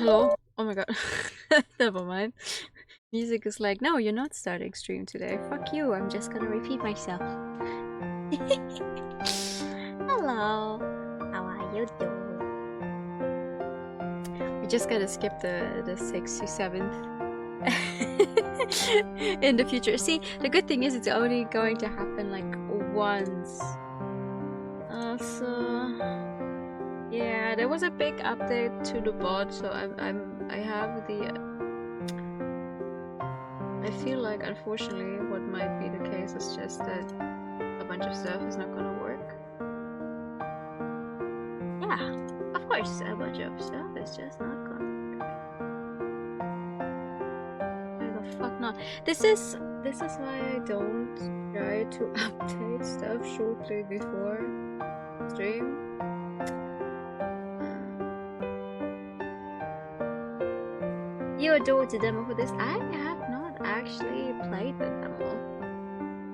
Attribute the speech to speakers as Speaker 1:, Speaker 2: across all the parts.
Speaker 1: Hello? Oh my god. Never mind. Music is like, no, you're not starting stream today. Fuck you, I'm just gonna repeat myself. Hello. How are you doing? We just gotta skip the 6th to 7th. In the future. See, the good thing is it's only going to happen like once. Yeah, there was a big update to the bot, so I have the. I feel like, unfortunately, what might be the case is just that a bunch of stuff is not gonna work. Yeah, of course, a bunch of stuff is just not gonna work. Why the fuck not? This is why I don't try to update stuff shortly before stream. You adored the demo for this. I have not actually played the demo.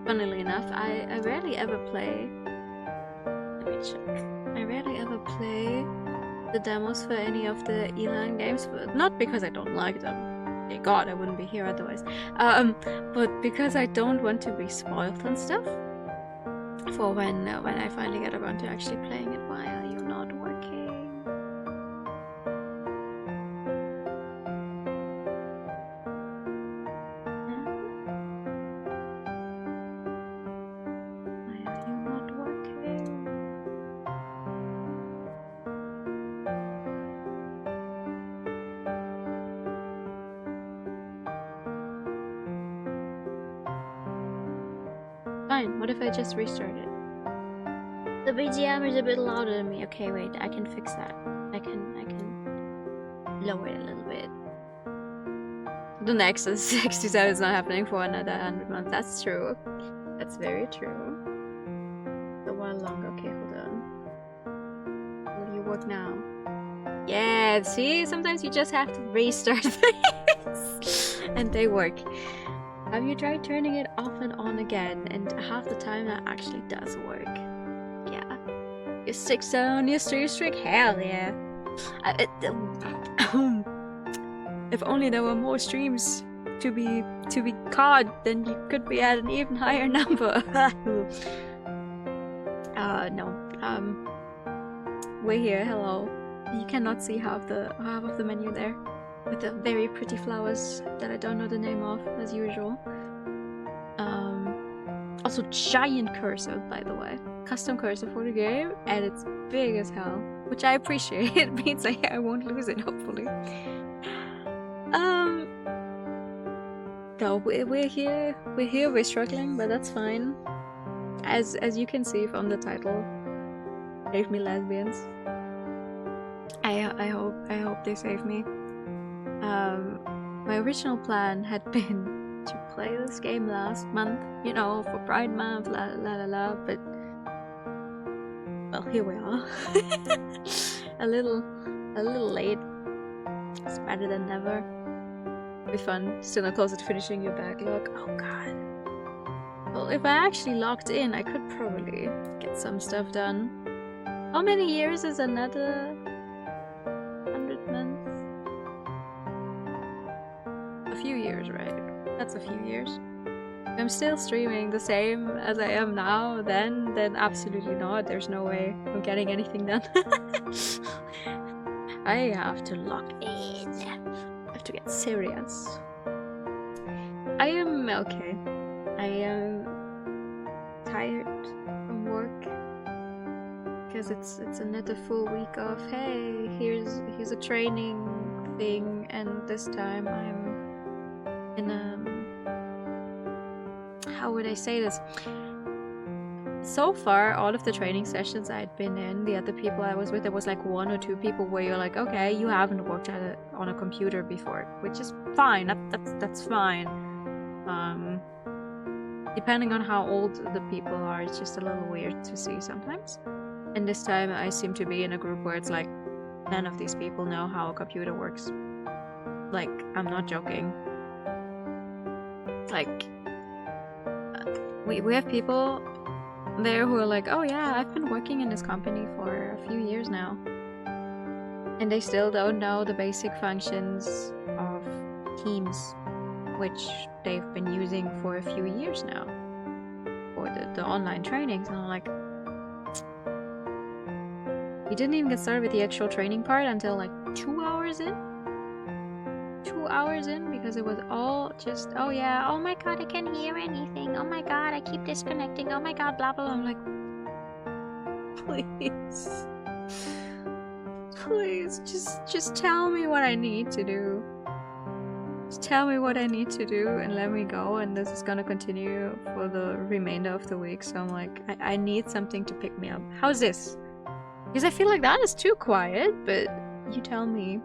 Speaker 1: Funnily enough, I rarely ever play. Let me check. I rarely ever play the demos for any of the Elan games, but not because I don't like them. Thank God, I wouldn't be here otherwise. But because I don't want to be spoiled and stuff for when I finally get around to actually playing it. Why are you not working? Fine, what if I just restart it? The BGM is a bit louder than me. Okay, wait, I can fix that. I can lower it a little bit. The next 67 is not happening for another 100 months. That's true. That's very true. A while longer. Okay, hold on. Will you work now? Yeah, see? Sometimes you just have to restart things. And they work. Have you tried turning it off and on again? And half the time that actually does work. Yeah. Your 6 on your stream streak? Hell yeah. If only there were more streams to be caught, then you could be at an even higher number. No. We're here. Hello. You cannot see half of the menu there, with the very pretty flowers that I don't know the name of, as usual. Also giant cursor, by the way. Custom cursor for the game, and it's big as hell, which I appreciate. It means I won't lose it, hopefully. No, we're here, we're struggling, but that's fine. As you can see from the title, Save Me Lesbians. I hope they save me. My original plan had been to play this game last month, you know, for Pride Month, la la la la, but well, here we are. a little late. It's better than never. It'll be fun. Still not close to finishing your backlog. Oh god. Well, if I actually logged in, I could probably get some stuff done. How many years is another 100 months? A few years, right? That's a few years. If I'm still streaming the same as I am now, then absolutely not. There's no way I'm getting anything done. I have to log in. I have to get serious. I am okay. I am tired from work because it's another full week of, hey, here's a training thing, and this time I'm in how would I say this? So far, all of the training sessions I'd been in, the other people I was with, there was like 1 or 2 people where you're like, okay, you haven't worked on a computer before, which is fine. That's fine. Depending on how old the people are, it's just a little weird to see sometimes. And this time, I seem to be in a group where it's like none of these people know how a computer works. Like, I'm not joking. Like, we have people there who are like, oh yeah, I've been working in this company for a few years now. And they still don't know the basic functions of Teams, which they've been using for a few years now for the online trainings. And I'm like, we didn't even get started with the actual training part until like 2 hours in. 2 hours in, because it was all just, oh yeah, oh my god, I can't hear anything. Oh my god, I keep disconnecting. Oh my god, blah blah blah. I'm like, please. Please, just tell me what I need to do. Just tell me what I need to do and let me go, and this is gonna continue for the remainder of the week. So I'm like, I need something to pick me up. How's this? Because I feel like that is too quiet, but you tell me.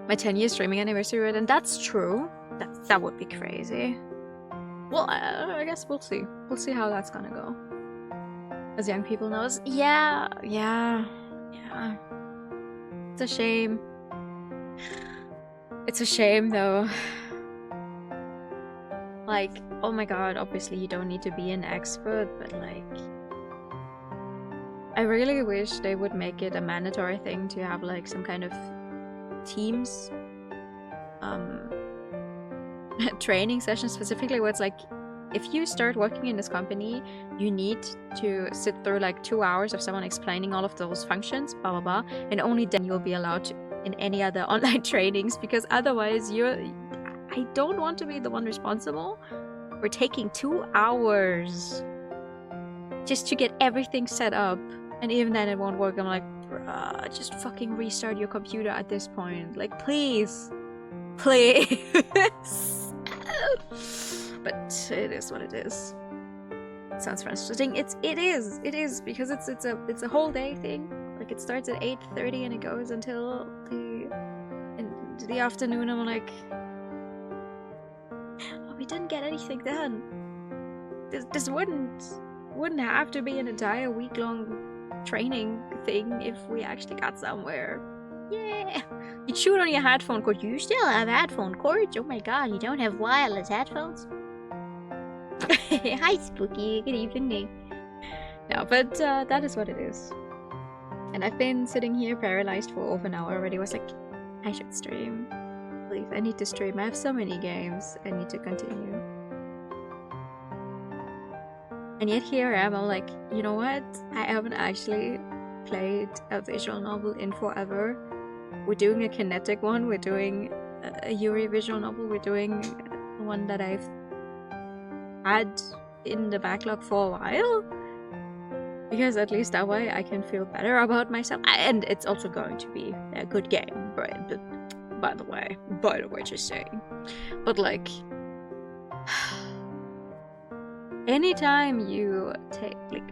Speaker 1: My 10-year streaming anniversary, right? And that's true. That would be crazy. Well, I guess we'll see. We'll see how that's gonna go. As young people knows. Yeah. It's a shame. It's a shame though. Like, oh my god, obviously you don't need to be an expert, but like, I really wish they would make it a mandatory thing to have like some kind of Teams training session specifically, where it's like, if you start working in this company, you need to sit through like 2 hours of someone explaining all of those functions, blah blah blah, and only then you'll be allowed to in any other online trainings, because otherwise I don't want to be the one responsible for taking 2 hours just to get everything set up, and even then it won't work. I'm like, bruh, just fucking restart your computer at this point. Like, please. But it is what it is. It sounds frustrating. It is because it's a whole day thing. Like, it starts at 8:30 and it goes until the afternoon. I'm like, oh, we didn't get anything done. This wouldn't have to be an entire week-long training thing if we actually got somewhere. Yeah. You chew on your headphone cord. You still have headphone cords? Oh my god, you don't have wireless headphones? Hi, Spooky. Good evening. No, but that is what it is. And I've been sitting here paralyzed for over an hour already. I was like, I should stream. Please, I need to stream. I have so many games. I need to continue. And yet here I am. I'm like, you know what? I haven't actually played a visual novel in forever. We're doing a kinetic one. We're doing a Yuri visual novel. We're doing one that I've had in the backlog for a while, because at least that way I can feel better about myself, and it's also going to be a good game, right? But by the way, just saying. But like, anytime you take, like,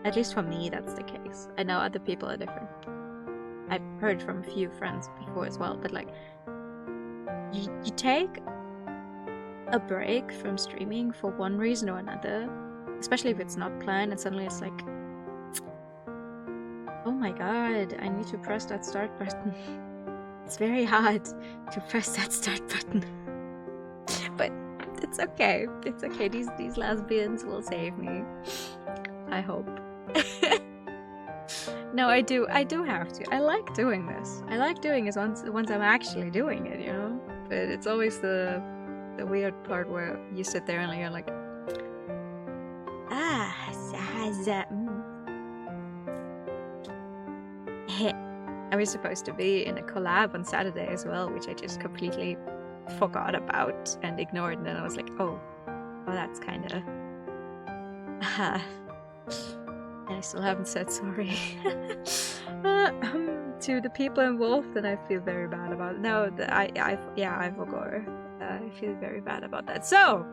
Speaker 1: at least for me that's the case. I know other people are different. I've heard from a few friends before as well, but like, you take a break from streaming for one reason or another, especially if it's not planned, and suddenly it's like, oh my god, I need to press that start button. It's very hard to press that start button. But it's okay. It's okay. These lesbians will save me. I hope. No, I do have to. I like doing this. I like doing this once I'm actually doing it, you know? But it's always the weird part where you sit there and you're like, I was supposed to be in a collab on Saturday as well, which I just completely forgot about and ignored, and then I was like, oh that's kind of and I still haven't said sorry to the people involved, and I feel very bad about it. No, I forgot. I feel very bad about that. So,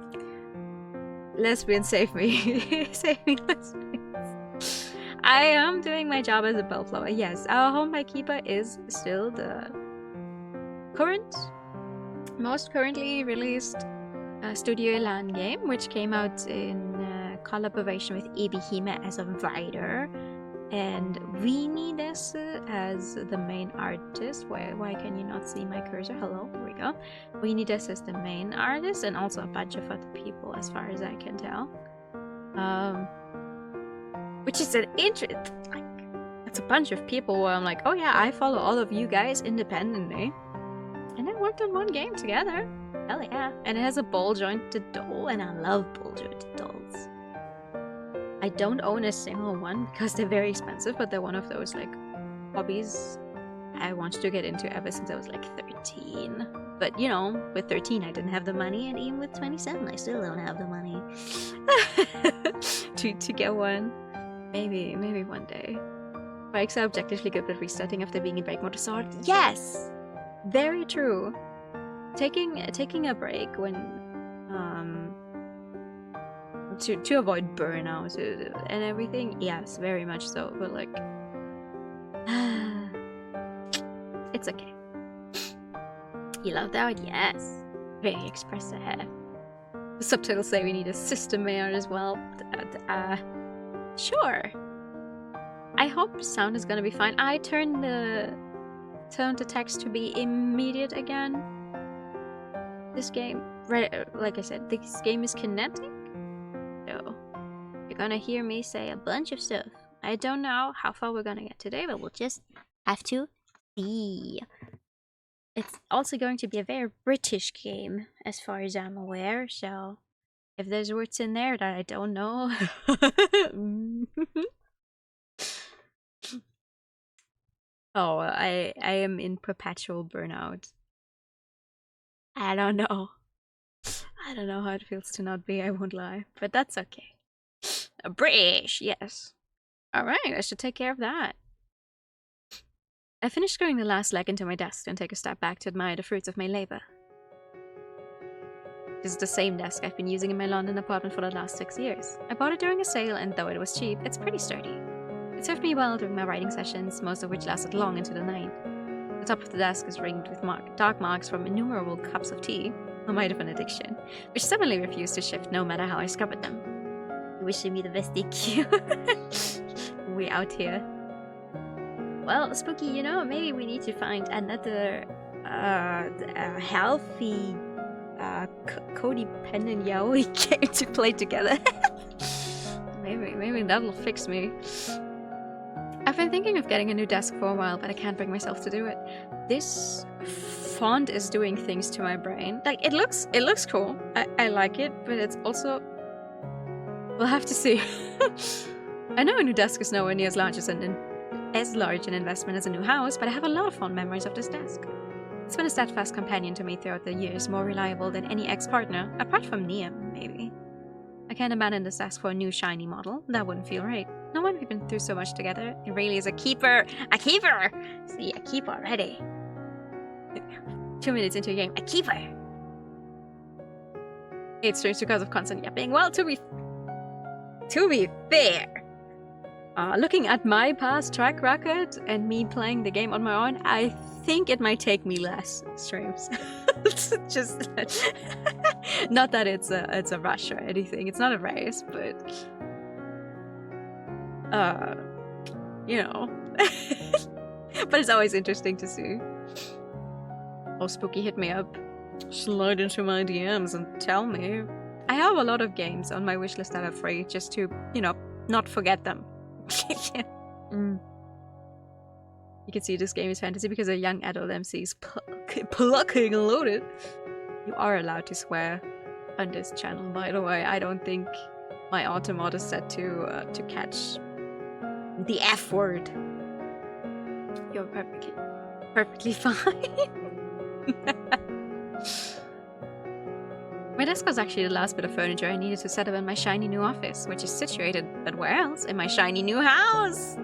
Speaker 1: lesbians, save me. Save me, lesbians. I am doing my job as a bellflower. Yes, our home by Keeper is still the most currently released Studio Elan game, which came out in collaboration with Ebihime as a writer and Weenie Desu as the main artist. Why can you not see my cursor? Hello, here we go. Weenie Desu is the main artist, and also a bunch of other people as far as I can tell. Which is an it's a bunch of people where I'm like, oh yeah, I follow all of you guys independently. And then worked on one game together. Hell yeah. And it has a ball jointed doll, and I love ball jointed dolls. I don't own a single one because they're very expensive, but they're one of those like hobbies I wanted to get into ever since I was like 13. But you know, with 13 I didn't have the money, and even with 27 I still don't have the money to get one. Maybe one day. Bikes are objectively good at restarting after being in break mode to start. Yes! Very true. Taking a break when to avoid burnout and everything, yes, very much so, but like it's okay. You love that? Yes. Very expressive. The subtitles say we need a system mayor as well. Sure. I hope sound is gonna be fine. I turned the tone to text to be immediate again. This game, like I said, this game is kinetic. So you're gonna hear me say a bunch of stuff. I don't know how far we're gonna get today, but we'll just have to see. It's also going to be a very British game, as far as I'm aware, so if there's words in there that I don't know... Oh, I am in perpetual burnout. I don't know. I don't know how it feels to not be, I won't lie. But that's okay. British, yes. Alright, I should take care of that. I finished screwing the last leg into my desk and take a step back to admire the fruits of my labor. This is the same desk I've been using in my London apartment for the last 6 years. I bought it during a sale, and though it was cheap, it's pretty sturdy. It served me well during my writing sessions, most of which lasted long into the night. The top of the desk is ringed with dark marks from innumerable cups of tea, a mite of an addiction, which suddenly refused to shift no matter how I scrubbed them. Wishing me the best DQ. We out here. Well, Spooky, you know, maybe we need to find another healthy codependent yaoi game to play together. maybe that'll fix me. I've been thinking of getting a new desk for a while, but I can't bring myself to do it. This font is doing things to my brain. Like, it looks cool. I like it, but it's also... We'll have to see. I know a new desk is nowhere near as large an investment as a new house, but I have a lot of fond memories of this desk. It's been a steadfast companion to me throughout the years, more reliable than any ex-partner, apart from Niam, maybe. I can't abandon this desk for a new shiny model. That wouldn't feel right. No one we've been through so much together. It really is a keeper! A keeper! See, a keeper already. 2 minutes into a game, a keeper! 8 streams because of constant yapping. Well, to be fair, looking at my past track record and me playing the game on my own, I think it might take me less streams. Just not that it's a rush or anything. It's not a race, but you know. But it's always interesting to see. Oh, Spooky, hit me up. Slide into my DMs and tell me. I have a lot of games on my wishlist that are free, just to, you know, not forget them. You can see this game is fantasy because a young adult MC is plucking loaded. You are allowed to swear on this channel, by the way. I don't think my automod is set to catch the F word. You're perfectly fine. My desk was actually the last bit of furniture I needed to set up in my shiny new office, which is situated, but where else? In my shiny new house!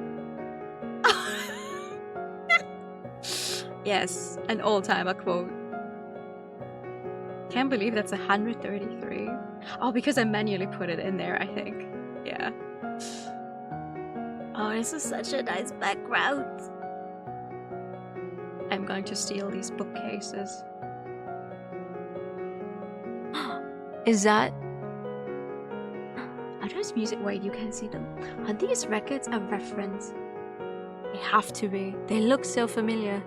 Speaker 1: Yes, an old-timer quote. Can't believe that's 133. Oh, because I manually put it in there, I think. Yeah. Oh, this is such a nice background. I'm going to steal these bookcases. Is that... Are those music? Wait, you can't see them. Are these records a reference? They have to be. They look so familiar.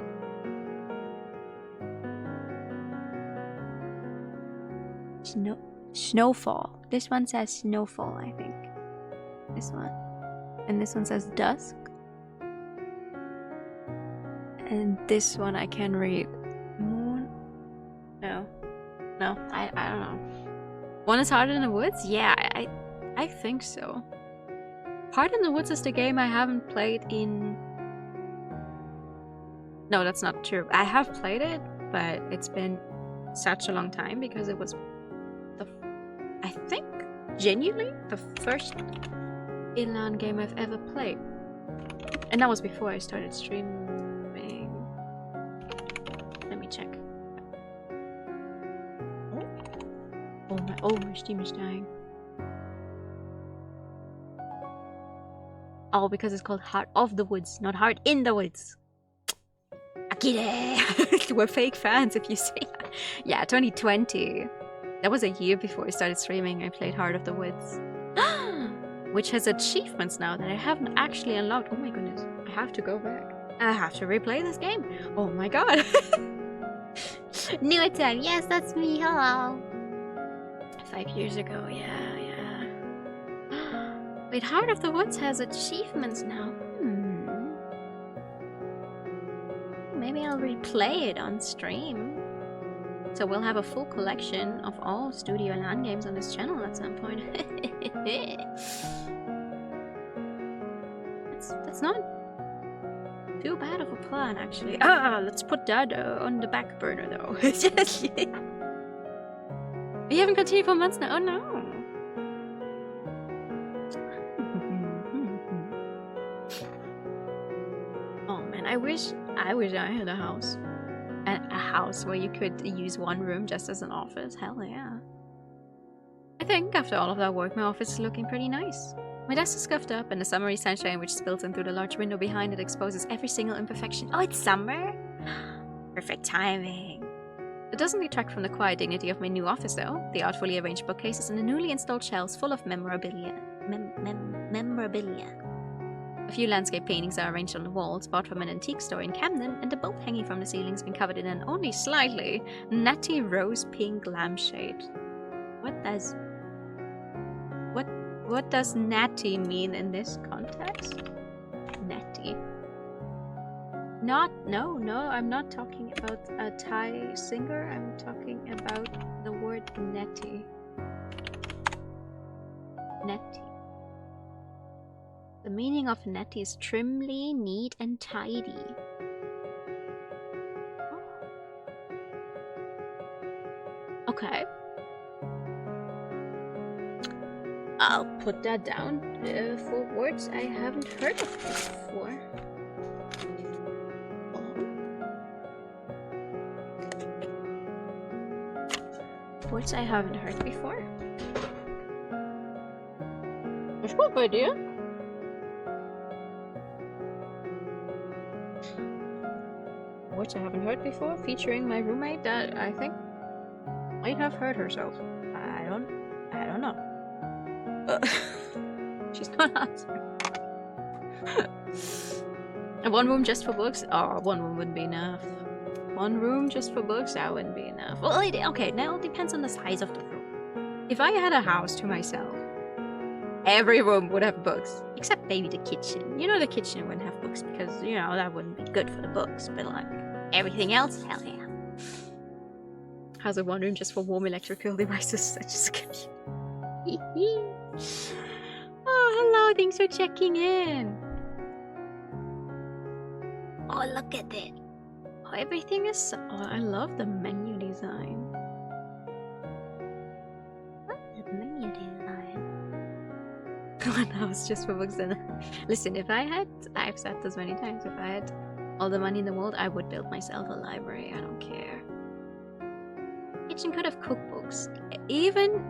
Speaker 1: Snowfall. This one says Snowfall, I think. This one. And this one says Dusk. And this one I can read. Moon? No. No, I don't know. One is Heart in the Woods? Yeah, I think so. Heart in the Woods is the game I haven't played in... No, that's not true. I have played it, but it's been such a long time because it was I think, genuinely, the first inland game I've ever played. And that was before I started streaming. Let me check. Oh, my Steam is dying. Oh, because it's called Heart of the Woods, not Heart in the Woods. Akire! We're fake fans if you say that. Yeah, 2020. That was a year before I started streaming. I played Heart of the Woods. Which has achievements now that I haven't actually unlocked. Oh my goodness. I have to go back. I have to replay this game. Oh my god. New attempt. Yes, that's me. Hello. 5 years ago. Yeah. Wait, Heart of the Woods has achievements now. Maybe I'll replay it on stream. So we'll have a full collection of all Studio LAN games on this channel at some point. That's not too bad of a plan, actually. Let's put that on the back burner, though. We haven't continued for months now. Oh no. Oh man, I wish I had a house. A house where you could use one room just as an office. Hell yeah. I think after all of that work, my office is looking pretty nice. My desk is scuffed up, and the summery sunshine which spills in through the large window behind it exposes every single imperfection. Oh, it's summer? Perfect timing. It doesn't detract from the quiet dignity of my new office, though. The artfully arranged bookcases and the newly installed shelves full of memorabilia. Memorabilia. A few landscape paintings are arranged on the walls, bought from an antique store in Camden, and the bulb hanging from the ceiling has been covered in an only slightly natty rose-pink lampshade. What does natty mean in this context? Natty. No, I'm not talking about a Thai singer. I'm talking about the word natty. Natty. The meaning of natty is trimly, neat, and tidy. Okay. I'll put that down for words I haven't heard of before. Words I haven't heard before. That's a good idea. Words I haven't heard before, featuring my roommate that I think might have hurt herself. I don't know. She's not answering. One room just for books? Oh, one room wouldn't be enough. One room just for books? That wouldn't be enough. Well, okay, now it depends on the size of the room. If I had a house to myself, every room would have books. Except maybe the kitchen. You know, the kitchen wouldn't have books because, you know, that wouldn't be good for the books. But, like, everything else? Hell yeah. How's a one room just for warm electrical devices such as a computer? Oh, hello, thanks for checking in. Oh, look at it. Oh, everything is so... Oh, I love the menu design. What? The menu design? One house just for books then. Listen, if I had... I've said this many times. If I had all the money in the world, I would build myself a library. I don't care. Kitchen could have cookbooks. Even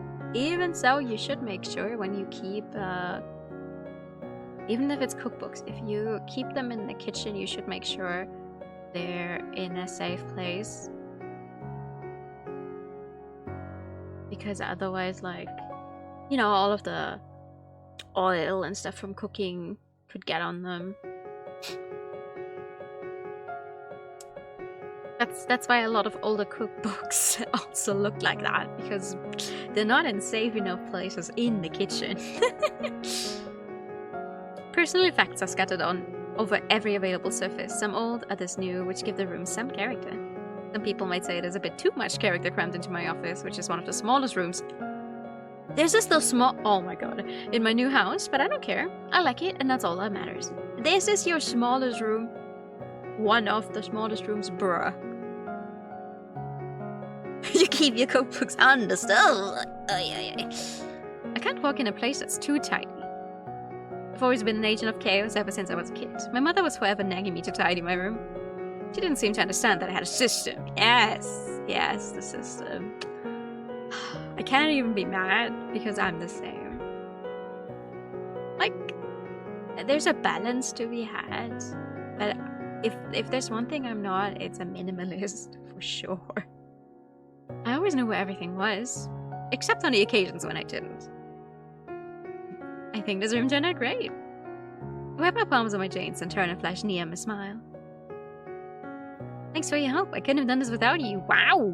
Speaker 1: so, you should make sure when you keep, even if it's cookbooks, if you keep them in the kitchen, you should make sure they're in a safe place. Because otherwise, like, you know, all of the oil and stuff from cooking could get on them. That's why a lot of older cookbooks also look like that, because they're not in safe enough places in the kitchen. Personal effects are scattered on over every available surface, some old, others new, which give the room some character. Some people might say there's a bit too much character crammed into my office, which is one of the smallest rooms. There's just no small— oh my god, in my new house, but I don't care. I like it, and that's all that matters. This is your smallest room. One of the smallest rooms, bruh. You keep your cookbooks on the stove. I can't walk in a place that's too tidy. I've always been an agent of chaos ever since I was a kid. My mother was forever nagging me to tidy my room. She didn't seem to understand that I had a system. Yes, the system. I can't even be mad because I'm the same. Like, there's a balance to be had. But if there's one thing I'm not, it's a minimalist for sure. I always knew where everything was, except on the occasions when I didn't. I think this room turned out great. I wipe my palms on my jeans and turn and flash Niam a smile. Thanks for your help. I couldn't have done this without you. Wow.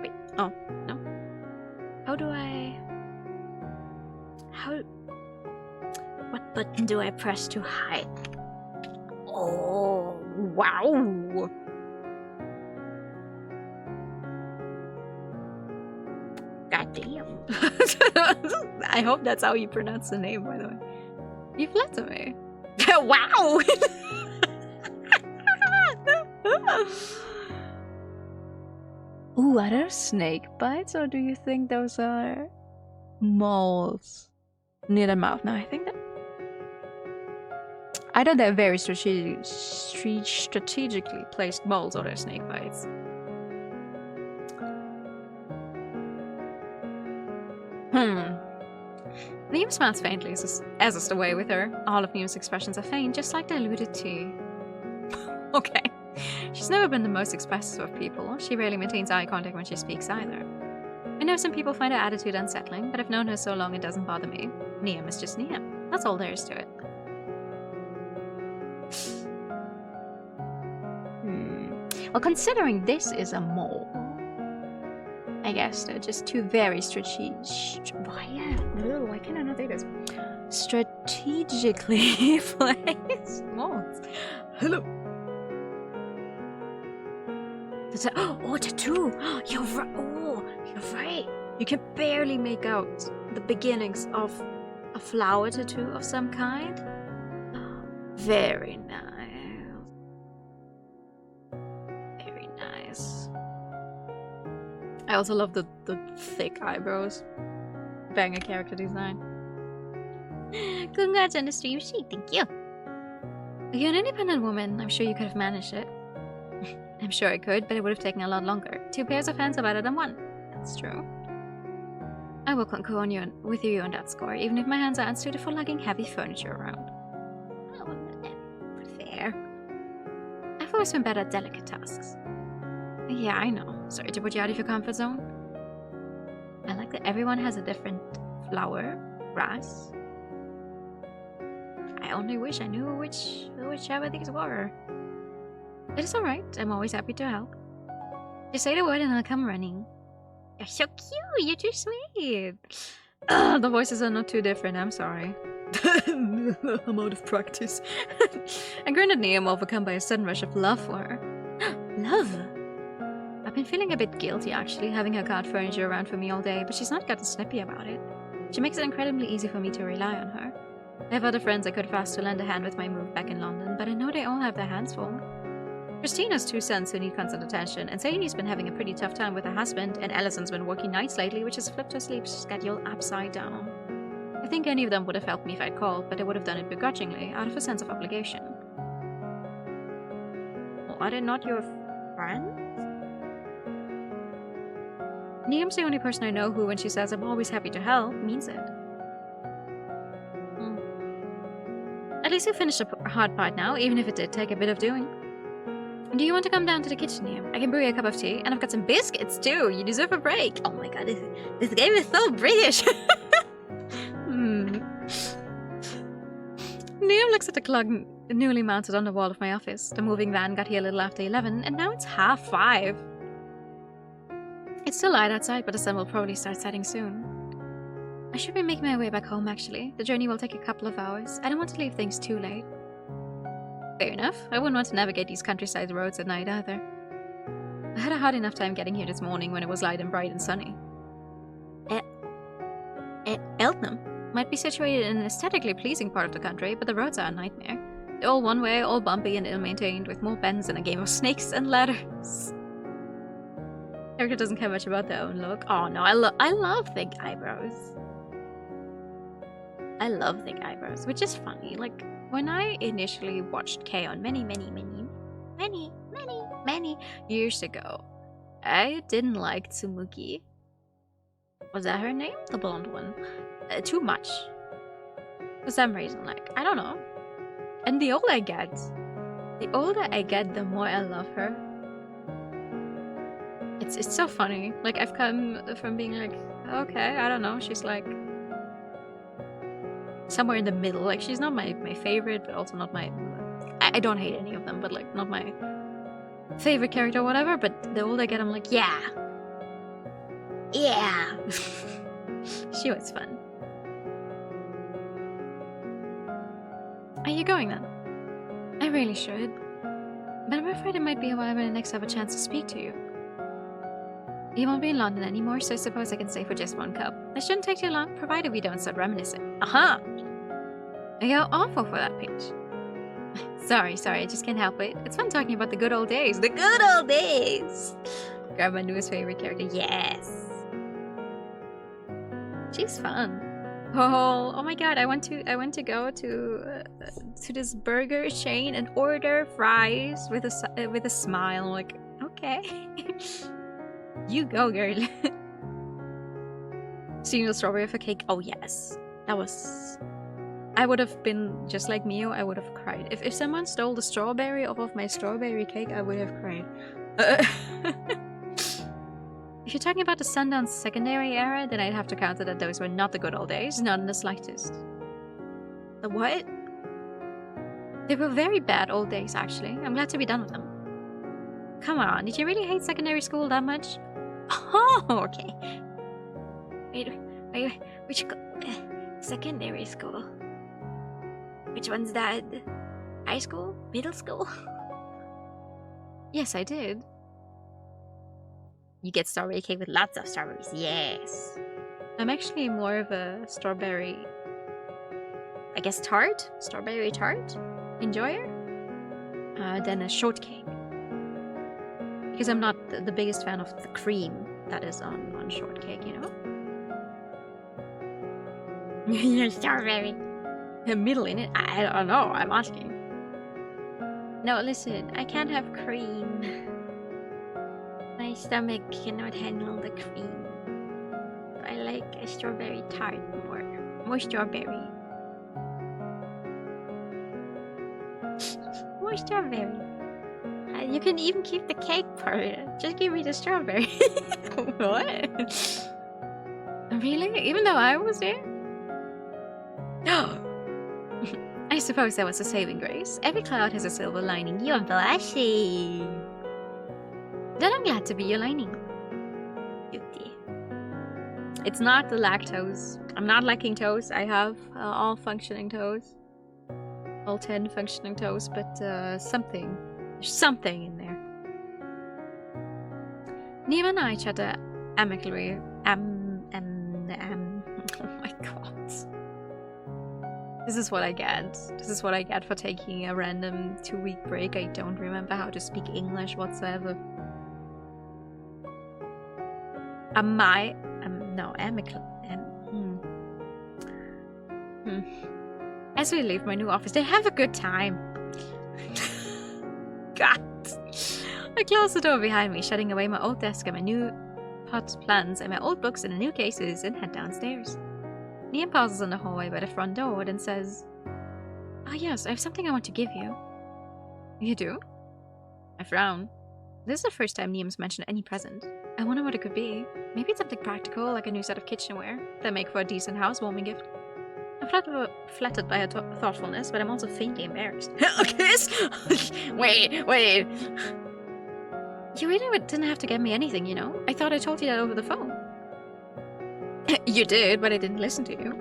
Speaker 1: Wait, oh, no. What button do I press to hide? Oh, wow. God damn. I hope that's how you pronounce the name, by the way. You flatter me. Wow! Ooh, are those snake bites, or do you think those are moles near the mouth? No, I think that... I know they're very strategically placed moles, or they're snake bites. Liam smiles faintly as is the way with her. All of Liam's expressions are faint, just like they alluded to. Okay. She's never been the most expressive of people. She rarely maintains eye contact when she speaks either. I know some people find her attitude unsettling, but I've known her so long it doesn't bother me. Liam is just Liam. That's all there is to it. Well, considering this is a mole, I guess they're just two very strategic. Why can I not say this? Strategically placed moles. Hello. Oh, tattoo! You're right. Oh, you're right. You can barely make out the beginnings of a flower tattoo of some kind. Very nice. Very nice. I also love the thick eyebrows. Banger character design. Congrats on the stream sheet, thank you. You're an independent woman. I'm sure you could have managed it. I'm sure I could, but it would have taken a lot longer. 2 pairs of hands are better than 1. That's true. I will concur with you on that score, even if my hands are unsuited for lugging heavy furniture around. Oh, fair. I've always been better at delicate tasks. Yeah, I know. Sorry to put you out of your comfort zone. I like that everyone has a different flower, grass. I only wish I knew whichever these were. It is alright, I'm always happy to help. Just say the word and I'll come running. You're so cute, you're too sweet. The voices are not too different, I'm sorry. I'm out of practice. I grinned at Niam, overcome by a sudden rush of love for her. Love? I've been feeling a bit guilty actually, having her cart furniture around for me all day, but she's not gotten snippy about it. She makes it incredibly easy for me to rely on her. I have other friends I could have asked to lend a hand with my move back in London, but I know they all have their hands full. Christina's 2 sons who need constant attention, and Sadie's been having a pretty tough time with her husband, and Allison's been working nights lately, which has flipped her sleep schedule upside down. I think any of them would have helped me if I'd called, but they would have done it begrudgingly, out of a sense of obligation. Well, are they not your friends? Niam's the only person I know who, when she says I'm always happy to help, means it. At least you finished the hard part now, even if it did take a bit of doing. Do you want to come down to the kitchen here? I can brew you a cup of tea, and I've got some biscuits too. You deserve a break. Oh my god, this game is so British. Liam looks at the clock newly mounted on the wall of my office. The moving van got here a little after 11, and now it's 5:30. It's still light outside, but the sun will probably start setting soon. I should be making my way back home, actually. The journey will take a couple of hours. I don't want to leave things too late. Fair enough. I wouldn't want to navigate these countryside roads at night either. I had a hard enough time getting here this morning when it was light and bright and sunny. Eltnam might be situated in an aesthetically pleasing part of the country, but the roads are a nightmare. They're all one way, all bumpy and ill-maintained, with more bends than a game of snakes and ladders. Character doesn't care much about their own look. Oh no, I love thick eyebrows. I love thick eyebrows, which is funny. Like, when I initially watched K-On! many years ago, I didn't like Tsumuki. Was that her name? The blonde one. Too much. For some reason, like, I don't know. And the older I get, the more I love her. It's so funny. Like, I've come from being like, okay, I don't know, she's like somewhere in the middle. Like, she's not my favorite, but also not my... I don't hate any of them, but like, not my favorite character or whatever. But the older I get, I'm like, yeah. She was fun. Are you going then? I really should. But I'm afraid it might be a while when I next have a chance to speak to you. You won't be in London anymore, so I suppose I can stay for just one cup. It shouldn't take too long, provided we don't start reminiscing. Aha! I go awful for that page. Sorry, I just can't help it. It's fun talking about the good old days. The good old days! Grab my newest favorite character. Yes! She's fun. Oh my god, I want to go to this burger chain and order fries with a smile. Like, okay. You go, girl. Seeing the strawberry for cake. Oh yes. That was... I would have been just like Mio, I would have cried. If someone stole the strawberry off of my strawberry cake, I would have cried. If you're talking about the Sundance secondary era, then I'd have to counter that those were not the good old days, not in the slightest. The what? They were very bad old days, actually. I'm glad to be done with them. Come on, did you really hate secondary school that much? Oh, okay. Wait, which... secondary school? Which one's that? High school? Middle school? Yes, I did. You get strawberry cake with lots of strawberries. Yes. I'm actually more of a strawberry... I guess tart? Strawberry tart? Enjoyer? Than a shortcake. Because I'm not the biggest fan of the cream that is on shortcake, you know? You're strawberry. The middle in it? I don't know, I'm asking. No, listen, I can't have cream. My stomach cannot handle the cream. I like a strawberry tart more. More strawberry. More strawberry. You can even keep the cake part. Just give me the strawberry. What? Really? Even though I was there? I suppose that was a saving grace. Every cloud has a silver lining. You're blushing. Then I'm glad to be your lining. Beauty. It's not the lactose. I'm not lacking toes. I have all functioning toes. All 10 functioning toes, but something. There's something in there. Nima and I chatted amicably. Oh my god. This is what I get. This is what I get for taking a random 2-week break. I don't remember how to speak English whatsoever. As we leave my new office, they have a good time. God. I close the door behind me, shutting away my old desk and my new pot plants and my old books in the new cases, and head downstairs. Liam pauses in the hallway by the front door, then says, "Ah, yes, I have something I want to give you." You do? I frown. This is the first time Liam's mentioned any present. I wonder what it could be. Maybe it's something practical, like a new set of kitchenware that make for a decent housewarming gift. I'm flattered by her thoughtfulness, but I'm also faintly embarrassed. A kiss? Wait. You really didn't have to get me anything, you know? I thought I told you that over the phone. You did, but I didn't listen to you.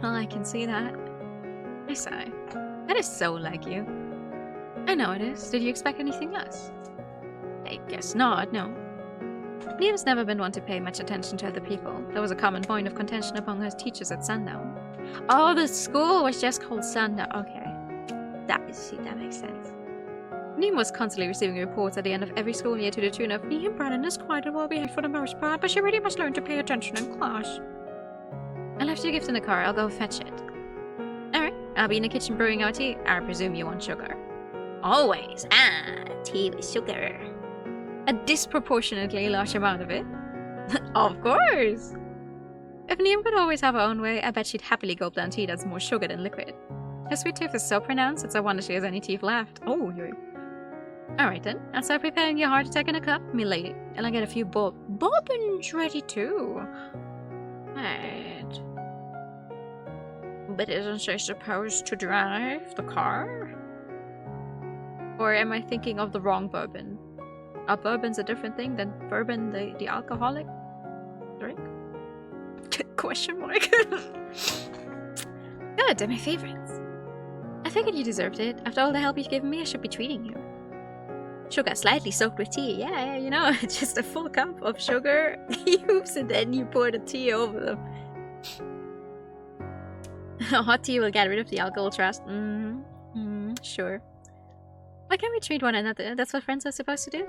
Speaker 1: Well, I can see that. I sigh. That is so like you. I know it is. Did you expect anything less? I guess not, no. Liam's never been one to pay much attention to other people. That was a common point of contention among her teachers at Sundown. Oh, the school was just called Sundown. Okay. That makes sense. Liam was constantly receiving reports at the end of every school year to the tune of Liam Brennan is quite well behaved for the most part, but she really must learn to pay attention in class. I left your gift in the car. I'll go fetch it. Alright, I'll be in the kitchen brewing our tea. I presume you want sugar. Always. Tea with sugar. A disproportionately large amount of it. Of course! If Liam could always have her own way, I bet she'd happily gulp down tea that's more sugar than liquid. Her sweet tooth is so pronounced, it's a wonder she has any teeth left. Oh, yo. Alright then, I'll start preparing your heart attack in a cup, me lady. And I'll get a few bobbins ready too. Right. But isn't she supposed to drive the car? Or am I thinking of the wrong bourbon? Are bourbons a different thing than bourbon, the alcoholic drink? Question mark. Good, they're my favorites. I figured you deserved it. After all the help you've given me, I should be treating you. Sugar slightly soaked with tea. Yeah, you know, just a full cup of sugar cubes and then you pour the tea over them. Hot tea will get rid of the alcohol trust. Sure. Why can't we treat one another? That's what friends are supposed to do.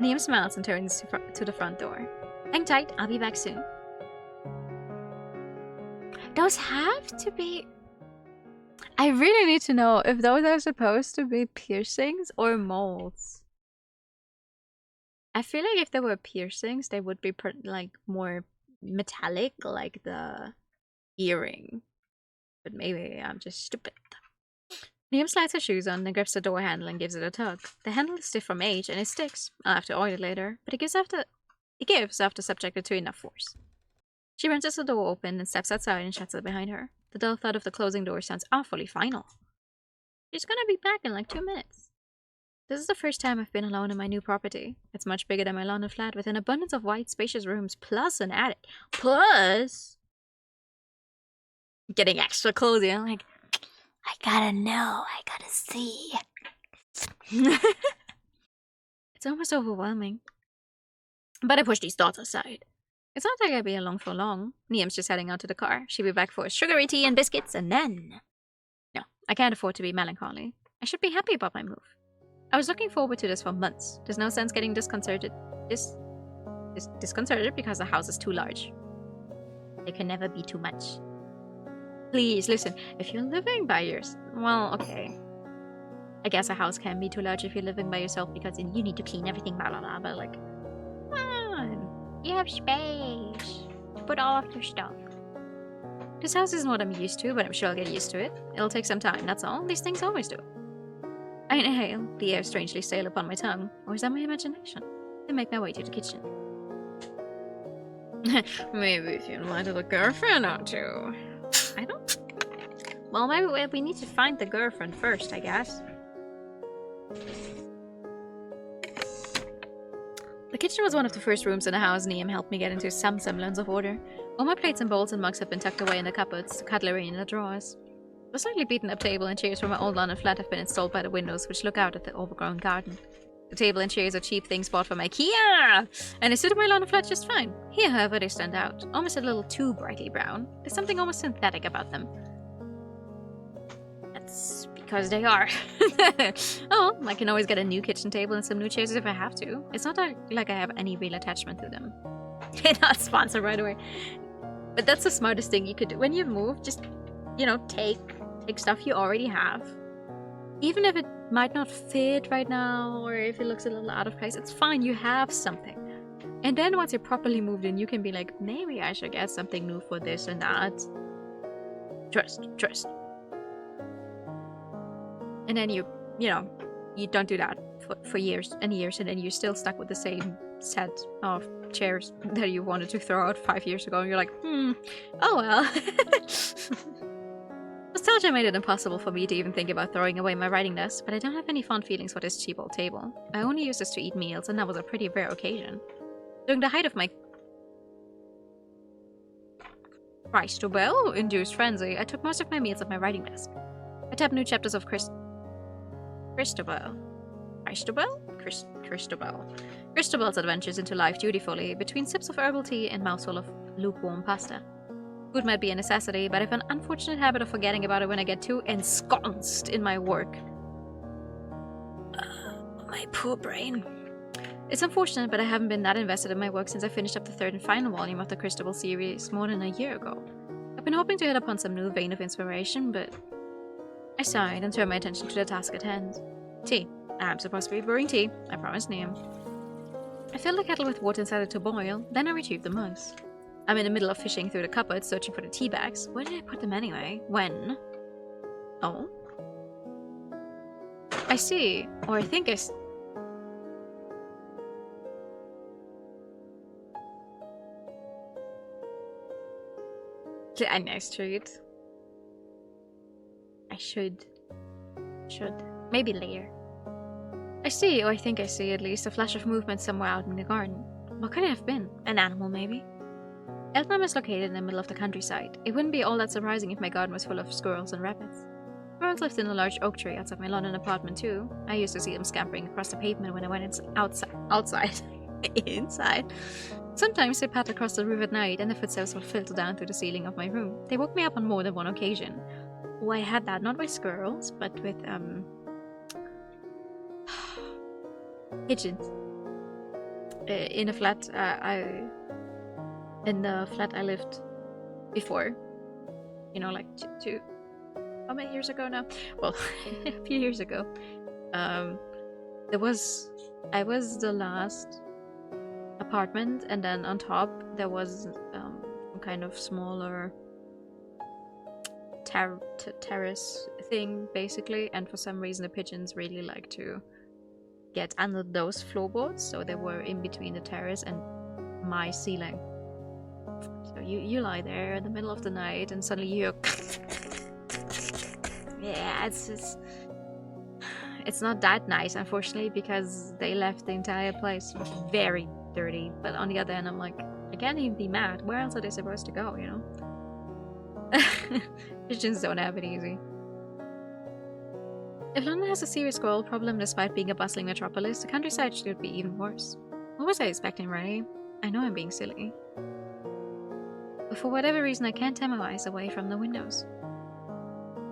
Speaker 1: Liam smiles and turns to the front door. Hang tight, I'll be back soon. Those have to be... I really need to know if those are supposed to be piercings or molds. I feel like if they were piercings, they would be like more metallic, like the earring. But maybe I'm just stupid. Liam slides her shoes on and grips the door handle and gives it a tug. The handle is stiff from age and it sticks. I'll have to oil it later, but it gives after subjected to enough force. She wrenches the door open and steps outside and shuts it behind her. The dull thud of the closing door sounds awfully final. She's gonna be back in like 2 minutes. This is the first time I've been alone in my new property. It's much bigger than my London flat with an abundance of wide, spacious rooms plus an attic. Plus... getting extra cozy. I'm like, I gotta know, I gotta see. It's almost overwhelming. But I push these thoughts aside. It's not like I'll be alone for long. Liam's just heading out to the car. She'll be back for sugary tea and biscuits, and then... No, I can't afford to be melancholy. I should be happy about my move. I was looking forward to this for months. There's no sense getting disconcerted because the house is too large. There can never be too much. Please, listen, if you're living by yourself... Well, okay. I guess a house can be too large if you're living by yourself because you need to clean everything, blah blah blah, but like... You have space to put all of your stuff. This house isn't what I'm used to, but I'm sure I'll get used to it. It'll take some time, that's all. These things always do. I inhale, the air strangely stale upon my tongue. Or is that my imagination? I make my way to the kitchen. Maybe if you invited a girlfriend or two. I don't... Well, maybe we need to find the girlfriend first, I guess. The kitchen was one of the first rooms in the house. Liam helped me get into some semblance of order. All my plates and bowls and mugs have been tucked away in the cupboards, the cutlery in the drawers. The slightly beaten up table and chairs from my old London flat have been installed by the windows, which look out at the overgrown garden. The table and chairs are cheap things bought from IKEA, and they suit my London flat just fine. Here, however, they stand out, almost a little too brightly brown. There's something almost synthetic about them. That's because they are. Oh, I can always get a new kitchen table and some new chairs if I have to. It's not like I have any real attachment to them. Not sponsored right away. But that's the smartest thing you could do. When you move, just, you know, take stuff you already have. Even if it might not fit right now, or if it looks a little out of place, it's fine, you have something. And then once you're properly moved in, you can be like, maybe I should get something new for this and that. Trust. And then you don't do that for years and years, and then you're still stuck with the same set of chairs that you wanted to throw out 5 years ago, and you're like, oh well. Nostalgia made it impossible for me to even think about throwing away my writing desk, but I don't have any fond feelings for this cheap old table. I only use this to eat meals, and that was a pretty rare occasion. During the height of my Christobel induced frenzy, I took most of my meals at my writing desk. I tapped new chapters of Christobel. Christobel's adventures into life dutifully, between sips of herbal tea and mouthful of lukewarm pasta. Food might be a necessity, but I have an unfortunate habit of forgetting about it when I get too ensconced in my work. My poor brain. It's unfortunate, but I haven't been that invested in my work since I finished up the third and final volume of the Christobel series more than a year ago. I've been hoping to hit upon some new vein of inspiration, but I sighed and turned my attention to the task at hand. Tea. I'm supposed to be brewing tea. I promised Liam. I filled the kettle with water and set it to boil, then I retrieved the mugs. I'm in the middle of fishing through the cupboard, searching for the tea bags. Where did I put them anyway? When? Oh? I see. Or I think I... A nice treat. I should. Maybe later. I see, or I think I see at least, a flash of movement somewhere out in the garden. What could it have been? An animal, maybe? Eltnam is located in the middle of the countryside. It wouldn't be all that surprising if my garden was full of squirrels and rabbits. Squirrels lived in a large oak tree outside my London apartment too. I used to see them scampering across the pavement when I went outside. Inside. Sometimes they padded across the roof at night and the footsteps would filter down through the ceiling of my room. They woke me up on more than one occasion. Oh, I had that not with squirrels, but with, pigeons. In the flat I lived before. You know, like two how many years ago now? Well, a few years ago. I was the last apartment, and then on top there was some kind of smaller terrace thing, basically, and for some reason the pigeons really like to get under those floorboards, so they were in between the terrace and my ceiling. So you lie there in the middle of the night and suddenly you yeah, it's not that nice, unfortunately, because they left the entire place very dirty. But on the other hand, I'm like, I can't even be mad. Where else are they supposed to go, you know? Pigeons don't have it easy. If London has a serious squirrel problem despite being a bustling metropolis, the countryside should be even worse. What was I expecting, really? I know I'm being silly. But for whatever reason, I can't tear my eyes away from the windows.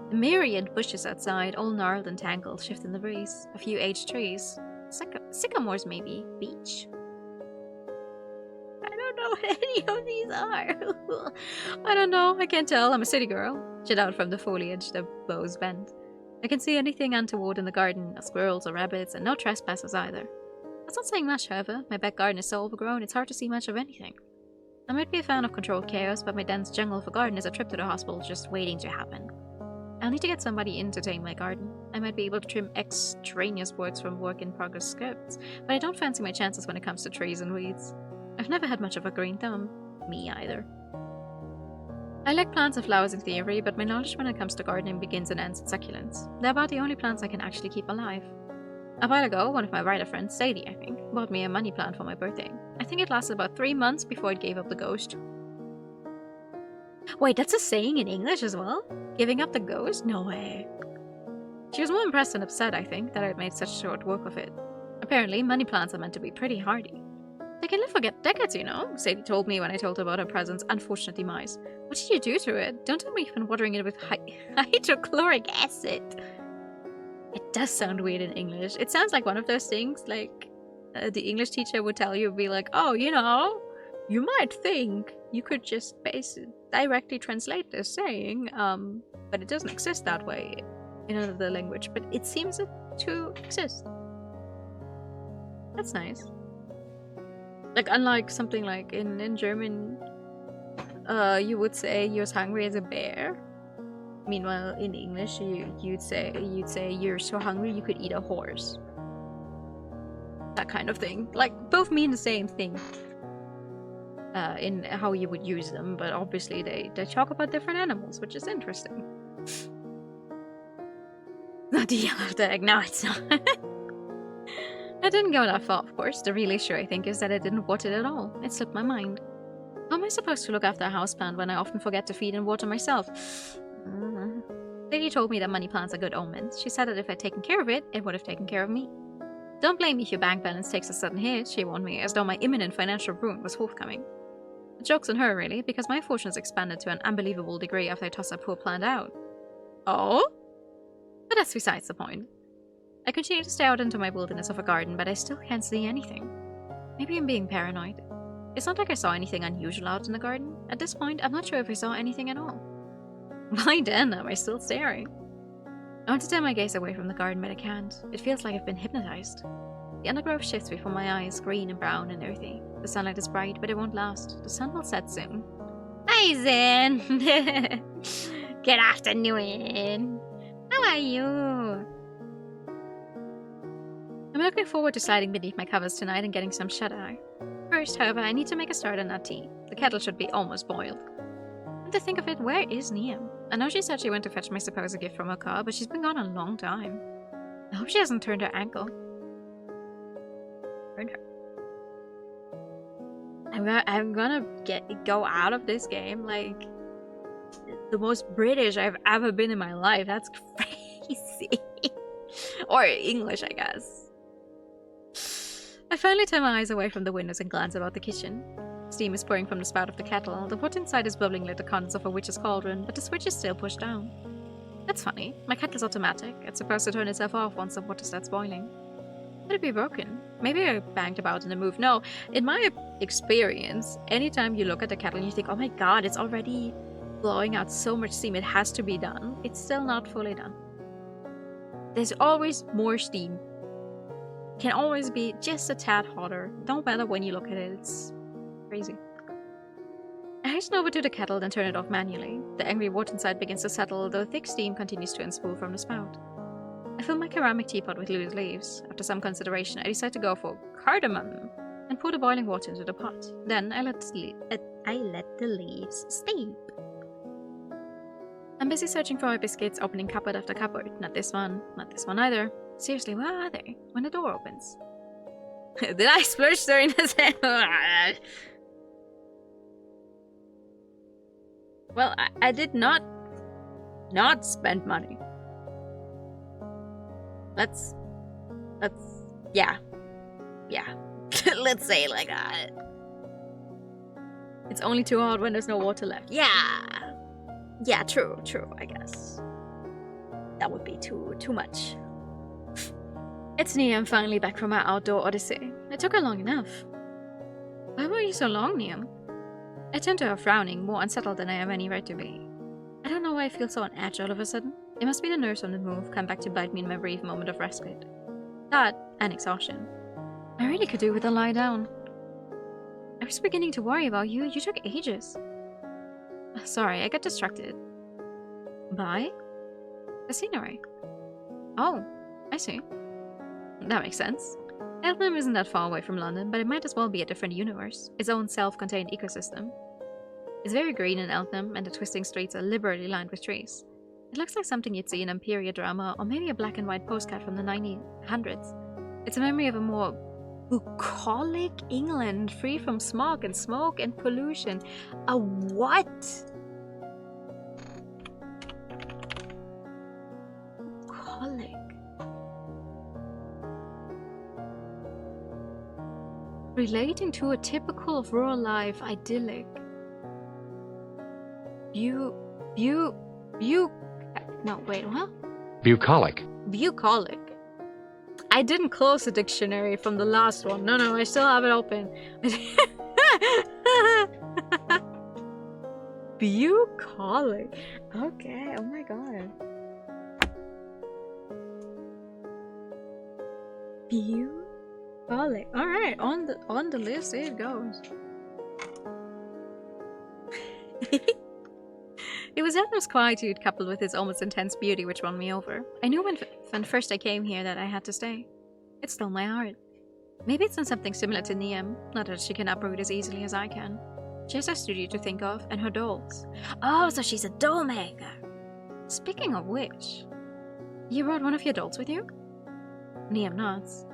Speaker 1: The myriad bushes outside, all gnarled and tangled, shift in the breeze. A few aged trees. Sycamores, maybe. Beech. I don't know what any of these are. I don't know. I can't tell. I'm a city girl. Shut out from the foliage, the boughs bent. I can see anything untoward in the garden, no squirrels or rabbits, and no trespassers either. That's not saying much, however. My back garden is so overgrown, it's hard to see much of anything. I might be a fan of controlled chaos, but my dense jungle of a garden is a trip to the hospital just waiting to happen. I'll need to get somebody in to tame my garden. I might be able to trim extraneous works from work-in-progress scripts, but I don't fancy my chances when it comes to trees and weeds. I've never had much of a green thumb. Me either. I like plants and flowers in theory, but my knowledge when it comes to gardening begins and ends at succulents. They're about the only plants I can actually keep alive. A while ago, one of my writer friends, Sadie I think, bought me a money plant for my birthday. I think it lasted about 3 months before it gave up the ghost. Wait, that's a saying in English as well? Giving up the ghost? No way. She was more impressed than upset, I think, that I'd made such short work of it. Apparently, money plants are meant to be pretty hardy. They can live for decades, you know, Sadie told me when I told her about her present's unfortunate demise. What did you do to it? Don't tell me you've been watering it with hydrochloric acid. It does sound weird in English. It sounds like one of those things, like, the English teacher would tell you, be like, oh, you know, you might think you could just directly translate this saying, but it doesn't exist that way in another language, but it seems to exist. That's nice. Like, unlike something like in German, you would say you're as hungry as a bear. Meanwhile, in English, you'd say you're so hungry you could eat a horse. That kind of thing. Like, both mean the same thing. In how you would use them, but obviously they talk about different animals, which is interesting. Not the yellow egg. No, it's not. I didn't go that far, of course. The real issue, I think, is that I didn't water it at all. It slipped my mind. How am I supposed to look after a houseplant when I often forget to feed and water myself? Lady told me that money plants are good omens. She said that if I'd taken care of it, it would have taken care of me. Don't blame me if your bank balance takes a sudden hit, she warned me, as though my imminent financial ruin was forthcoming. The joke's on her, really, because my fortune's expanded to an unbelievable degree after I tossed that poor plant out. Oh? But that's besides the point. I continue to stare out into my wilderness of a garden, but I still can't see anything. Maybe I'm being paranoid. It's not like I saw anything unusual out in the garden. At this point, I'm not sure if I saw anything at all. Why then am I still staring? I want to turn my gaze away from the garden, but I can't. It feels like I've been hypnotized. The undergrowth shifts before my eyes, green and brown and earthy. The sunlight is bright, but it won't last. The sun will set soon. Hi, Zen! Good afternoon! How are you? I'm looking forward to sliding beneath my covers tonight and getting some shut-eye. First, however, I need to make a start on that tea. The kettle should be almost boiled. And to think of it, where is Niam? I know she said she went to fetch my supposed gift from her car, but she's been gone a long time. I hope she hasn't turned her ankle. Turned her. I'm gonna go out of this game like the most British I've ever been in my life. That's crazy. Or English, I guess. I finally turn my eyes away from the windows and glance about the kitchen. Steam is pouring from the spout of the kettle. The water inside is bubbling like the contents of a witch's cauldron, but the switch is still pushed down. That's funny. My kettle's automatic. It's supposed to turn itself off once the water starts boiling. Could it be broken? Maybe I banged about in the move. No, in my experience, anytime you look at the kettle and you think, oh my god, it's already blowing out so much steam, it has to be done. It's still not fully done. There's always more steam. Can always be just a tad hotter. Don't matter when you look at it, it's crazy. I hasten over to the kettle, then turn it off manually. The angry water inside begins to settle, though thick steam continues to unspool from the spout. I fill my ceramic teapot with loose leaves. After some consideration, I decide to go for cardamom and pour the boiling water into the pot. Then I let the leaves steep. I'm busy searching for my biscuits, opening cupboard after cupboard. Not this one either. Seriously, where are they? When the door opens. Did I splurge during this? Well, I did not spend money. Let's yeah. Let's say it like that. It's only too hard when there's no water left. Yeah, true, I guess. That would be too much. It's Niam finally back from our outdoor odyssey. It took her long enough. Why were you so long, Niam? I turned to her frowning, more unsettled than I have any right to be. I don't know why I feel so on edge all of a sudden. It must be the nerves on the move come back to bite me in my brief moment of respite. That, and exhaustion. I really could do with a lie down. I was beginning to worry about you. You took ages. Sorry, I got distracted. By? The scenery. Oh, I see. That makes sense. Eltham isn't that far away from London, but it might as well be a different universe, its own self-contained ecosystem. It's very green in Eltham, and the twisting streets are liberally lined with trees. It looks like something you'd see in a period drama, or maybe a black and white postcard from the 1900s. It's a memory of a more bucolic England, free from smog and smoke and pollution. A what? Bucolic. Relating to a typical of rural life, idyllic. No, wait, what?
Speaker 2: Bucolic.
Speaker 1: Bucolic. I didn't close the dictionary from the last one. No, I still have it open. Bucolic. Okay, oh my god. Bucolic. Alright, on the list, there it goes. It was Edna's quietude coupled with his almost intense beauty which won me over. I knew when first I came here that I had to stay. It stole my heart. Maybe it's in something similar to Niam, not that she can uproot as easily as I can. She has her studio to think of, and her dolls. Oh, so she's a doll maker! Speaking of which, you brought one of your dolls with you? Niam nods.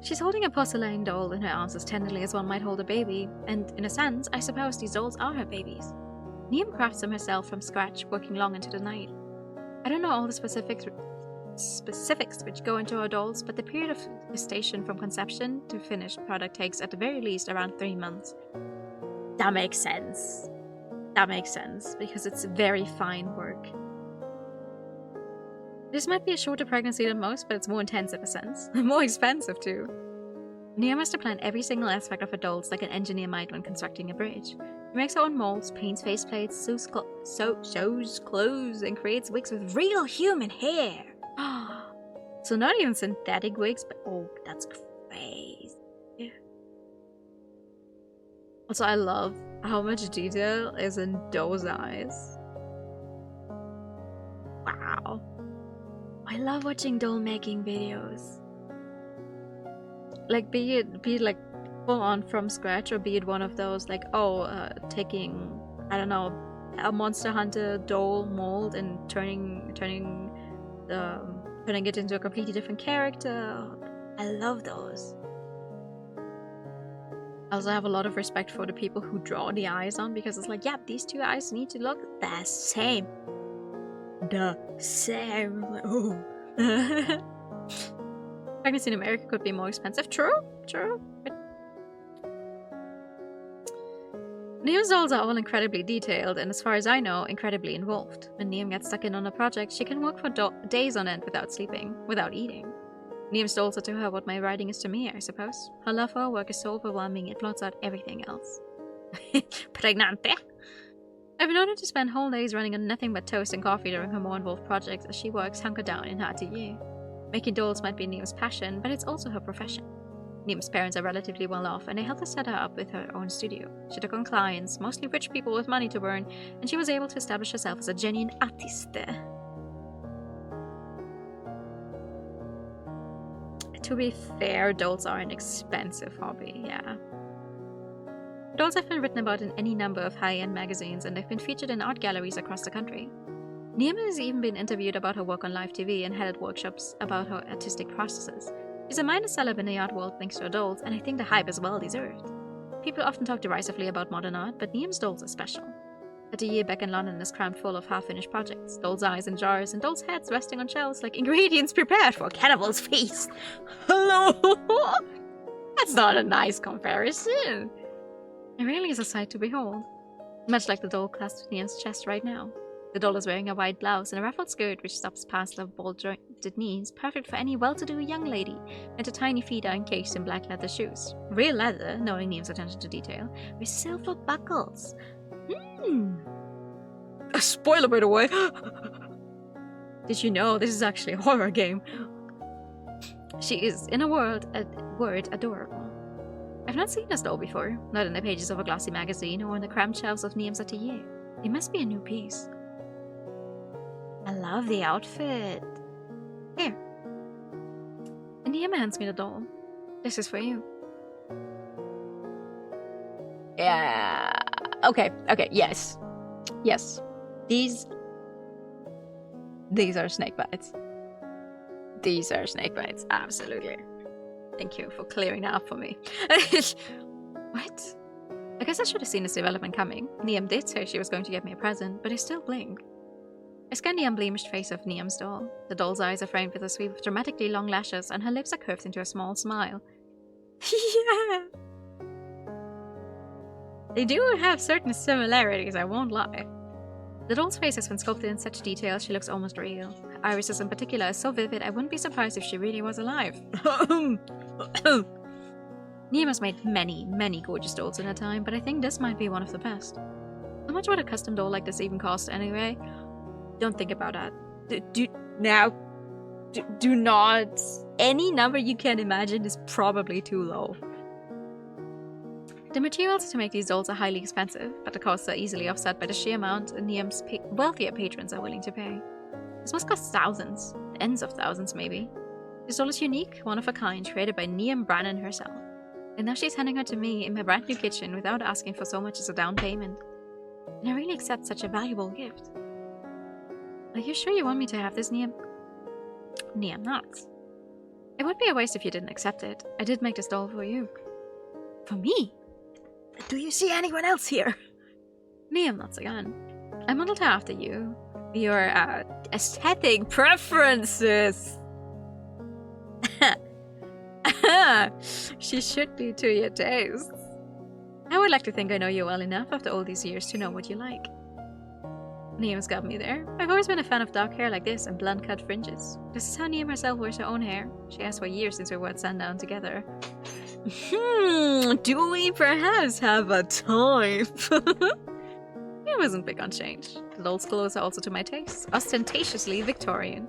Speaker 1: She's holding a porcelain doll in her arms as tenderly as one might hold a baby, and in a sense, I suppose these dolls are her babies. Niamh crafts them herself from scratch, working long into the night. I don't know all the specifics which go into her dolls, but the period of gestation from conception to finished product takes at the very least around 3 months. That makes sense. That makes sense, because it's very fine work. This might be a shorter pregnancy than most, but it's more intense in a sense. More expensive too. Niamh has to plan every single aspect of her dolls like an engineer might when constructing a bridge. She makes her own molds, paints faceplates, sews clothes, and creates wigs with real human hair. So not even synthetic wigs, but oh, that's crazy. Also, I love how much detail is in those eyes. Wow. I love watching doll making videos. Like, be it like full on from scratch, or be it one of those like, taking, I don't know, a Monster Hunter doll mold and turning it into a completely different character. I love those. I also have a lot of respect for the people who draw the eyes on, because it's like, yeah, these two eyes need to look the same. The same. Ooh. Pregnancy in America could be more expensive. True. Niamh's dolls are all incredibly detailed, and as far as I know, incredibly involved. When Niamh gets stuck in on a project, she can work for days on end without sleeping, without eating. Niamh's dolls are to her what my writing is to me, I suppose. Her love for her work is so overwhelming, it blots out everything else. Pregnante! I've known her to spend whole days running on nothing but toast and coffee during her more involved projects as she works hunkered down in her atelier. Making dolls might be Niamh's passion, but it's also her profession. Niamh's parents are relatively well off, and they helped her set her up with her own studio. She took on clients, mostly rich people with money to burn, and she was able to establish herself as a genuine artiste. To be fair, dolls are an expensive hobby, yeah. Dolls have been written about in any number of high-end magazines, and they've been featured in art galleries across the country. Niamh has even been interviewed about her work on live TV and headed workshops about her artistic processes. She's a minor celeb in the art world thanks to her dolls, and I think the hype is well deserved. People often talk derisively about modern art, but Niamh's dolls are special. The year back in London is crammed full of half-finished projects, dolls' eyes in jars, and dolls' heads resting on shelves like ingredients prepared for a cannibal's feast. Hello! That's not a nice comparison. It really is a sight to behold. Much like the doll clasped to Niamh's chest right now. The doll is wearing a white blouse and a ruffled skirt which stops past the ball-jointed knees, perfect for any well-to-do young lady, and her tiny feet are encased in black leather shoes. Real leather, knowing Niamh's attention to detail, with silver buckles. A spoiler, by the way! Did you know this is actually a horror game? She is, in a word, adorable. I've not seen this doll before, not in the pages of a glossy magazine or on the cramped shelves of Niamh's atelier. It must be a new piece. I love the outfit. Here. And Niamh hands me the doll. This is for you. Yeah. Okay, yes. Yes. These are snake bites. These are snake bites, absolutely. Thank you for clearing that up for me. What? I guess I should have seen this development coming. Niamh did say she was going to get me a present, but I still blink. I scan the unblemished face of Niamh's doll. The doll's eyes are framed with a sweep of dramatically long lashes, and her lips are curved into a small smile. Yeah! They do have certain similarities, I won't lie. The doll's face has been sculpted in such detail she looks almost real. Her irises in particular are so vivid I wouldn't be surprised if she really was alive. Niamh has made many gorgeous dolls in her time, but I think this might be one of the best. How much would a custom doll like this even cost anyway? Don't think about that. Do not. Any number you can imagine is probably too low. The materials to make these dolls are highly expensive, but the costs are easily offset by the sheer amount Niamh's wealthier patrons are willing to pay. This must cost thousands, tens of thousands maybe. This doll is unique, one of a kind, created by Niamh Brannan herself. And now she's handing her to me in my brand new kitchen without asking for so much as a down payment. And I really accept such a valuable gift. Are you sure you want me to have this, Niamh? Niamh nods. It would be a waste if you didn't accept it. I did make this doll for you. For me? Do you see anyone else here? Liam nods again. I modeled her after you. Your aesthetic preferences. She should be to your tastes. I would like to think I know you well enough after all these years to know what you like. Niam's got me there. I've always been a fan of dark hair like this and blunt cut fringes. This is how Niam herself wears her own hair. She has for years since we wore sundown together. Do we perhaps have a type? He wasn't big on change. The doll's clothes are also to my taste. Ostentatiously Victorian.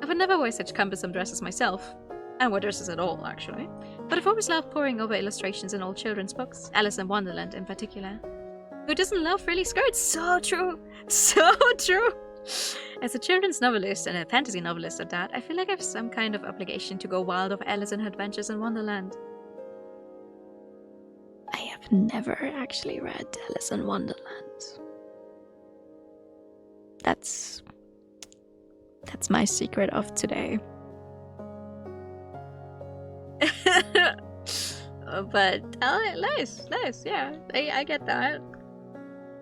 Speaker 1: I would never wear such cumbersome dresses myself. And wear dresses at all, actually. But I've always loved poring over illustrations in old children's books. Alice in Wonderland in particular. Who doesn't love frilly skirts? So true! So true! As a children's novelist and a fantasy novelist at that, I feel like I have some kind of obligation to go wild over Alice and her adventures in Wonderland. I have never actually read Alice in Wonderland. That's my secret of today. But nice, yeah, I get that.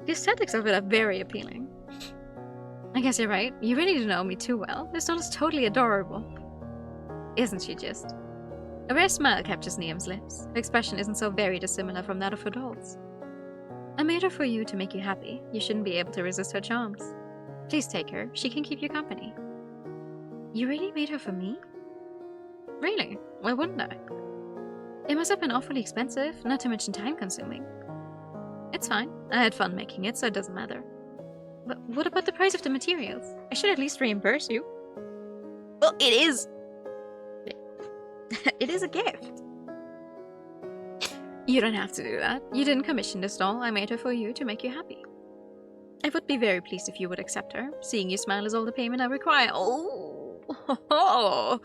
Speaker 1: The aesthetics of it are very appealing. I guess you're right. You really do know me too well. This doll is totally adorable. Isn't she just? A rare smile captures Niam's lips. Her expression isn't so very dissimilar from that of her dolls. I made her for you to make you happy. You shouldn't be able to resist her charms. Please take her. She can keep you company. You really made her for me? Really? Why wouldn't I? It must have been awfully expensive, not to mention time-consuming. It's fine. I had fun making it, so it doesn't matter. But what about the price of the materials? I should at least reimburse you. Well, it is... it is a gift. You don't have to do that. You didn't commission this doll. I made her for you to make you happy. I would be very pleased if you would accept her. Seeing you smile is all the payment I require. Oh!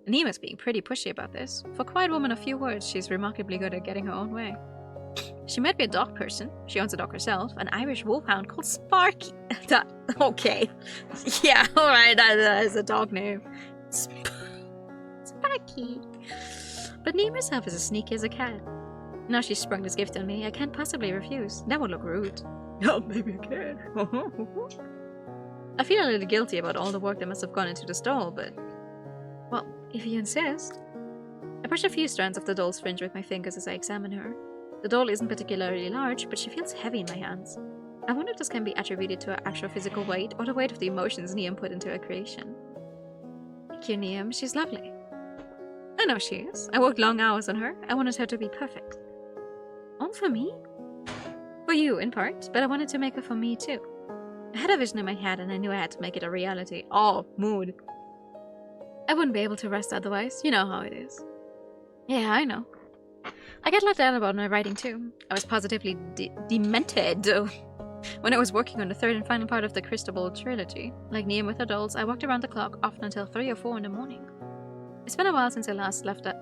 Speaker 1: Nima's being pretty pushy about this. For a quiet woman of few words, she's remarkably good at getting her own way. She might be a dog person. She owns a dog herself, an Irish wolfhound called Sparky. Okay. Yeah, alright, that is a dog name. Sparky. But Nima herself is as sneaky as a cat. Now she's sprung this gift on me, I can't possibly refuse. That would look rude. Oh, maybe I can. I feel a little guilty about all the work that must have gone into this doll, but... well, if you insist. I brush a few strands of the doll's fringe with my fingers as I examine her. The doll isn't particularly large, but she feels heavy in my hands. I wonder if this can be attributed to her actual physical weight, or the weight of the emotions Niam put into her creation. Thank you, Niam. She's lovely. I know she is. I worked long hours on her. I wanted her to be perfect. All for me? For you, in part, but I wanted to make her for me, too. I had a vision in my head, and I knew I had to make it a reality. Oh, mood. I wouldn't be able to rest otherwise. You know how it is. Yeah, I know. I get let down about my writing too. I was positively demented when I was working on the third and final part of the Cristobal trilogy. Like Niam with her dolls, I walked around the clock, often until 3 or 4 in the morning. It's been a while since I last felt that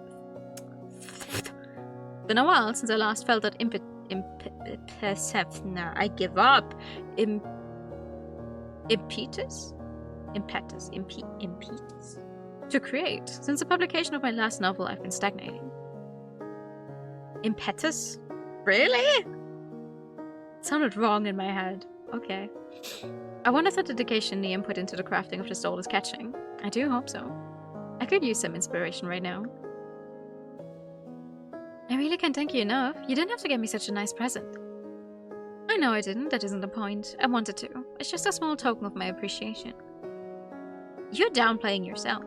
Speaker 1: I give up. Impetus to create. Since the publication of my last novel, I've been stagnating. Impetus? Really? It sounded wrong in my head. Okay. I wonder if the dedication Niam put into the crafting of this doll is catching. I do hope so. I could use some inspiration right now. I really can't thank you enough. You didn't have to get me such a nice present. I know I didn't. That isn't the point. I wanted to. It's just a small token of my appreciation. You're downplaying yourself.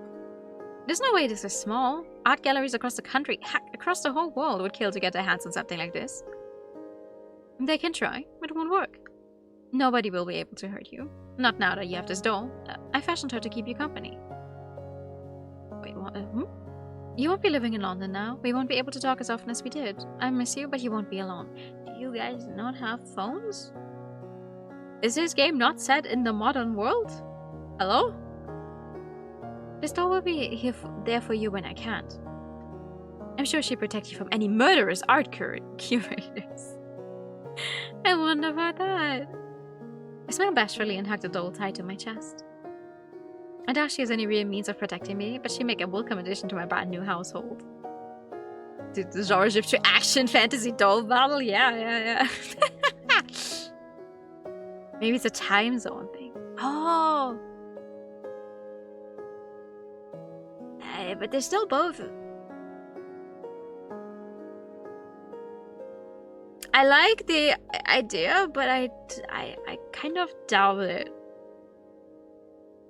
Speaker 1: There's no way this is small. Art galleries across the country, heck, across the whole world would kill to get their hands on something like this. They can try, but it won't work. Nobody will be able to hurt you. Not now that you have this doll. I fashioned her to keep you company. Wait, what? You won't be living in London now. We won't be able to talk as often as we did. I miss you, but you won't be alone. Do you guys not have phones? Is this game not set in the modern world? Hello? This doll will be there for you when I can't. I'm sure she'll protect you from any murderous art curators. I wonder about that. I smiled bashfully and hugged the doll tight to my chest. I doubt she has any real means of protecting me, but she'd make a welcome addition to my brand new household. The genre shift to action fantasy doll battle? Yeah. Maybe it's a time zone thing. Oh! But they're still both. I like the idea, but I kind of doubt it.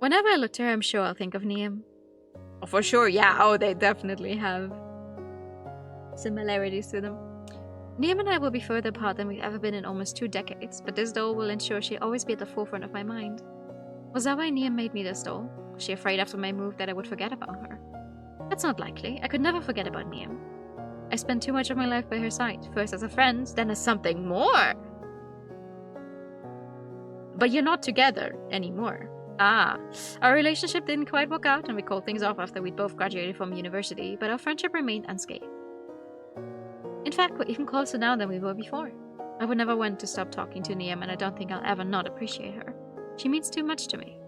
Speaker 1: Whenever I look to her, I'm sure I'll think of Niam. Oh, for sure, yeah. Oh, they definitely have similarities to them. Niam and I will be further apart than we've ever been in almost 2 decades, but this doll will ensure she'll always be at the forefront of my mind. Was that why Niam made me this doll? Was she afraid after my move that I would forget about her? That's not likely. I could never forget about Niam. I spent too much of my life by her side, first as a friend, then as something more. But you're not together anymore. Ah, our relationship didn't quite work out and we called things off after we'd both graduated from university, but our friendship remained unscathed. In fact, we're even closer now than we were before. I would never want to stop talking to Niam, and I don't think I'll ever not appreciate her. She means too much to me.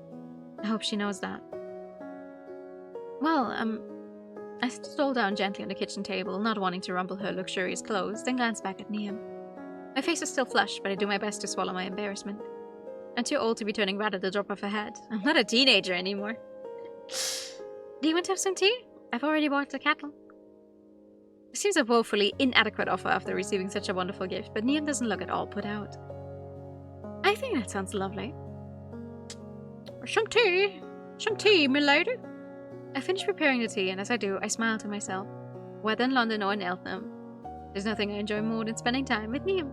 Speaker 1: I hope she knows that. Well, I stole down gently on the kitchen table, not wanting to rumple her luxurious clothes, then glanced back at Niam. My face is still flushed, but I do my best to swallow my embarrassment. I'm too old to be turning red at the drop of a hat. I'm not a teenager anymore. Do you want to have some tea? I've already bought the kettle. It seems a woefully inadequate offer after receiving such a wonderful gift, but Niam doesn't look at all put out. I think that sounds lovely. Some tea, milady. I finish preparing the tea, and as I do, I smile to myself. Whether in London or in Eltham, there's nothing I enjoy more than spending time with Niam.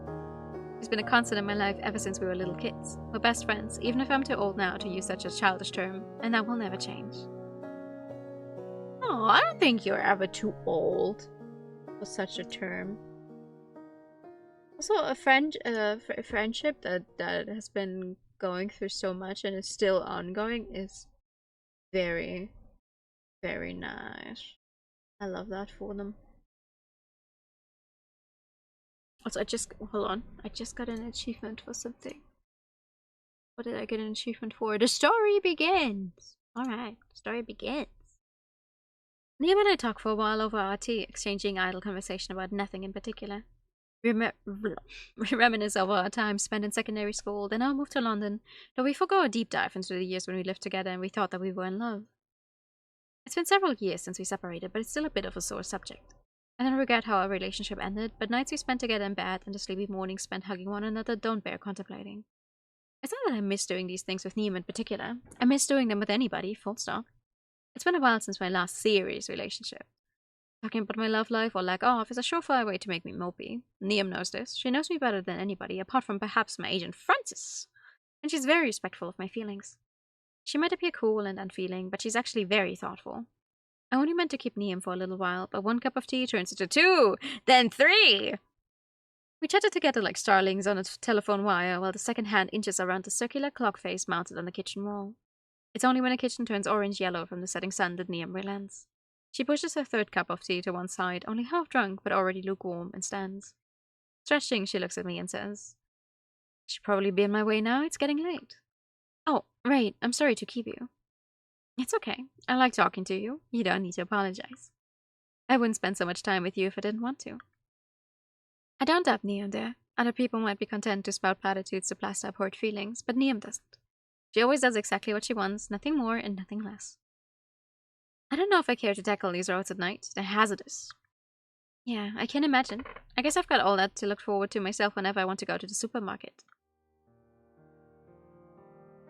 Speaker 1: She's been a constant in my life ever since we were little kids. We're best friends, even if I'm too old now to use such a childish term, and that will never change. Oh, I don't think you're ever too old for such a term. Also, a friendship that has been going through so much and is still ongoing is very, very nice. I love that for them. Also, hold on. I just got an achievement for something. What did I get an achievement for? The story begins! Alright, the story begins. Niam and I talked for a while over our tea, exchanging idle conversation about nothing in particular. We reminisce over our time spent in secondary school, then our move to London, though we forgo a deep dive into the years when we lived together and we thought that we were in love. It's been several years since we separated, but it's still a bit of a sore subject. I don't regret how our relationship ended, but nights we spent together in bed and the sleepy mornings spent hugging one another don't bear contemplating. It's not that I miss doing these things with Niam in particular. I miss doing them with anybody, full stop. It's been a while since my last serious relationship. Talking about my love life or lack of is a surefire way to make me mopey. Niam knows this. She knows me better than anybody, apart from perhaps my agent Francis. And she's very respectful of my feelings. She might appear cool and unfeeling, but she's actually very thoughtful. I only meant to keep Niam for a little while, but 1 cup of tea turns into 2, then 3! We chatted together like starlings on a telephone wire while the second hand inches around the circular clock face mounted on the kitchen wall. It's only when the kitchen turns orange-yellow from the setting sun that Niam relents. She pushes her 3rd cup of tea to one side, only half drunk but already lukewarm, and stands. Stretching, she looks at me and says, "I should probably be on my way now, it's getting late." "Oh, right, I'm sorry to keep you." "It's okay. I like talking to you. You don't need to apologize. I wouldn't spend so much time with you if I didn't want to." I don't doubt Niam there. Other people might be content to spout platitudes to plaster up hurt feelings, but Niam doesn't. She always does exactly what she wants, nothing more and nothing less. I don't know if I care to tackle these roads at night. They're hazardous. Yeah, I can imagine. I guess I've got all that to look forward to myself whenever I want to go to the supermarket.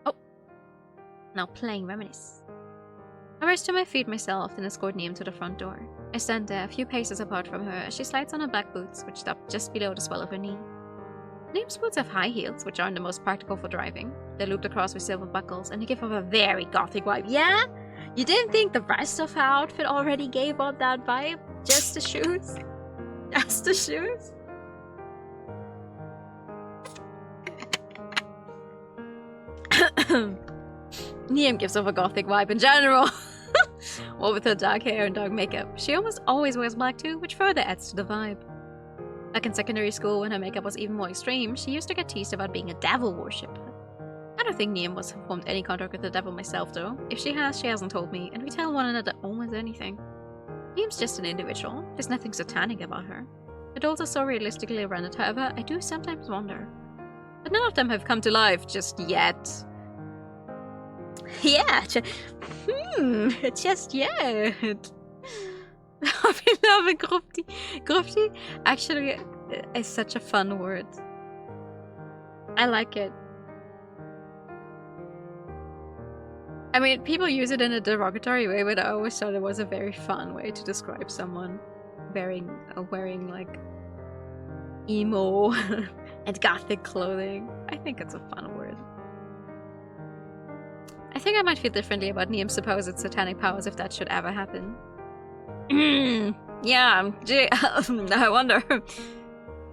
Speaker 1: Oh. Now playing reminisce. I rise to my feet myself and escort Niam to the front door. I stand there, a few paces apart from her, as she slides on her black boots, which stop just below the swell of her knee. Niam's boots have high heels, which aren't the most practical for driving. They're looped across with silver buckles, and they give off a very gothic vibe. Yeah? You didn't think the rest of her outfit already gave off that vibe? Just the shoes? Just the shoes? Niam gives off a gothic vibe in general. What with her dark hair and dark makeup, she almost always wears black too, which further adds to the vibe. Back in secondary school, when her makeup was even more extreme, she used to get teased about being a devil worshipper. I
Speaker 2: don't think Niam was formed any contract with the devil myself, though. If she has, she hasn't told me, and we tell one another almost anything. Niam's just an individual. There's nothing satanic about her. The dolls are so realistically rendered, however, I do sometimes wonder. But none of them have come to life just yet. Yeah, just yet. I've been loving Grufti. Grufti actually is such a fun word. I like it. I mean, people use it in a derogatory way, but I always thought it was a very fun way to describe someone wearing like emo and gothic clothing. I think it's a fun word. I think I might feel differently about Niam's supposed satanic powers if that should ever happen. Yeah, gee, I wonder.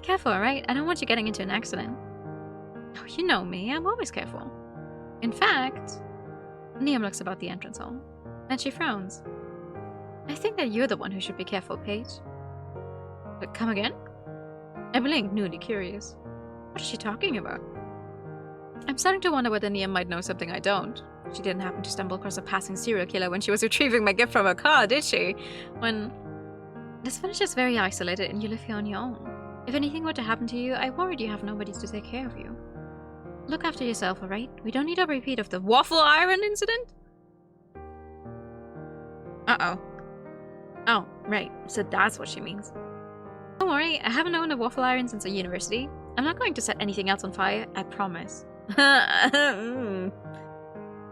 Speaker 2: Careful, alright? I don't want you getting into an accident. Oh, you know me, I'm always careful. In fact, Niam looks about the entrance hall. Then she frowns. I think that you're the one who should be careful, Paige. But come again? I blinked, newly curious. What is she talking about? I'm starting to wonder whether Niam might know something I don't. She didn't happen to stumble across a passing serial killer when she was retrieving my gift from her car, did she? This village is very isolated and you live here on your own. If anything were to happen to you, I worried you have nobody to take care of you. Look after yourself, alright? We don't need a repeat of the waffle iron incident? Uh-oh. Oh, right. So that's what she means. Don't worry, I haven't owned a waffle iron since university. I'm not going to set anything else on fire, I promise. I'm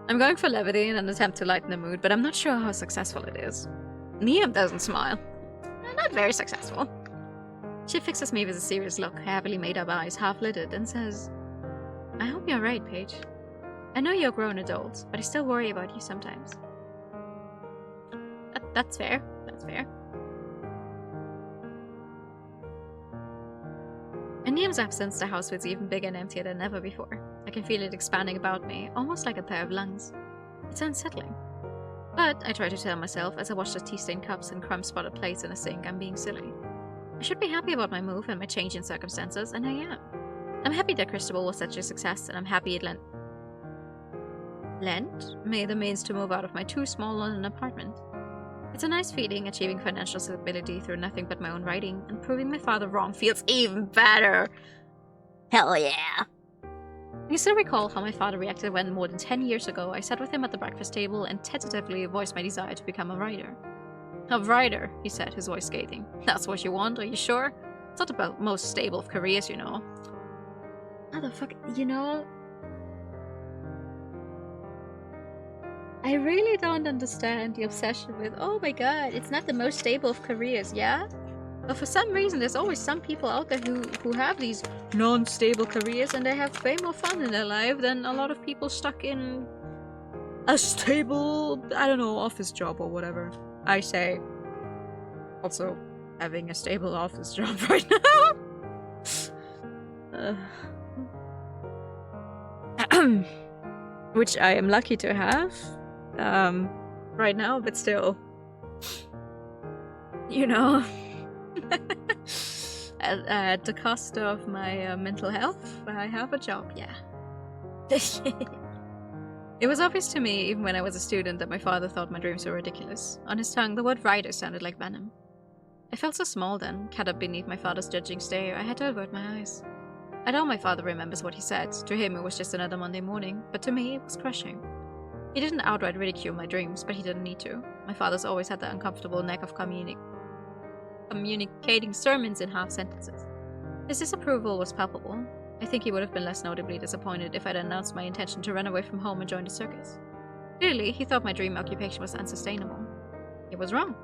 Speaker 2: going for levity in an attempt to lighten the mood, but I'm not sure how successful it is. Niam doesn't smile. Not very successful. She fixes me with a serious look, her heavily made-up eyes half-lidded, and says, I hope you're right, Paige. I know you're a grown adult, but I still worry about you sometimes. That's fair. That's fair. In Niam's absence, the house feels even bigger and emptier than ever before. I can feel it expanding about me, almost like a pair of lungs. It's unsettling. But I try to tell myself as I watch the tea-stained cups and crumb-spotted plates in the sink I'm being silly. I should be happy about my move and my change in circumstances, and I am. I'm happy that Christabel was such a success, and I'm happy it lent me the means to move out of my too small London apartment. It's a nice feeling, achieving financial stability through nothing but my own writing, and proving my father wrong feels even better. Hell yeah! I still recall how my father reacted when, more than 10 years ago, I sat with him at the breakfast table and tentatively voiced my desire to become a writer. A writer, he said, his voice scathing. That's what you want, are you sure? It's not the most stable of careers, you know. Motherfucker, you know... I really don't understand the obsession with, oh my god, it's not the most stable of careers, yeah? But for some reason, there's always some people out there who have these non-stable careers and they have way more fun in their life than a lot of people stuck in a stable, I don't know, office job or whatever. I say. Also, having a stable office job right now. Which I am lucky to have. Right now, but still. You know. At the cost of my mental health, I have a job, yeah. It was obvious to me, even when I was a student, that my father thought my dreams were ridiculous. On his tongue, the word writer sounded like venom. I felt so small then, cut up beneath my father's judging stare, I had to avert my eyes. I know my father remembers what he said. To him, it was just another Monday morning, but to me, it was crushing. He didn't outright ridicule my dreams, but he didn't need to. My father's always had the uncomfortable knack of communicating sermons in half sentences. His disapproval was palpable. I think he would have been less notably disappointed if I'd announced my intention to run away from home and join the circus. Clearly, he thought my dream occupation was unsustainable. He was wrong.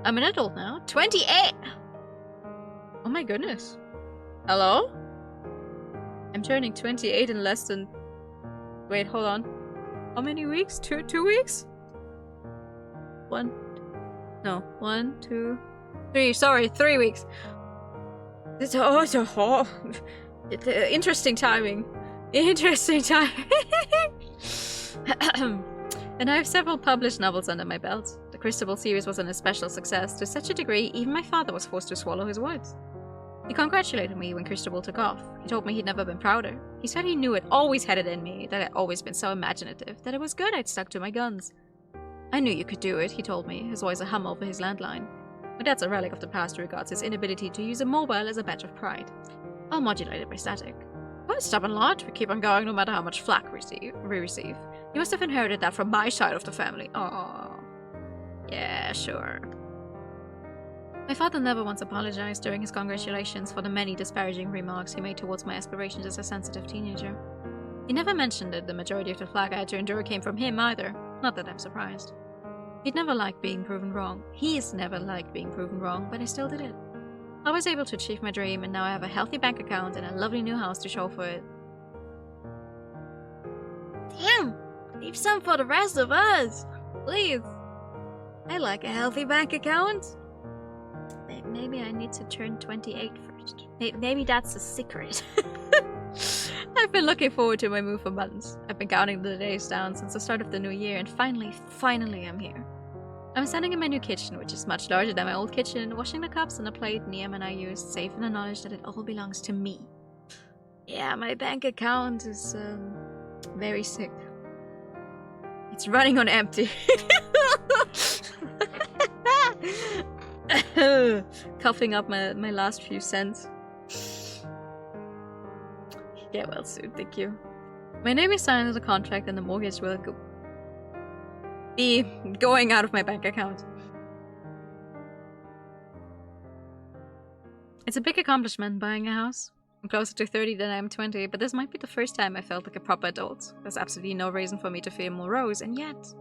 Speaker 2: I'm an adult now. 28! Oh my goodness. Hello? I'm turning 28 in less than... Wait, hold on. How many weeks? Two weeks? 1, 2, 3. Sorry, 3 weeks. It's interesting timing. Interesting timing. And I have several published novels under my belt. The Christabel series was an especial success, to such a degree even my father was forced to swallow his words. He congratulated me when Cristobal took off. He told me he'd never been prouder. He said he knew it always had it in me, that I'd always been so imaginative, that it was good I'd stuck to my guns. I knew you could do it, he told me, his voice a hum over his landline. My dad's a relic of the past who regards his inability to use a mobile as a badge of pride. I'll modulate it by static. What a stubborn lot. We keep on going no matter how much flack we receive. You must have inherited that from my side of the family. Oh, yeah, sure. My father never once apologized during his congratulations for the many disparaging remarks he made towards my aspirations as a sensitive teenager. He never mentioned that the majority of the flack I had to endure came from him either. Not that I'm surprised. He'd never liked being proven wrong. He's never liked being proven wrong, but I still did it. I was able to achieve my dream, and now I have a healthy bank account and a lovely new house to show for it. Damn! Leave some for the rest of us! Please! I like a healthy bank account. Maybe I need to turn 28 first. Maybe that's a secret. I've been looking forward to my move for months. I've been counting the days down since the start of the new year, and finally I'm here. I'm standing in my new kitchen, which is much larger than my old kitchen, washing the cups on a plate Niam and I used, safe in the knowledge that it all belongs to me. Yeah, my bank account is, very sick. It's running on empty. Coughing up my last few cents. Get well soon, thank you. My name is signed as a contract and the mortgage will be going out of my bank account. It's a big accomplishment buying a house. I'm closer to 30 than I am 20, but this might be the first time I felt like a proper adult. There's absolutely no reason for me to fear morose, and yet...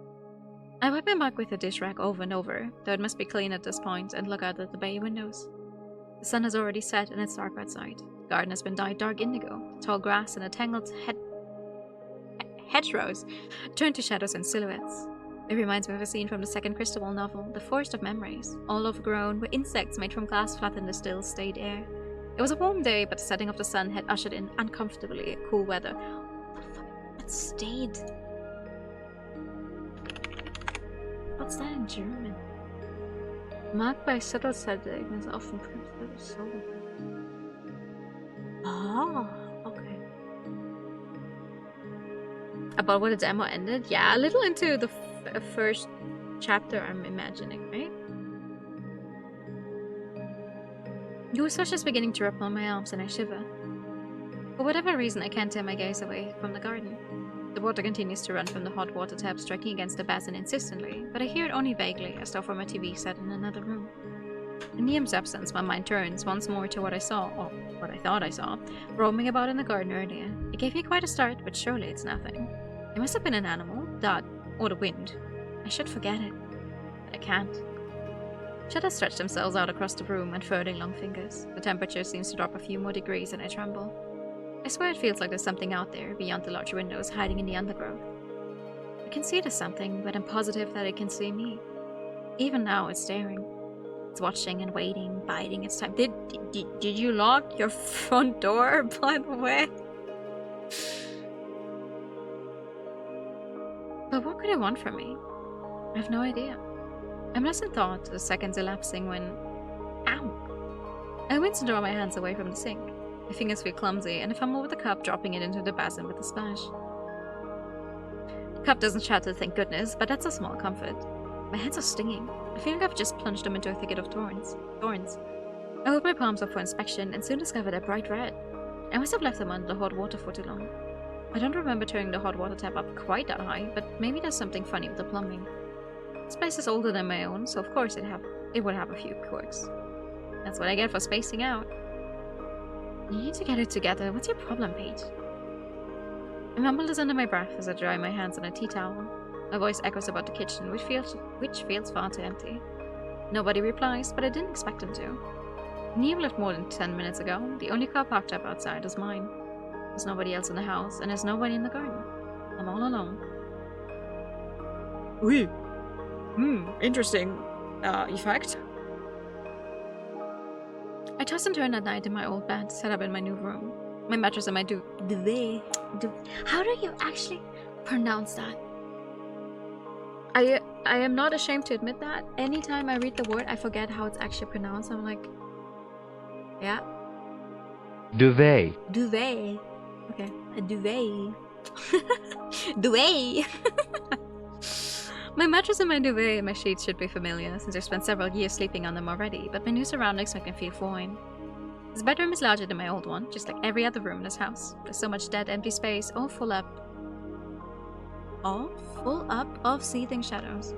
Speaker 2: I wipe my mug with a dish rag over and over, though it must be clean at this point, and look out at the bay windows. The sun has already set and it's dark outside. The garden has been dyed dark indigo. The tall grass and the tangled hedgerows turn to shadows and silhouettes. It reminds me of a scene from the second Cristobal novel, The Forest of Memories, all overgrown, with insects made from glass flat in the still, staid air. It was a warm day, but the setting of the sun had ushered in uncomfortably cool weather. What the fuck? It's stayed. What's that in German? Marked by subtle setting is often printed as silver. Ah, okay. About where the demo ended? Yeah, a little into the first chapter, I'm imagining, right? Your such is beginning to ripple on my arms and I shiver. For whatever reason, I can't tear my gaze away from the garden. The water continues to run from the hot water tap, striking against the basin insistently, but I hear it only vaguely, as though from a TV set in another room. In Niam's absence, my mind turns once more to what I saw, or what I thought I saw, roaming about in the garden earlier. It gave me quite a start, but surely it's nothing. It must have been an animal, that, or the wind. I should forget it, but I can't. Shadows stretch themselves out across the room, unfurling long fingers. The temperature seems to drop a few more degrees and I tremble. I swear it feels like there's something out there, beyond the large windows, hiding in the undergrowth. I can see there's something, but I'm positive that it can see me. Even now, it's staring. It's watching and waiting, biding its time. Did you lock your front door, by the way? But what could it want from me? I have no idea. I'm lost in thought, the seconds elapsing when... Ow! I wince and draw my hands away from the sink. My fingers feel clumsy, and I fumble with the cup, dropping it into the basin with a splash. The cup doesn't shatter, thank goodness, but that's a small comfort. My hands are stinging. I feel like I've just plunged them into a thicket of thorns. I hold my palms up for inspection, and soon discover they're bright red. I must have left them under the hot water for too long. I don't remember turning the hot water tap up quite that high, but maybe there's something funny with the plumbing. This place is older than my own, so of course it would have a few quirks. That's what I get for spacing out. You need to get it together. What's your problem, Paige? I mumble this under my breath as I dry my hands on a tea towel. My voice echoes about the kitchen, which feels far too empty. Nobody replies, but I didn't expect him to. Niamh left more than 10 minutes ago. The only car parked up outside is mine. There's nobody else in the house, and there's nobody in the garden. I'm all alone. Oui. Interesting. Effect. I toss and turn at night in my old bed, set up in my new room. My mattress and my duvet. How do you actually pronounce that? I am not ashamed to admit that. Anytime I read the word, I forget how it's actually pronounced. I'm like, yeah,
Speaker 3: Duvet.
Speaker 2: Duvet. Okay, a duvet. Duvet! My mattress and my duvet and my sheets should be familiar, since I've spent several years sleeping on them already, but my new surroundings make me feel foreign. This bedroom is larger than my old one, just like every other room in this house. There's so much dead, empty space, all full up of seething shadows.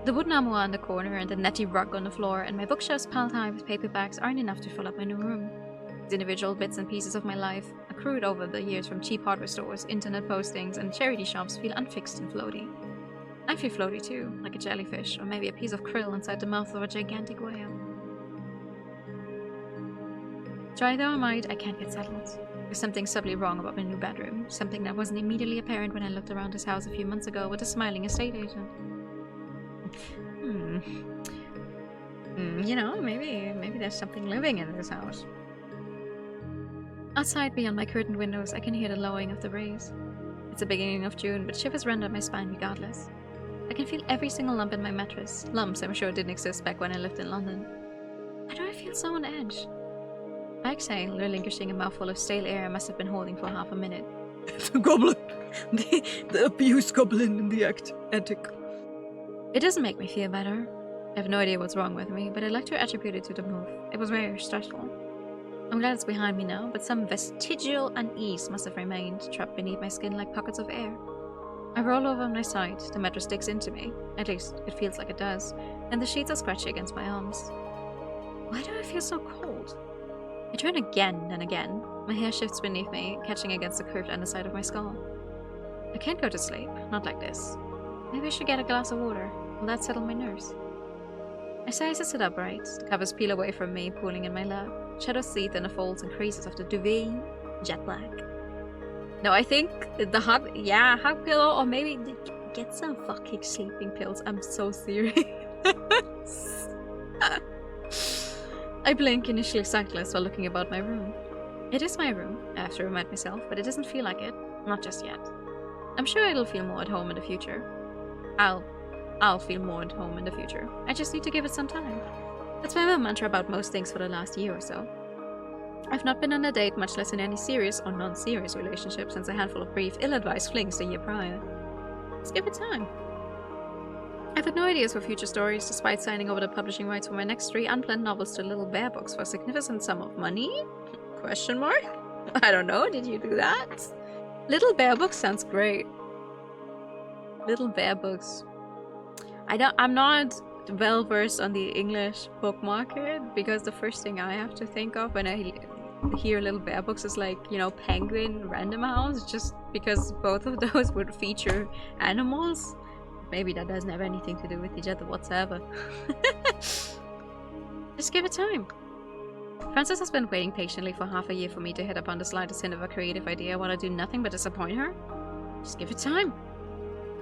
Speaker 2: The wooden armoire in the corner and the netty rug on the floor and my bookshelves piled high with paperbacks aren't enough to fill up my new room. These individual bits and pieces of my life, accrued over the years from cheap hardware stores, internet postings, and charity shops, feel unfixed and floaty. I feel floaty too, like a jellyfish, or maybe a piece of krill inside the mouth of a gigantic whale. Try though I might, I can't get settled. There's something subtly wrong about my new bedroom, something that wasn't immediately apparent when I looked around this house a few months ago with a smiling estate agent. You know, maybe there's something living in this house. Outside, beyond my curtained windows, I can hear the lowing of the breeze. It's the beginning of June, but shivers run down my spine regardless. I can feel every single lump in my mattress, lumps I'm sure didn't exist back when I lived in London. Why do I feel so on edge? I exhale, relinquishing a mouthful of stale air I must have been holding for half a minute.
Speaker 4: The goblin! The abused goblin in the attic.
Speaker 2: It doesn't make me feel better. I have no idea what's wrong with me, but I'd like to attribute it to the move. It was very stressful. I'm glad it's behind me now, but some vestigial unease must have remained, trapped beneath my skin like pockets of air. I roll over on my side, the mattress digs into me. At least, it feels like it does, and the sheets are scratchy against my arms. Why do I feel so cold? I turn again and again. My hair shifts beneath me, catching against the curved underside of my skull. I can't go to sleep, not like this. Maybe I should get a glass of water. Will that settle my nerves? I sigh as I sit upright. The covers peel away from me, pooling in my lap. Shadows seethe in the folds and creases of the duvet. Jet black. No, I think the hot pillow, or maybe get some fucking sleeping pills. I'm so serious. I blink, initially sightless, while looking about my room. It is my room, I have to remind myself, but it doesn't feel like it. Not just yet. I'm sure it'll feel more at home in the future. I'll feel more at home in the future. I just need to give it some time. That's my mantra about most things for the last year or so. I've not been on a date, much less in any serious or non-serious relationship, since a handful of brief, ill-advised flings the year prior. Just give it time. I've had no ideas for future stories, despite signing over the publishing rights for my next 3 unplanned novels to Little Bear Books for a significant sum of money? Question mark? I don't know, did you do that? Little Bear Books sounds great. Little Bear Books. I'm not well versed on the English book market, because the first thing I have to think of when I hear Little Bear Books is like, you know, Penguin, Random House, just because both of those would feature animals. Maybe that doesn't have anything to do with each other whatsoever. Just give it time. Frances has been waiting patiently for half a year for me to hit upon the slightest hint of a creative idea while I do nothing but disappoint her. Just give it time.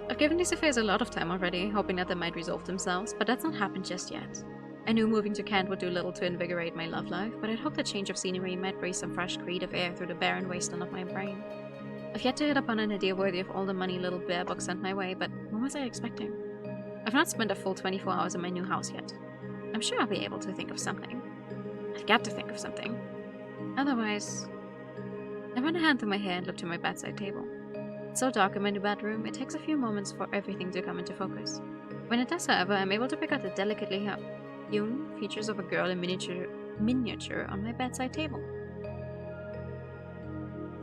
Speaker 2: I've given these affairs a lot of time already, hoping that they might resolve themselves, but that's not happened just yet. I knew moving to Kent would do little to invigorate my love life, but I'd hoped a change of scenery might breathe some fresh creative air through the barren wasteland of my brain. I've yet to hit upon an idea worthy of all the money Little Bear Book sent my way, but what was I expecting? I've not spent a full 24 hours in my new house yet. I'm sure I'll be able to think of something. I've got to think of something. Otherwise... I run a hand through my hair and look to my bedside table. It's so dark in my new bedroom, it takes a few moments for everything to come into focus. When it does, however, I'm able to pick out the delicately hewn features of a girl in miniature on my bedside table.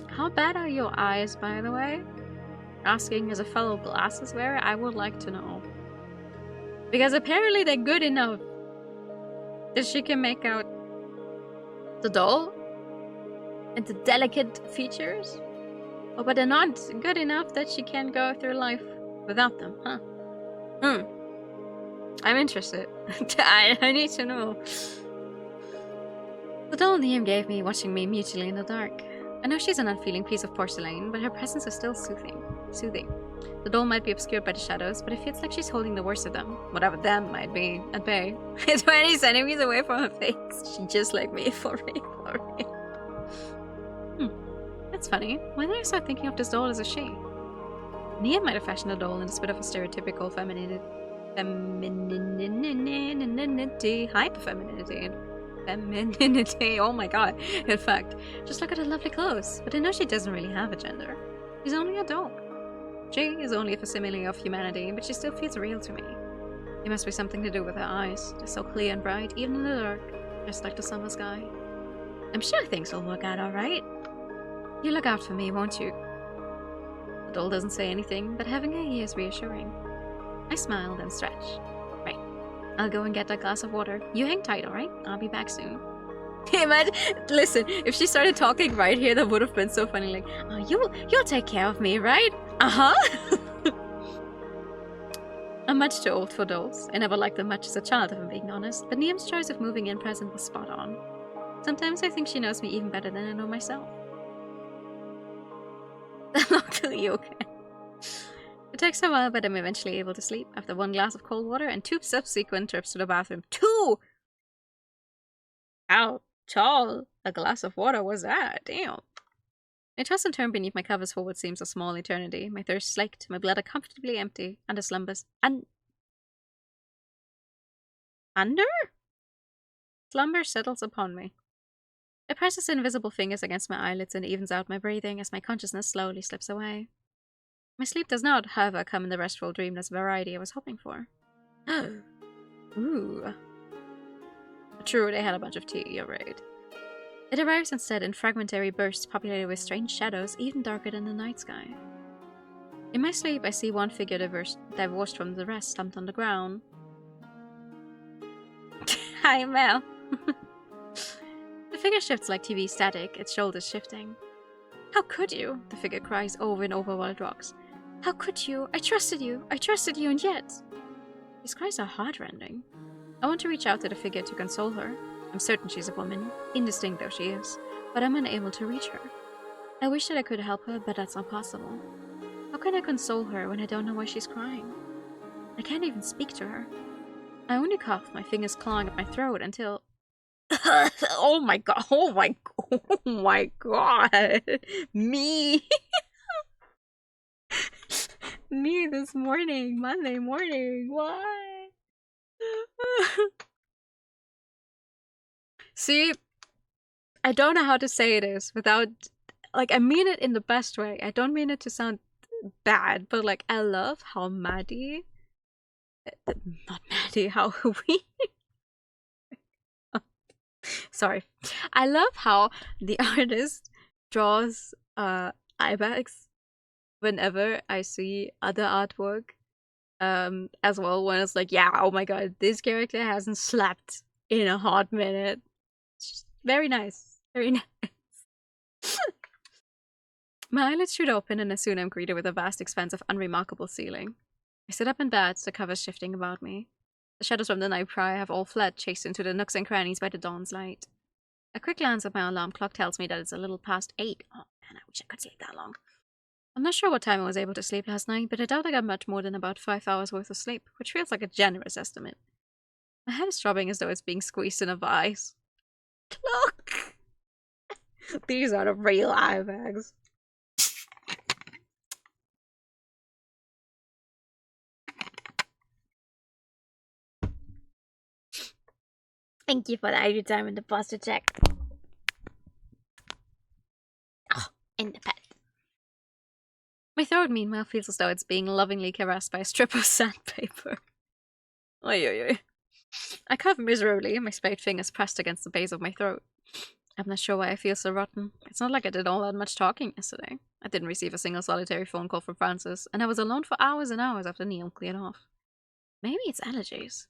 Speaker 2: How bad are your eyes, by the way? Asking as a fellow glasses wearer, I would like to know. Because apparently they're good enough that she can make out the doll and the delicate features. Oh, but they're not good enough that she can go through life without them, huh? I'm interested. I need to know. The doll Liam gave me, watching me mutely in the dark. I know she's an unfeeling piece of porcelain, but her presence is still soothing. The doll might be obscured by the shadows, but it feels like she's holding the worst of them, whatever them might be, at bay. 20 centimeters away from her face. She just like me, for real. That's funny. When did I start thinking of this doll as a she? Liam might have fashioned a doll in a bit of a stereotypical femininity, hyper-femininity. femininity. Oh my god. In fact, just look at her lovely clothes. But I know she doesn't really have a gender. She's only a dog. She is only a facsimile of humanity, but she still feels real to me. It must be something to do with her eyes. They're so clear and bright, even in the dark, just like the summer sky. I'm sure things will work out alright. You look out for me, won't you? The doll doesn't say anything, but having her here is reassuring. I smile, then stretch. Right. I'll go and get that glass of water. You hang tight, alright? I'll be back soon. Imagine, listen, if she started talking right here, that would have been so funny. Like, oh, you'll take care of me, right? Uh-huh. I'm much too old for dolls. I never liked them much as a child, if I'm being honest, but Niam's choice of moving in present was spot on. Sometimes I think she knows me even better than I know myself. Luckily, okay. It takes a while, but I'm eventually able to sleep after one glass of cold water and 2 subsequent trips to the bathroom. 2! How tall a glass of water was that? Damn. I toss and turn beneath my covers for what seems a small eternity. My thirst slaked, my bladder comfortably empty, and the slumbers under? Slumber settles upon me. I press his invisible fingers against my eyelids and evens out my breathing as my consciousness slowly slips away. My sleep does not, however, come in the restful, dreamless variety I was hoping for. Ooh. True, they had a bunch of tea, you're right. It arrives instead in fragmentary bursts populated with strange shadows, even darker than the night sky. In my sleep, I see one figure divorced from the rest, slumped on the ground. Hi, Mel. The figure shifts like TV static, its shoulders shifting. How could you? The figure cries over and over while it rocks. How could you? I trusted you, and yet... These cries are heart-rending. I want to reach out to the figure to console her. I'm certain she's a woman, indistinct though she is, but I'm unable to reach her. I wish that I could help her, but that's not possible. How can I console her when I don't know why she's crying? I can't even speak to her. I only cough, my fingers clawing at my throat until... oh my god! Me! Me this morning, Monday morning, why? See, I don't know how to say this without, like, I mean it in the best way. I don't mean it to sound bad, but, like, I love how Maddie, not Maddie, how we, sorry. I love how the artist draws eye bags whenever I see other artwork, as well, when it's like, yeah, oh my god, this character hasn't slept in a hot minute. Very nice. Very nice. My eyelids shoot open, and as soon I'm greeted with a vast expanse of unremarkable ceiling. I sit up in bed, the covers shifting about me. The shadows from the night prior have all fled, chased into the nooks and crannies by the dawn's light. A quick glance at my alarm clock tells me that it's a little past 8. Oh man, I wish I could sleep that long. I'm not sure what time I was able to sleep last night, but I doubt I got much more than about 5 hours worth of sleep, which feels like a generous estimate. My head is throbbing as though it's being squeezed in a vise. Look! These are the real eye bags. Thank you for the every time in the posture check. Oh, in the pet. My throat, meanwhile, feels as though it's being lovingly caressed by a strip of sandpaper. Oy, oy, oy. I cough miserably, my spade fingers pressed against the base of my throat. I'm not sure why I feel so rotten. It's not like I did all that much talking yesterday. I didn't receive a single solitary phone call from Francis, and I was alone for hours and hours after Neil cleared off. Maybe it's allergies.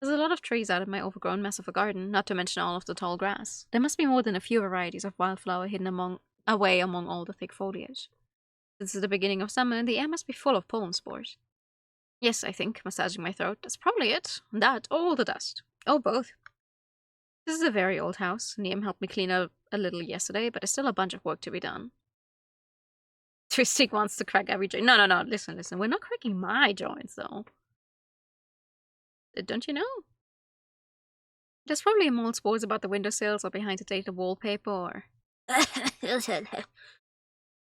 Speaker 2: There's a lot of trees out in my overgrown mess of a garden, not to mention all of the tall grass. There must be more than a few varieties of wildflower hidden away among all the thick foliage. Since the beginning of summer, the air must be full of pollen spores. Yes, I think, massaging my throat. That's probably it. That, or the dust. Oh, both. This is a very old house. Niam helped me clean up a little yesterday, but there's still a bunch of work to be done. Twistic wants to crack every joint. No. Listen. We're not cracking my joints, though. Don't you know? There's probably mold spores about the windowsills or behind the dated wallpaper or...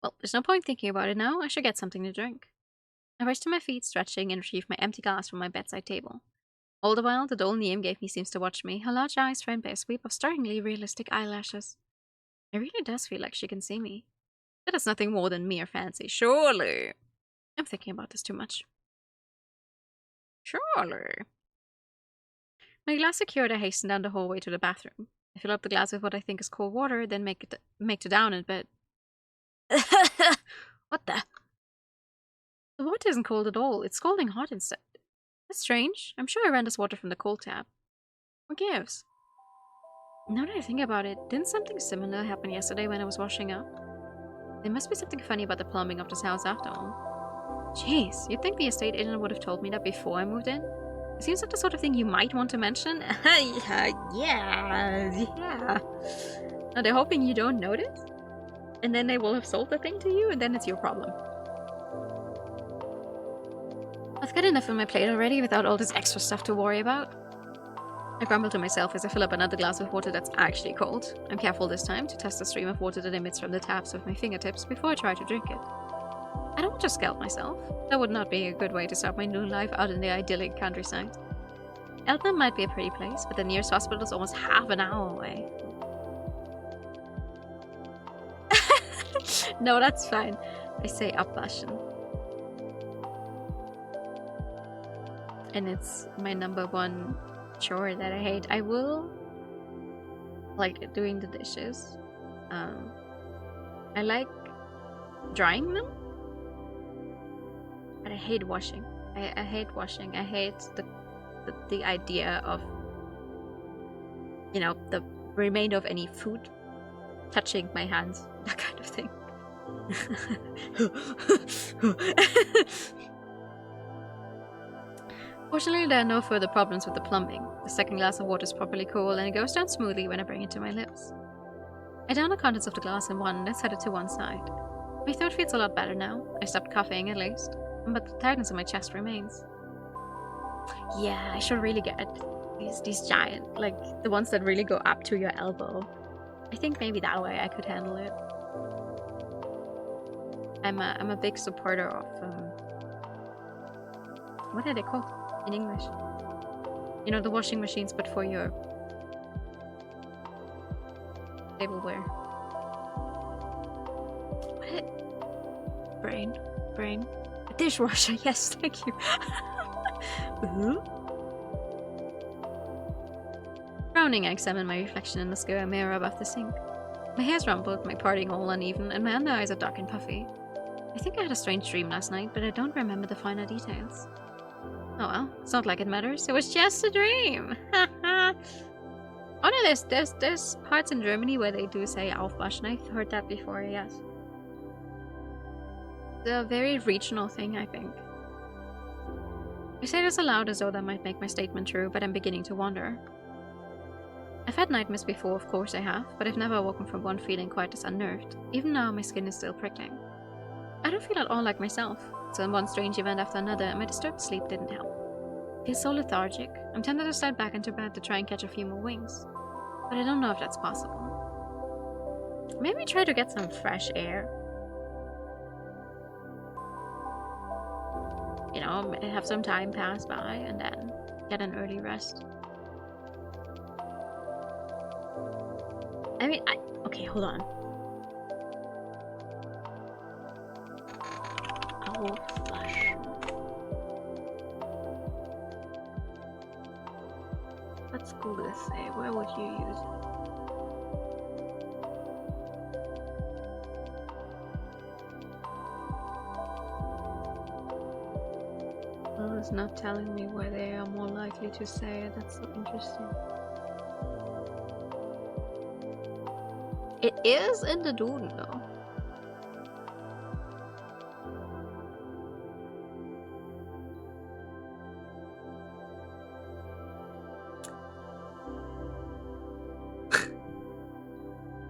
Speaker 2: Well, there's no point thinking about it now. I should get something to drink. I rise to my feet, stretching, and retrieve my empty glass from my bedside table. All the while, the doll Niam gave me seems to watch me, her large eyes framed by a sweep of startlingly realistic eyelashes. It really does feel like she can see me. That is nothing more than mere fancy, surely. I'm thinking about this too much. Surely. My glass secured, I hasten down the hallway to the bathroom. I fill up the glass with what I think is cold water, then make to down it, but... What the? The water isn't cold at all, it's scalding hot instead. That's strange. I'm sure I ran this water from the cold tap. What gives? Now that I think about it, didn't something similar happen yesterday when I was washing up? There must be something funny about the plumbing of this house after all. Jeez, you'd think the estate agent would have told me that before I moved in? It seems like the sort of thing you might want to mention. Yeah. Now they're hoping you don't notice? And then they will have sold the thing to you, and then it's your problem. I've got enough on my plate already without all this extra stuff to worry about. I grumble to myself as I fill up another glass of water that's actually cold. I'm careful this time to test the stream of water that emits from the taps with my fingertips before I try to drink it. I don't want to scalp myself. That would not be a good way to start my new life out in the idyllic countryside. Eltham might be a pretty place, but the nearest hospital is almost half an hour away. No, that's fine. I say abwaschen. And it's my #1 chore that I hate. I will like doing the dishes. I like drying them, but I hate washing. I hate washing. I hate the idea of, you know, the remainder of any food touching my hands, that kind of thing. Fortunately, there are no further problems with the plumbing. The second glass of water is properly cool, and it goes down smoothly when I bring it to my lips. I down the contents of the glass in one, then set it to one side. My throat feels a lot better now. I stopped coughing, at least. But the tightness in my chest remains. Yeah, I should really get these giant, like, the ones that really go up to your elbow. I think maybe that way I could handle it. I'm a big supporter of, what are they called in English? You know, the washing machines, but for your tableware. What? Brain. A dishwasher, yes, thank you. Frowning, I examine my reflection in the square mirror above the sink. My hair's rumpled, my parting all uneven, and my under eyes are dark and puffy. I think I had a strange dream last night, but I don't remember the finer details. Oh well, it's not like it matters. It was just a dream. Oh no, there's parts in Germany where they do say Aufwaschen. I've heard that before, yes. It's a very regional thing, I think. I say this aloud as though that might make my statement true, but I'm beginning to wonder. I've had nightmares before, of course I have, but I've never woken from one feeling quite as unnerved. Even now, my skin is still prickling. I don't feel at all like myself. So one strange event after another, and my disturbed sleep didn't help. I feel so lethargic. I'm tempted to slide back into bed to try and catch a few more winks. But I don't know if that's possible. Maybe try to get some fresh air. You know, have some time pass by and then get an early rest. I mean, okay, hold on. Aufwaschen. Let's Google say, where would you use it? Well, it's not telling me where they are more likely to say it. That's so interesting. It is in the Duden though.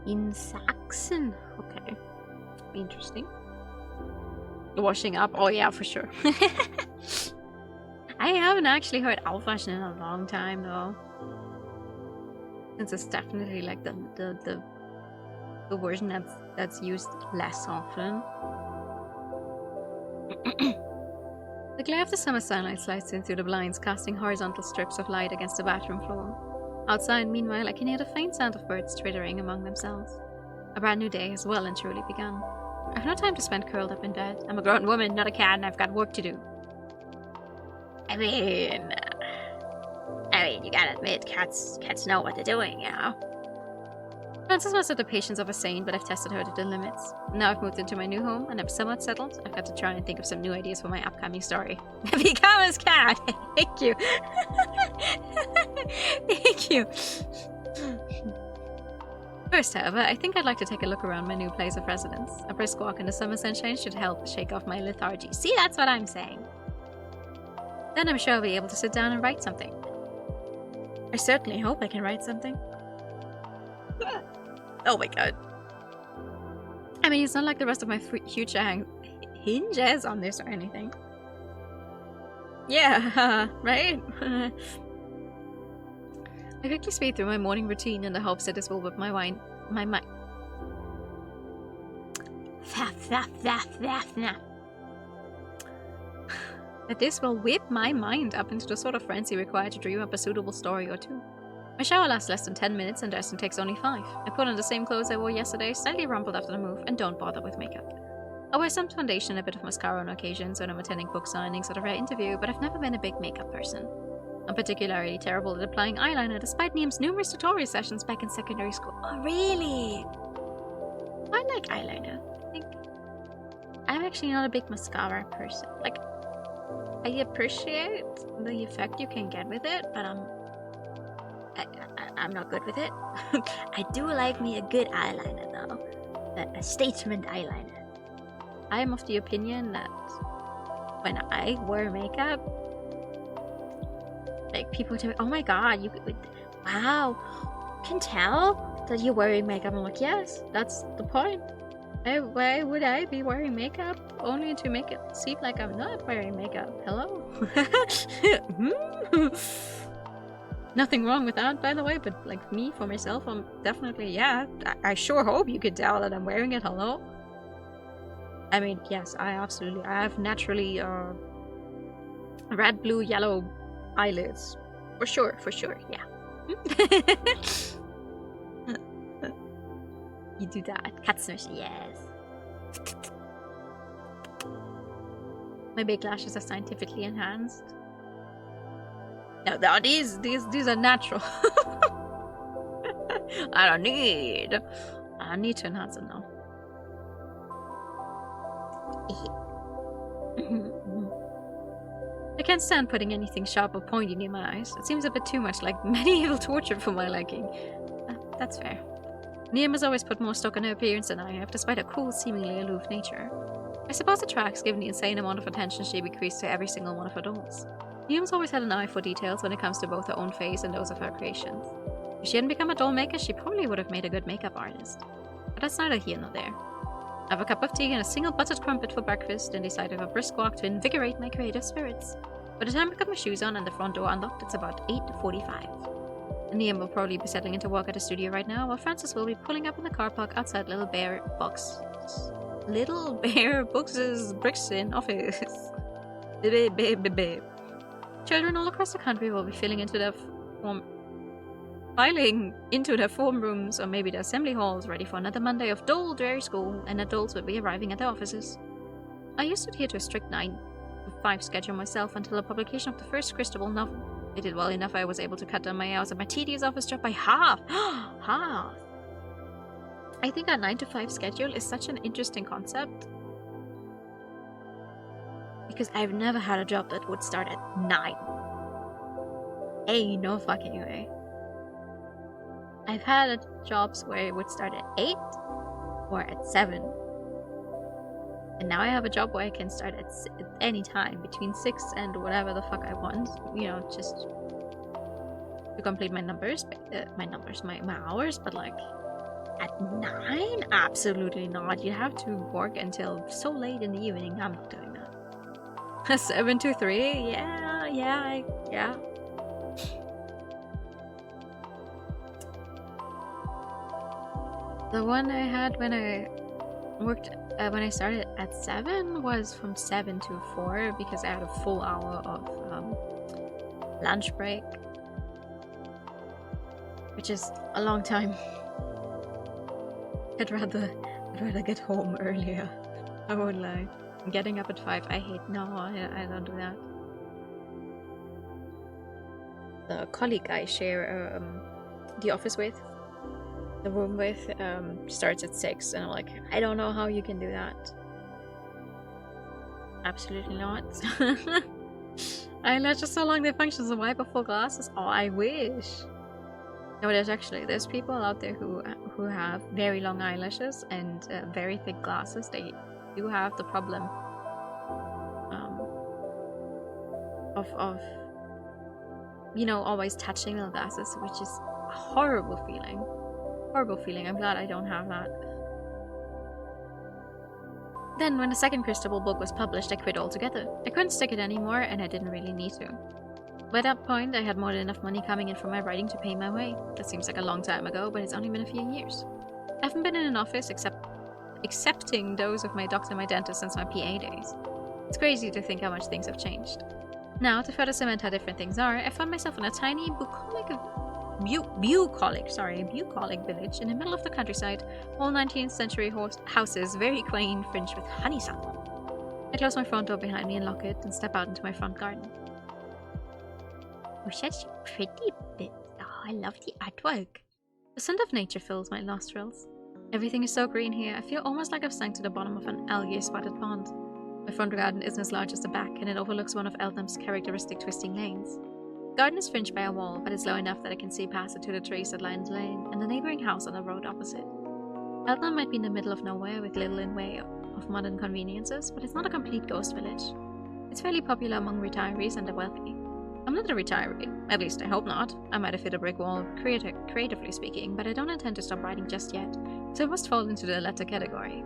Speaker 2: In Sachsen. Okay. Interesting. Washing up. Oh yeah, for sure. I haven't actually heard Aufwaschen in a long time though. Since it's definitely like the version that's used less often. The glare of the summer sunlight slides in through the blinds, casting horizontal strips of light against the bathroom floor. Outside, meanwhile, I can hear the faint sound of birds twittering among themselves. A brand new day has well and truly begun. I have no time to spend curled up in bed. I'm a grown woman, not a cat, and I've got work to do. I mean, you gotta admit, cats know what they're doing, you know? Frances must have the patience of a saint, but I've tested her to the limits. Now I've moved into my new home, and I'm somewhat settled. I've got to try and think of some new ideas for my upcoming story. Become a cat! Thank you. Thank you. First, however, I think I'd like to take a look around my new place of residence. A brisk walk in the summer sunshine should help shake off my lethargy. See, that's what I'm saying. Then I'm sure I'll be able to sit down and write something. I certainly hope I can write something. Oh my god. I mean, it's not like the rest of my future hinges on this or anything. Yeah, right? I quickly speed through my morning routine in the hopes that this will whip my mind. That this will whip my mind up into the sort of frenzy required to dream up a suitable story or two. My shower lasts less than 10 minutes and dressing takes only 5. I put on the same clothes I wore yesterday, slightly rumpled after the move, and don't bother with makeup. I wear some foundation and a bit of mascara on occasions when I'm attending book signings or a rare interview, but I've never been a big makeup person. I'm particularly terrible at applying eyeliner, despite Niam's numerous tutorial sessions back in secondary school. Oh, really? I like eyeliner. I think I'm actually not a big mascara person. Like, I appreciate the effect you can get with it, but I'm not good with it. I do like me a good eyeliner, though. A statement eyeliner. I am of the opinion that when I wear makeup, like, people tell me, oh my god, wow, you can tell that you're wearing makeup. I'm like, yes, that's the point. Why would I be wearing makeup only to make it seem like I'm not wearing makeup? Hello? Nothing wrong with that, by the way, but like me, for myself, I'm definitely, yeah, I sure hope you could tell that I'm wearing it. Hello? I mean, yes, I have naturally red, blue, yellow eyelids. For sure, yeah. You do that. Katsushi, yes. My big lashes are scientifically enhanced. No, these are natural. I don't need to enhance them now. I can't stand putting anything sharp or pointy near my eyes. It seems a bit too much like medieval torture for my liking. That's fair. Niam has always put more stock on her appearance than I have, despite her cool, seemingly aloof nature. I suppose it tracks given the insane amount of attention she bequeaths to every single one of her dolls. Niam's always had an eye for details when it comes to both her own face and those of her creations. If she hadn't become a doll maker, she probably would have made a good makeup artist. But that's neither here nor there. I have a cup of tea and a single buttered crumpet for breakfast, and decide to have a brisk walk to invigorate my creative spirits. By the time I got my shoes on and the front door unlocked, it's about 8:45. Niam will probably be settling into work at the studio right now, while Frances will be pulling up in the car park outside Little Bear Books' Brixton office. Children all across the country will be filing into their form rooms or maybe the assembly halls, ready for another Monday of dull, dreary school, and adults will be arriving at their offices. I used to adhere to a strict 9 to 5 schedule myself until the publication of the first Christabel novel. I did well enough I was able to cut down my hours at my tedious office job by half. Half! I think a 9 to 5 schedule is such an interesting concept. Because I've never had a job that would start at 9. Ain't no fucking way. I've had jobs where it would start at 8 or at 7. And now I have a job where I can start at any time between 6 and whatever the fuck I want. You know, just to complete my my hours. But like, at 9? Absolutely not. You have to work until so late in the evening. I'm not doing that. 7 to 3? Yeah. The one I had when I worked when I started at 7 was from 7 to 4 because I had a full hour of lunch break, which is a long time. I'd rather get home earlier. I won't lie. Getting up at 5, I hate. No, I don't do that. The colleague I share the office with, the room with, starts at 6, and I'm like, I don't know how you can do that. Absolutely not. Eyelashes so long they function as a wipe of full glasses. Oh, I wish. No, there's people out there who have very long eyelashes and very thick glasses. They do have the problem of you know, always touching the glasses, which is a horrible feeling. Horrible feeling. I'm glad I don't have that. Then, when the second Crystal Ball book was published, I quit altogether. I couldn't stick it anymore, and I didn't really need to. By that point, I had more than enough money coming in from my writing to pay my way. That seems like a long time ago, but it's only been a few years. I haven't been in an office excepting those of my doctor and my dentist since my PA days. It's crazy to think how much things have changed. Now, to further cement how different things are, I found myself in a tiny bucolic village in the middle of the countryside, all 19th century houses, very quaint, fringed with honeysuckle. I close my front door behind me and lock it, and step out into my front garden. Oh, such pretty bits. Oh, I love the artwork. The scent of nature fills my nostrils. Everything is so green here, I feel almost like I've sunk to the bottom of an algae-spotted pond. My front garden isn't as large as the back, and it overlooks one of Eltham's characteristic twisting lanes. The garden is fringed by a wall, but it's low enough that I can see past it to the trees that line the lane, and the neighboring house on the road opposite. Eltham might be in the middle of nowhere with little in way of modern conveniences, but it's not a complete ghost village. It's fairly popular among retirees and the wealthy. I'm not a retiree, at least I hope not. I might have hit a brick wall, creatively speaking, but I don't intend to stop writing just yet, so I must fall into the latter category.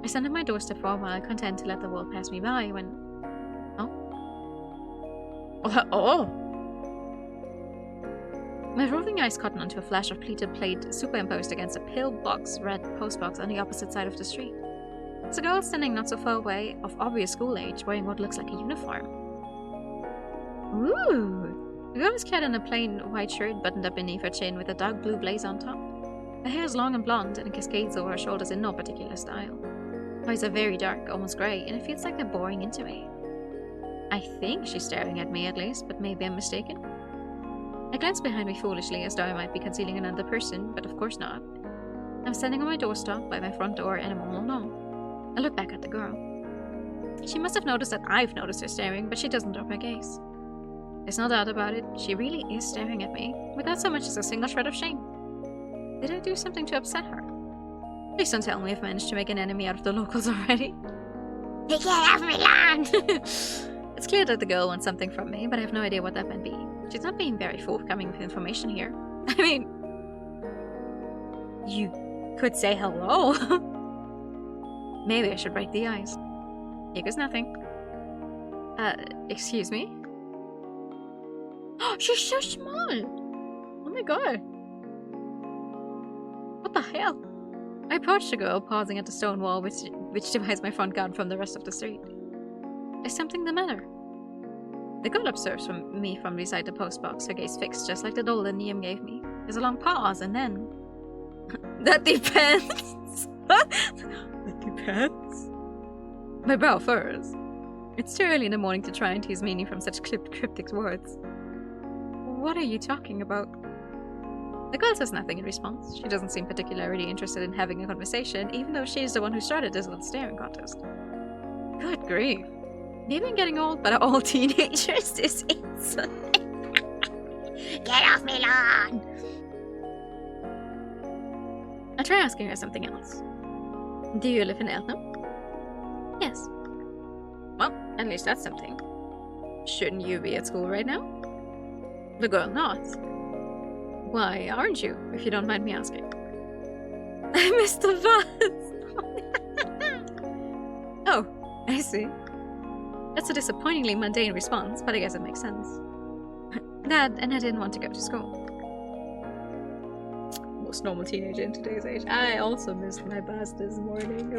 Speaker 2: I stand at my doorstep for a while, content to let the world pass me by when... Oh! My roving eyes caught onto a flash of pleated plate superimposed against a pale red postbox on the opposite side of the street. There's a girl standing not so far away, of obvious school age, wearing what looks like a uniform. Ooh! The girl is clad in a plain white shirt buttoned up beneath her chin with a dark blue blazer on top. Her hair is long and blonde and cascades over her shoulders in no particular style. Her eyes are very dark, almost grey, and it feels like they're boring into me. I think she's staring at me at least, but maybe I'm mistaken. I glance behind me foolishly as though I might be concealing another person, but of course not. I'm standing on my doorstep by my front door and I'm all alone. I look back at the girl. She must have noticed that I've noticed her staring, but she doesn't drop her gaze. There's no doubt about it, she really is staring at me, without so much as a single shred of shame. Did I do something to upset her? Please don't tell me I've managed to make an enemy out of the locals already. Get off me, lawn! It's clear that the girl wants something from me, but I have no idea what that might be. She's not being very forthcoming with information here. I mean... You could say hello. Maybe I should break the ice. Here goes nothing. Excuse me? She's so small! Oh my god. What the hell? I approached the girl, pausing at the stone wall which divides my front garden from the rest of the street. Is something the matter? The girl observes me from beside the postbox, her gaze fixed, just like the doll that Niam gave me. There's a long pause, and then... That depends! That depends? My brow furrows. It's too early in the morning to try and tease meaning from such cryptic words. What are you talking about? The girl says nothing in response. She doesn't seem particularly interested in having a conversation, even though she's the one who started this little staring contest. Good grief. Maybe I'm getting old, but all teenagers is insane. Get off me, lawn! I try asking her something else. Do you live in Eltham? Yes. Well, at least that's something. Shouldn't you be at school right now? The girl nods. Why aren't you, if you don't mind me asking? I missed the bus! Oh, I see. That's a disappointingly mundane response, but I guess it makes sense. That, and I didn't want to go to school. most normal teenager in today's age. I also missed my bus this morning.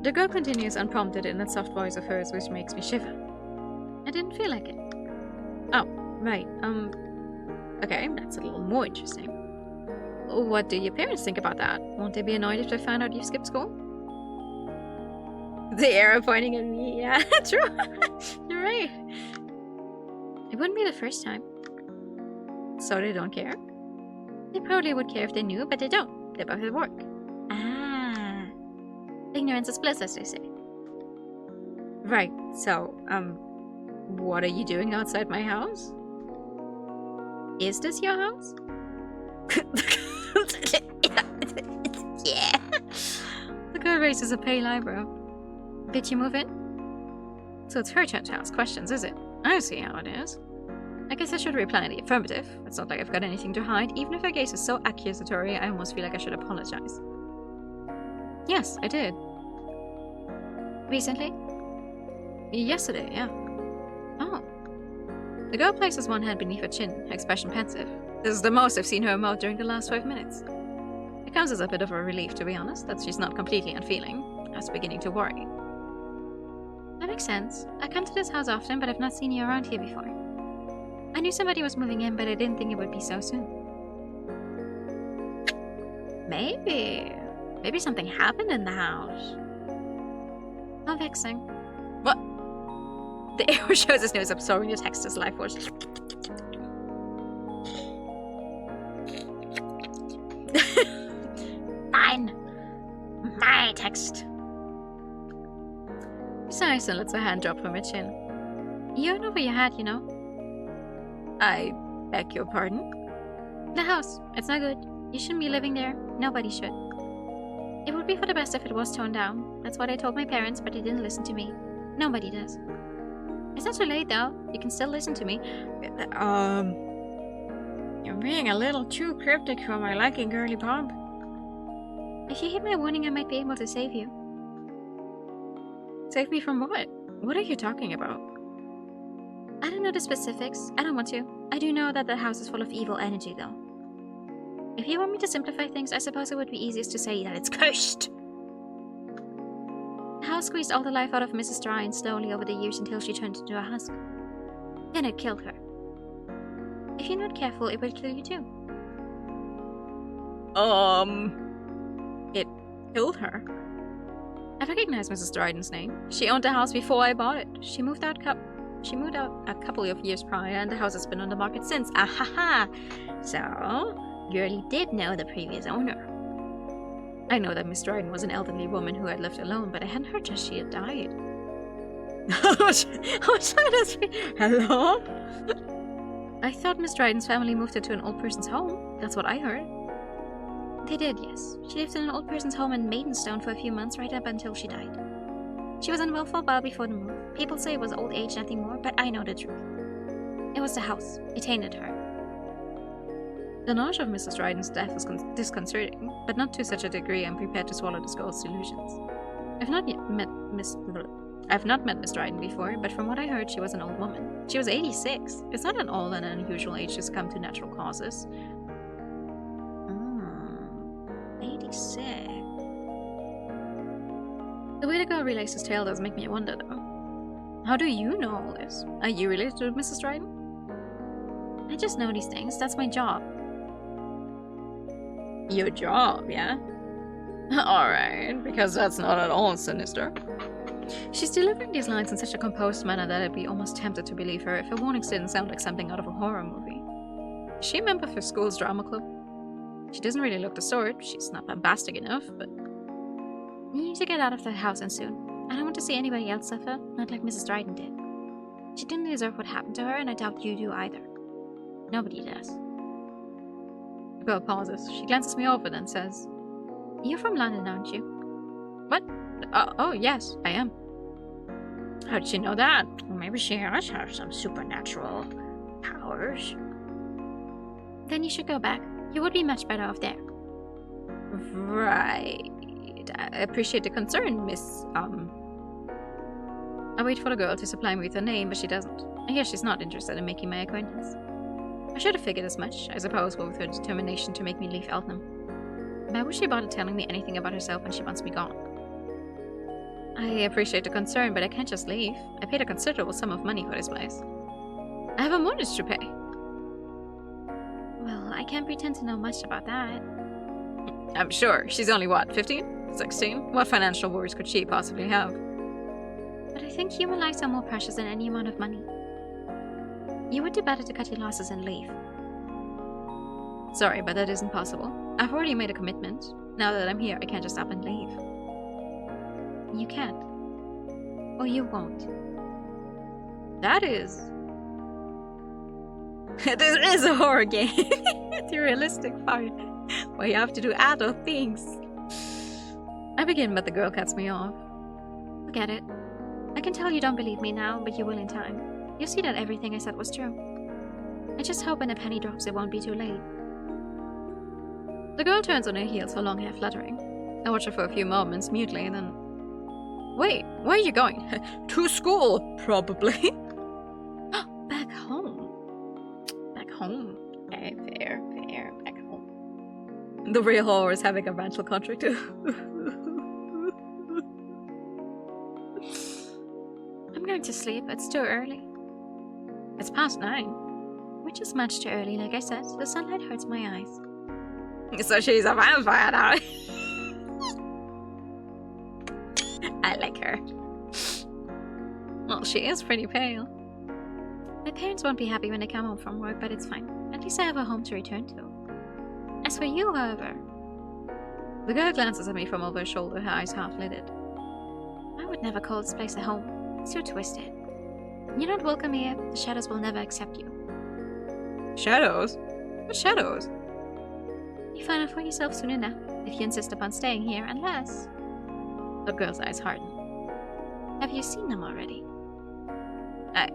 Speaker 2: The girl continues unprompted in that soft voice of hers, which makes me shiver. I didn't feel like it. Oh, right. Okay, that's a little more interesting. What do your parents think about that? Won't they be annoyed if they find out you skipped school? The arrow pointing at me. Yeah, true. You're right. It wouldn't be the first time. So they don't care? They probably would care if they knew, but they don't. They're both at work. Ah. Ignorance is bliss, as they say. Right, so, what are you doing outside my house? Is this your house? Yeah. The girl raises a pale eyebrow. Did you move in? So it's her turn to ask questions, is it? I see how it is. I guess I should reply in the affirmative. It's not like I've got anything to hide. Even if her gaze is so accusatory, I almost feel like I should apologize. Yes, I did. Recently? Yesterday, yeah. Oh. The girl places one hand beneath her chin, her expression pensive. This is the most I've seen her emote during the last 5 minutes. It comes as a bit of a relief, to be honest, that she's not completely unfeeling. I was beginning to worry. That makes sense. I come to this house often, but I've not seen you around here before. I knew somebody was moving in, but I didn't think it would be so soon. Maybe something happened in the house. How vexing. What? The arrow shows his nose absorbing the text as life force. Fine. My text. Sighs and lets her hand drop from her chin. You went over your head, you know. I beg your pardon? The house. It's not good. You shouldn't be living there. Nobody should. It would be for the best if it was torn down. That's what I told my parents, but they didn't listen to me. Nobody does. It's not too late, though. You can still listen to me. You're being a little too cryptic for my liking, girly pop. If you heed my warning, I might be able to save you. Save me from what? What are you talking about? I don't know the specifics. I don't want to. I do know that the house is full of evil energy, though. If you want me to simplify things, I suppose it would be easiest to say that it's cursed. The house squeezed all the life out of Mrs. Ryan slowly over the years until she turned into a husk. Then it killed her. If you're not careful, it will kill you too.
Speaker 4: It killed her?
Speaker 2: I recognize Mrs. Dryden's name. She owned the house before I bought it. She moved out a couple of years prior, and the house has been on the market since. Ahaha! So, Girlie did know the previous owner. I know that Miss Dryden was an elderly woman who had lived alone, but I hadn't heard that she had died.
Speaker 4: Hello?
Speaker 2: I thought Miss Dryden's family moved her to an old person's home. That's what I heard. They did, yes. She lived in an old person's home in Maidenstone for a few months, right up until she died. She was unwell for a while before the move. People say it was old age, nothing more, but I know the truth. It was the house. It tainted her. The knowledge of Mrs. Dryden's death was disconcerting, but not to such a degree I'm prepared to swallow this girl's delusions. I've not met Miss Dryden before, but from what I heard, she was an old woman. She was 86. It's not at all an unusual age to succumb to natural causes. 86. The way the girl relays his tale does make me wonder, though. How do you know all this? Are you related to Mrs. Dryden? I just know these things. That's my job.
Speaker 4: Your job, yeah? Alright, because that's not at all sinister.
Speaker 2: She's delivering these lines in such a composed manner that I'd be almost tempted to believe her if her warnings didn't sound like something out of a horror movie. Is she a member of her school's drama club? She doesn't really look the sort. She's not bombastic enough, but... You need to get out of that house and soon. I don't want to see anybody else suffer, not like Mrs. Dryden did. She didn't deserve what happened to her, and I doubt you do either. Nobody does. The girl pauses. She glances me over, then says, You're from London, aren't you? What? Oh, yes, I am.
Speaker 4: How'd she know that?
Speaker 1: Well, maybe she has some supernatural powers.
Speaker 2: Then you should go back. You would be much better off there.
Speaker 4: Right.
Speaker 2: right. I appreciate the concern, Miss, I wait for the girl to supply me with her name, but she doesn't. I guess she's not interested in making my acquaintance. I should have figured as much, I suppose, with her determination to make me leave Eltham. Why would she bother telling me anything about herself when she wants me gone? I appreciate the concern, but I can't just leave. I paid a considerable sum of money for this place. I have a mortgage to pay.
Speaker 1: Well, I can't pretend to know much about that.
Speaker 2: I'm sure. She's only, what, 15? 16? What financial worries could she possibly have?
Speaker 1: But I think human lives are more precious than any amount of money. You would do better to cut your losses and leave.
Speaker 2: Sorry, but that isn't possible. I've already made a commitment. Now that I'm here, I can't just up and leave.
Speaker 1: You can't. Or you won't.
Speaker 2: That is... This is a horror game. The realistic part, where you have to do adult things. I begin, but the girl cuts me off.
Speaker 1: Forget it. I can tell you don't believe me now, but you will in time. You'll see that everything I said was true. I just hope when a penny drops it won't be too late.
Speaker 2: The girl turns on her heels, her long hair fluttering. I watch her for a few moments, mutely, and then... Wait, where are you going? To school, probably.
Speaker 1: Back home.
Speaker 2: Back home. Okay, fair, back home. The real horror is having a rental contract.
Speaker 1: I'm going to sleep. It's too early.
Speaker 2: It's past 9.
Speaker 1: Which is much too early, like I said. The sunlight hurts my eyes.
Speaker 2: So she's a vampire now. I like her. Well, she is pretty pale.
Speaker 1: My parents won't be happy when I come home from work, but it's fine. At least I have a home to return to. As for you, however...
Speaker 2: The girl glances at me from over her shoulder, her eyes half-lidded.
Speaker 1: I would never call this place a home. It's too twisted. You're not welcome here. The shadows will never accept you.
Speaker 2: Shadows? What shadows?
Speaker 1: You find out for yourself soon enough, if you insist upon staying here, unless...
Speaker 2: The girl's eyes harden.
Speaker 1: Have you seen them already?
Speaker 2: I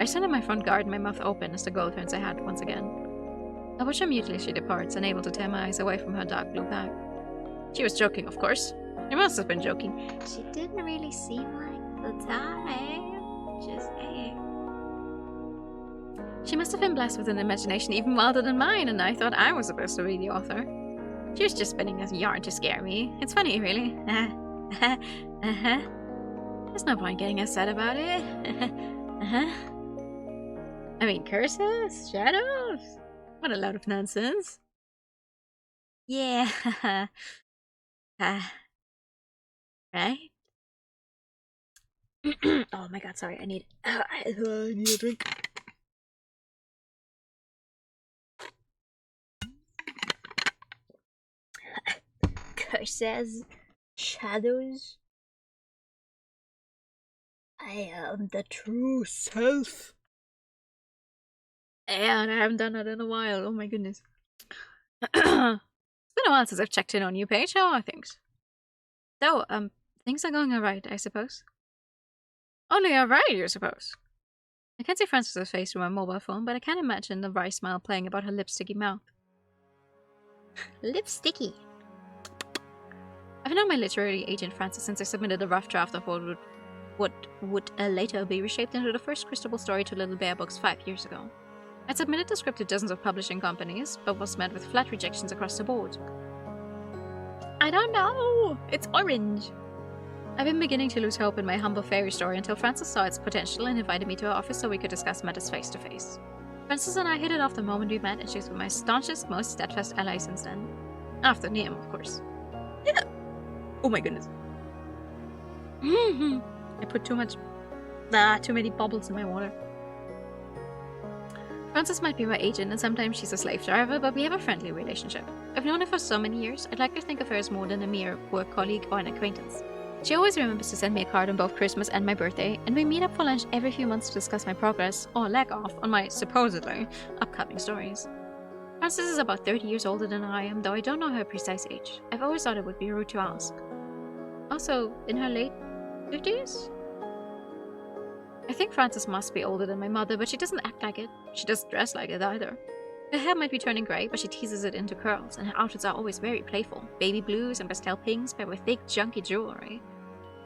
Speaker 2: stand in my front garden, my mouth open as the girl turns her head once again. I watch her mutely as she departs, unable to tear my eyes away from her dark blue bag. She was joking, of course. She must have been joking.
Speaker 1: She didn't really seem like the type. Just saying.
Speaker 2: She must have been blessed with an imagination even wilder than mine, and I thought I was supposed to be the author. She was just spinning a yarn to scare me. It's funny, really. There's no point getting upset about it. I mean, curses? Shadows? What a load of nonsense.
Speaker 1: Yeah.
Speaker 2: Right?
Speaker 1: Oh my god, sorry, I need
Speaker 4: I need a drink.
Speaker 1: curses, shadows. I am the
Speaker 4: True self.
Speaker 2: And I haven't done that in a while. Oh my goodness. It's been a while since I've checked in on you, Paige. How are things? So, things are going alright, I suppose. Only alright, you suppose. I can't see Frances' face through my mobile phone, but I can imagine the wry smile playing about her lipsticky mouth.
Speaker 1: lipsticky.
Speaker 2: I've known my literary agent Frances since I submitted a rough draft of what would later be reshaped into the first Crystable story to Little Bear books 5 years ago. I'd submitted the script to dozens of publishing companies, but was met with flat rejections across the board. I don't know! It's orange! I've been beginning to lose hope in my humble fairy story until Frances saw its potential and invited me to her office so we could discuss matters face to face. Frances and I hit it off the moment we met, and she's been my staunchest, most steadfast ally since then. After Liam, of course. Yeah. Oh my goodness. I put too many bubbles in my water. Frances might be my agent, and sometimes she's a slave driver, but we have a friendly relationship. I've known her for so many years, I'd like to think of her as more than a mere work colleague or an acquaintance. She always remembers to send me a card on both Christmas and my birthday, and we meet up for lunch every few months to discuss my progress, or lack of, on my, supposedly, upcoming stories. Frances is about 30 years older than I am, though I don't know her precise age. I've always thought it would be rude to ask. Also, in her late 50s? I think Frances must be older than my mother, but she doesn't act like it. She doesn't dress like it either. Her hair might be turning grey, but she teases it into curls, and her outfits are always very playful. Baby blues and pastel pinks paired with thick, junky jewelry.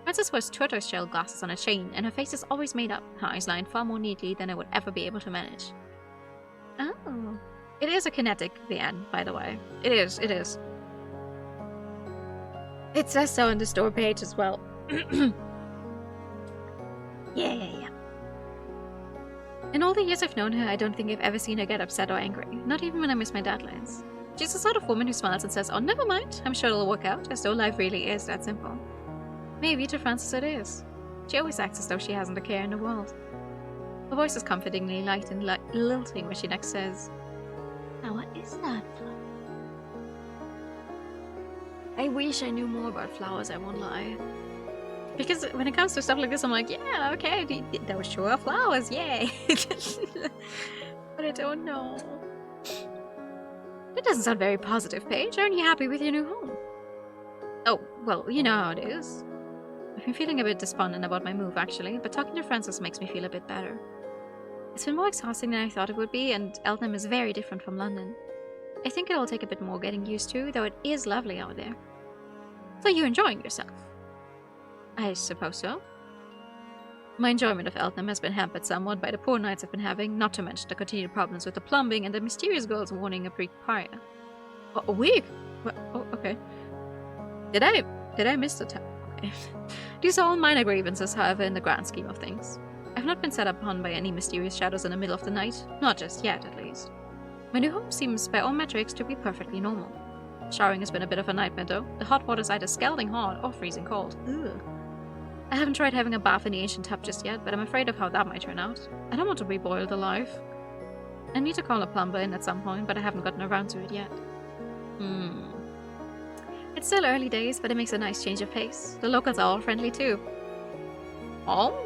Speaker 2: Frances wears tortoise shell glasses on a chain, and her face is always made up, her eyes lined far more neatly than I would ever be able to manage. Oh. It is a kinetic, the N, by the way. It is. It says so on the store page as well. Yeah. In all the years I've known her, I don't think I've ever seen her get upset or angry. Not even when I miss my deadlines. She's the sort of woman who smiles and says, "Oh, never mind, I'm sure it'll work out," as though life really is that simple. Maybe to Frances it is. She always acts as though she hasn't a care in the world. Her voice is comfortingly light and lilting when she next says, "Now what is that flower?" I wish I knew more about flowers, I won't lie. Because when it comes to stuff like this, I'm like, yeah, okay, those sure are flowers, yay. But I don't know. That doesn't sound very positive, Paige. Aren't you happy with your new home? Oh, well, you know how it is. I've been feeling a bit despondent about my move, actually, but talking to Frances makes me feel a bit better. It's been more exhausting than I thought it would be, and Eltham is very different from London. I think it will take a bit more getting used to, though it is lovely out there. So you're enjoying yourself? I suppose so. My enjoyment of Eltham has been hampered somewhat by the poor nights I've been having, not to mention the continued problems with the plumbing and the mysterious girls warning a Greek pariah. Oh, a week? Oh, okay. Did I miss the time? Okay. These are all minor grievances, however, in the grand scheme of things. I've not been set upon by any mysterious shadows in the middle of the night, not just yet, at least. My new home seems, by all metrics, to be perfectly normal. Showering has been a bit of a nightmare, though. The hot water's either scalding hot or freezing cold. Ugh. I haven't tried having a bath in the ancient tub just yet, but I'm afraid of how that might turn out. I don't want to be boiled alive. I need to call a plumber in at some point, but I haven't gotten around to it yet. It's still early days, but it makes a nice change of pace. The locals are all friendly, too. All?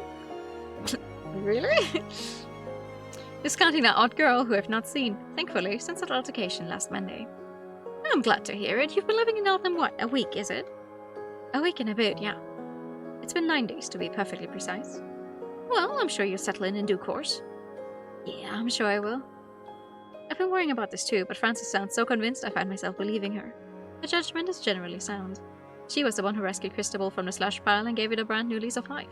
Speaker 2: Really? Discounting that odd girl who I've not seen, thankfully, since that altercation last Monday. I'm glad to hear it. You've been living in Eltham, what, a week, is it? A week and a bit, yeah. It's been 9 days, to be perfectly precise. Well, I'm sure you'll settle in due course. Yeah, I'm sure I will. I've been worrying about this too, but Frances sounds so convinced I find myself believing her. Her judgment is generally sound. She was the one who rescued Christabel from the slush pile and gave it a brand new lease of life.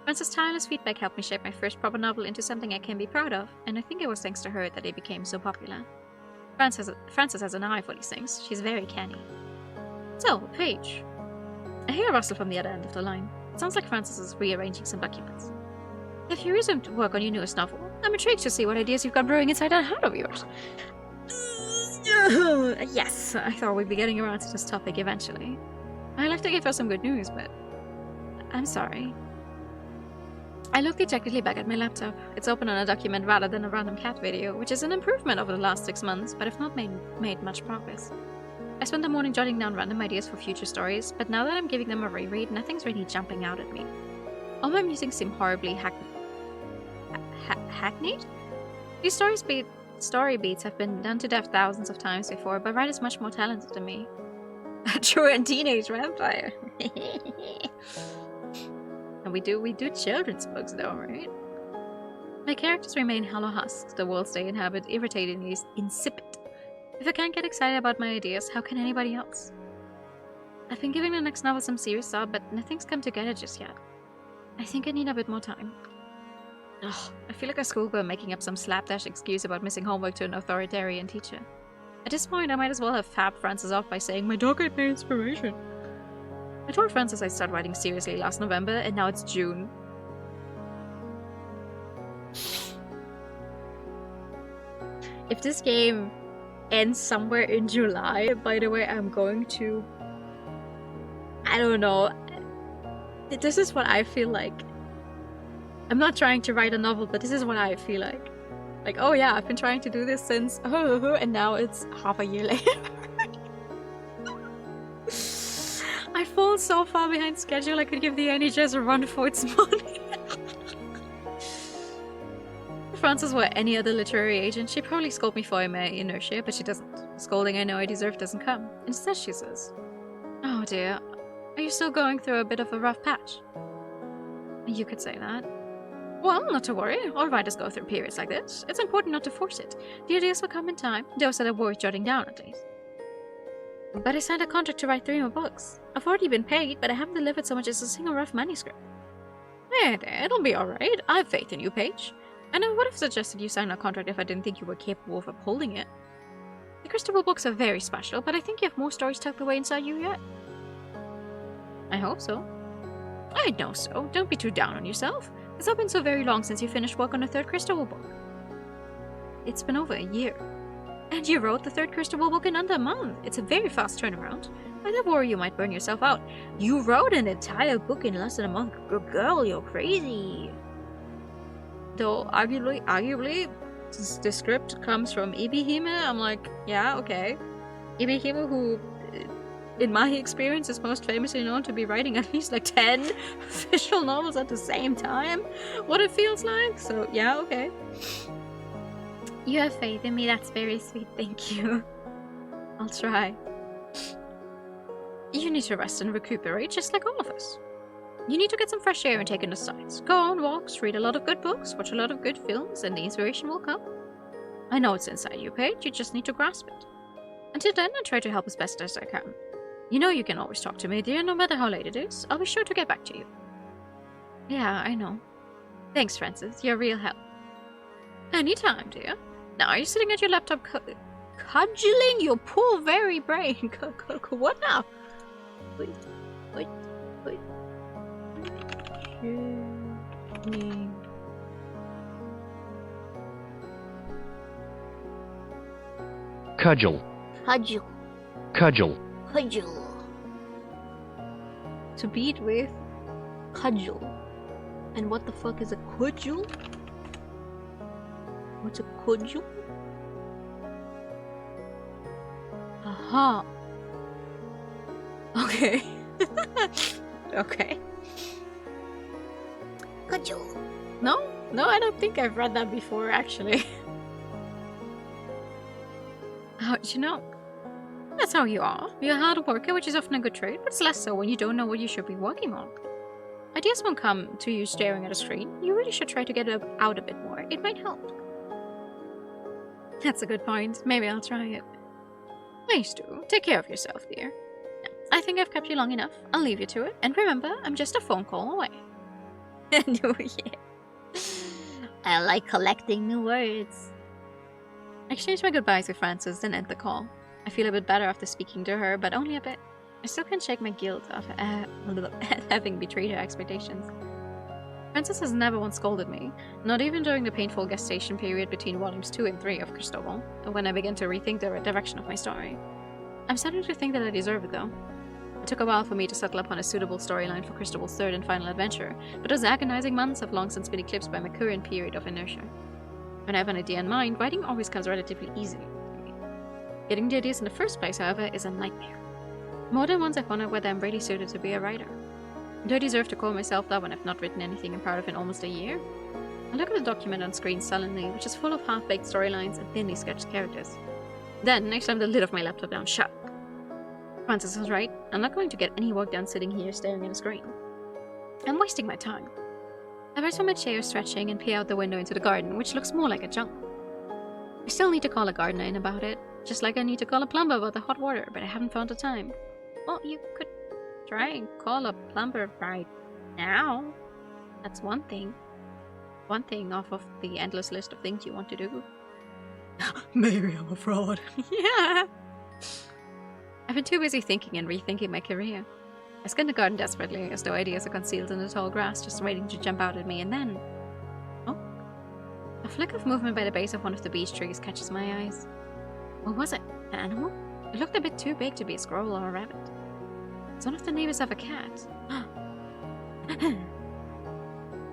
Speaker 2: Frances' tireless feedback helped me shape my first proper novel into something I can be proud of, and I think it was thanks to her that it became so popular. Frances has an eye for these things. She's very canny. So, Paige. I hear a rustle from the other end of the line. It sounds like Frances is rearranging some documents. Have you resumed work on your newest novel? I'm intrigued to see what ideas you've got brewing inside that head of yours. Yes, I thought we'd be getting around to this topic eventually. I'd like to give her some good news, but I'm sorry. I look dejectedly back at my laptop. It's open on a document rather than a random cat video, which is an improvement over the last 6 months, but I've not made much progress. I spent the morning jotting down random ideas for future stories, but now that I'm giving them a reread, nothing's really jumping out at me. All my musings seem horribly hackneyed? These story beats have been done to death thousands of times before, but writer's much more talented than me. A truant teenage vampire. And we do children's books though, right? My characters remain hollow husks, the worlds they inhabit irritatingly insipid. If I can't get excited about my ideas, how can anybody else? I've been giving the next novel some serious thought, but nothing's come together just yet. I think I need a bit more time. Ugh, I feel like a schoolgirl making up some slapdash excuse about missing homework to an authoritarian teacher. At this point, I might as well have fabbed Frances off by saying my dog ate my inspiration. I told Frances I'd start writing seriously last November, and now it's June. If this game ends somewhere in July, by the way, I'm going to... I don't know. This is what I feel like. I'm not trying to write a novel, but this is what I feel like. Like, oh yeah, I've been trying to do this since... and now it's half a year later. I've fallen so far behind schedule I could give the NHS a run for its money. If Frances were any other literary agent, she'd probably scold me for my inertia, but she doesn't. The scolding I know I deserve doesn't come. Instead she says, "Oh dear, are you still going through a bit of a rough patch?" You could say that. Well, not to worry. All writers go through periods like this. It's important not to force it. The ideas will come in time. Those that are worth jotting down, at least. But I signed a contract to write 3 more books. I've already been paid, but I haven't delivered so much as a single rough manuscript. It'll be alright. I have faith in you, Paige. And I would have suggested you sign a contract if I didn't think you were capable of upholding it. The Crystal books are very special, but I think you have more stories tucked away inside you yet. I hope so. I know so. Don't be too down on yourself. It's not been so very long since you finished work on the 3rd Crystal book. It's been over a year. And you wrote the 3rd Crystal book in under a month. It's a very fast turnaround. I never worry you might burn yourself out. You wrote an entire book in less than a month. Girl, you're crazy. Though, arguably, the script comes from Ibihime. I'm like, yeah, okay. Ibihime, who, in my experience, is most famously known to be writing at least like 10 official novels at the same time. What it feels like. So, yeah, okay. You have faith in me. That's very sweet. Thank you. I'll try. You need to rest and recuperate, just like all of us. You need to get some fresh air and take in the sights. Go on walks, read a lot of good books, watch a lot of good films, and the inspiration will come. I know it's inside you, Paige. You just need to grasp it. Until then, I try to help as best as I can. You know you can always talk to me, dear, no matter how late it is. I'll be sure to get back to you. Yeah, I know. Thanks, Francis. You're a real help. Anytime, dear. Now, are you sitting at your laptop cudgeling your poor very brain? What now? Wait.
Speaker 3: Cudgel.
Speaker 1: To beat with cudgel. And what the fuck is a cudgel? What's a cudgel? Aha. Okay. Okay.
Speaker 5: Cudgel.
Speaker 1: No, I don't think I've read that before, actually. You know, that's how you are. You're a hard worker, which is often a good trait, but it's less so when you don't know what you should be working on. Ideas won't come to you staring at a screen. You really should try to get out a bit more. It might help. That's a good point. Maybe I'll try it. Please do. Take care of yourself, dear. I think I've kept you long enough. I'll leave you to it. And remember, I'm just a phone call away.
Speaker 5: Oh, yeah. I like collecting new words.
Speaker 2: I exchanged my goodbyes with Frances, then end the call. I feel a bit better after speaking to her, but only a bit. I still can't shake my guilt of having betrayed her expectations. Frances has never once scolded me, not even during the painful gestation period between volumes 2 and 3 of Cristobal, when I began to rethink the direction of my story. I'm starting to think that I deserve it, though. It took a while for me to settle upon a suitable storyline for Cristobal's 3rd and final adventure, but those agonizing months have long since been eclipsed by my current period of inertia. When I have an idea in mind, writing always comes relatively easy to me. Getting the ideas in the first place, however, is a nightmare. More than once I've wondered whether I'm really suited to be a writer. Do I deserve to call myself that when I've not written anything I'm proud of in almost a year? I look at the document on screen sullenly, which is full of half-baked storylines and thinly sketched characters. Then, I slam the lid of my laptop down shut. Francis was right. I'm not going to get any work done sitting here staring at a screen. I'm wasting my time. I rise from my chair, stretching, and peer out the window into the garden, which looks more like a jungle. I still need to call a gardener in about it, just like I need to call a plumber about the hot water, but I haven't found the time. Well, you could try and call a plumber right now. That's one thing. One thing off of the endless list of things you want to do.
Speaker 4: Maybe I'm a fraud.
Speaker 2: Yeah. I've been too busy thinking and rethinking my career. I scan the garden desperately, as though ideas are concealed in the tall grass, just waiting to jump out at me, and then... Oh. A flick of movement by the base of one of the beech trees catches my eyes. What was it? An animal? It looked a bit too big to be a squirrel or a rabbit. It's one of the neighbors of a cat.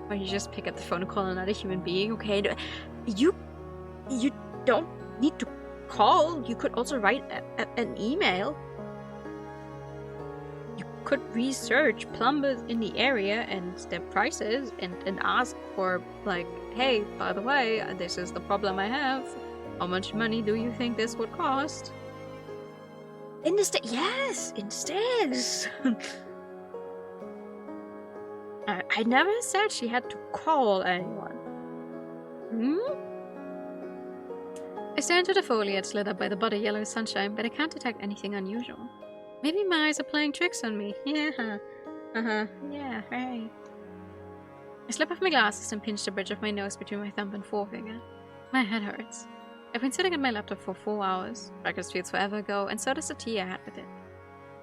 Speaker 2: Or you just pick up the phone and call another human being, okay? You don't need to call. You could also write an email. You could research plumbers in the area and their prices and ask for, like, hey, by the way, this is the problem I have. How much money do you think this would cost? Instead. I never said she had to call anyone. I stare into the foliage lit up by the butter yellow sunshine, but I can't detect anything unusual. Maybe my eyes are playing tricks on me. Yeah. Yeah, right. I slip off my glasses and pinch the bridge of my nose between my thumb and forefinger. My head hurts. I've been sitting at my laptop for 4 hours. Breakfast feels forever ago, and so does the tea I had with it.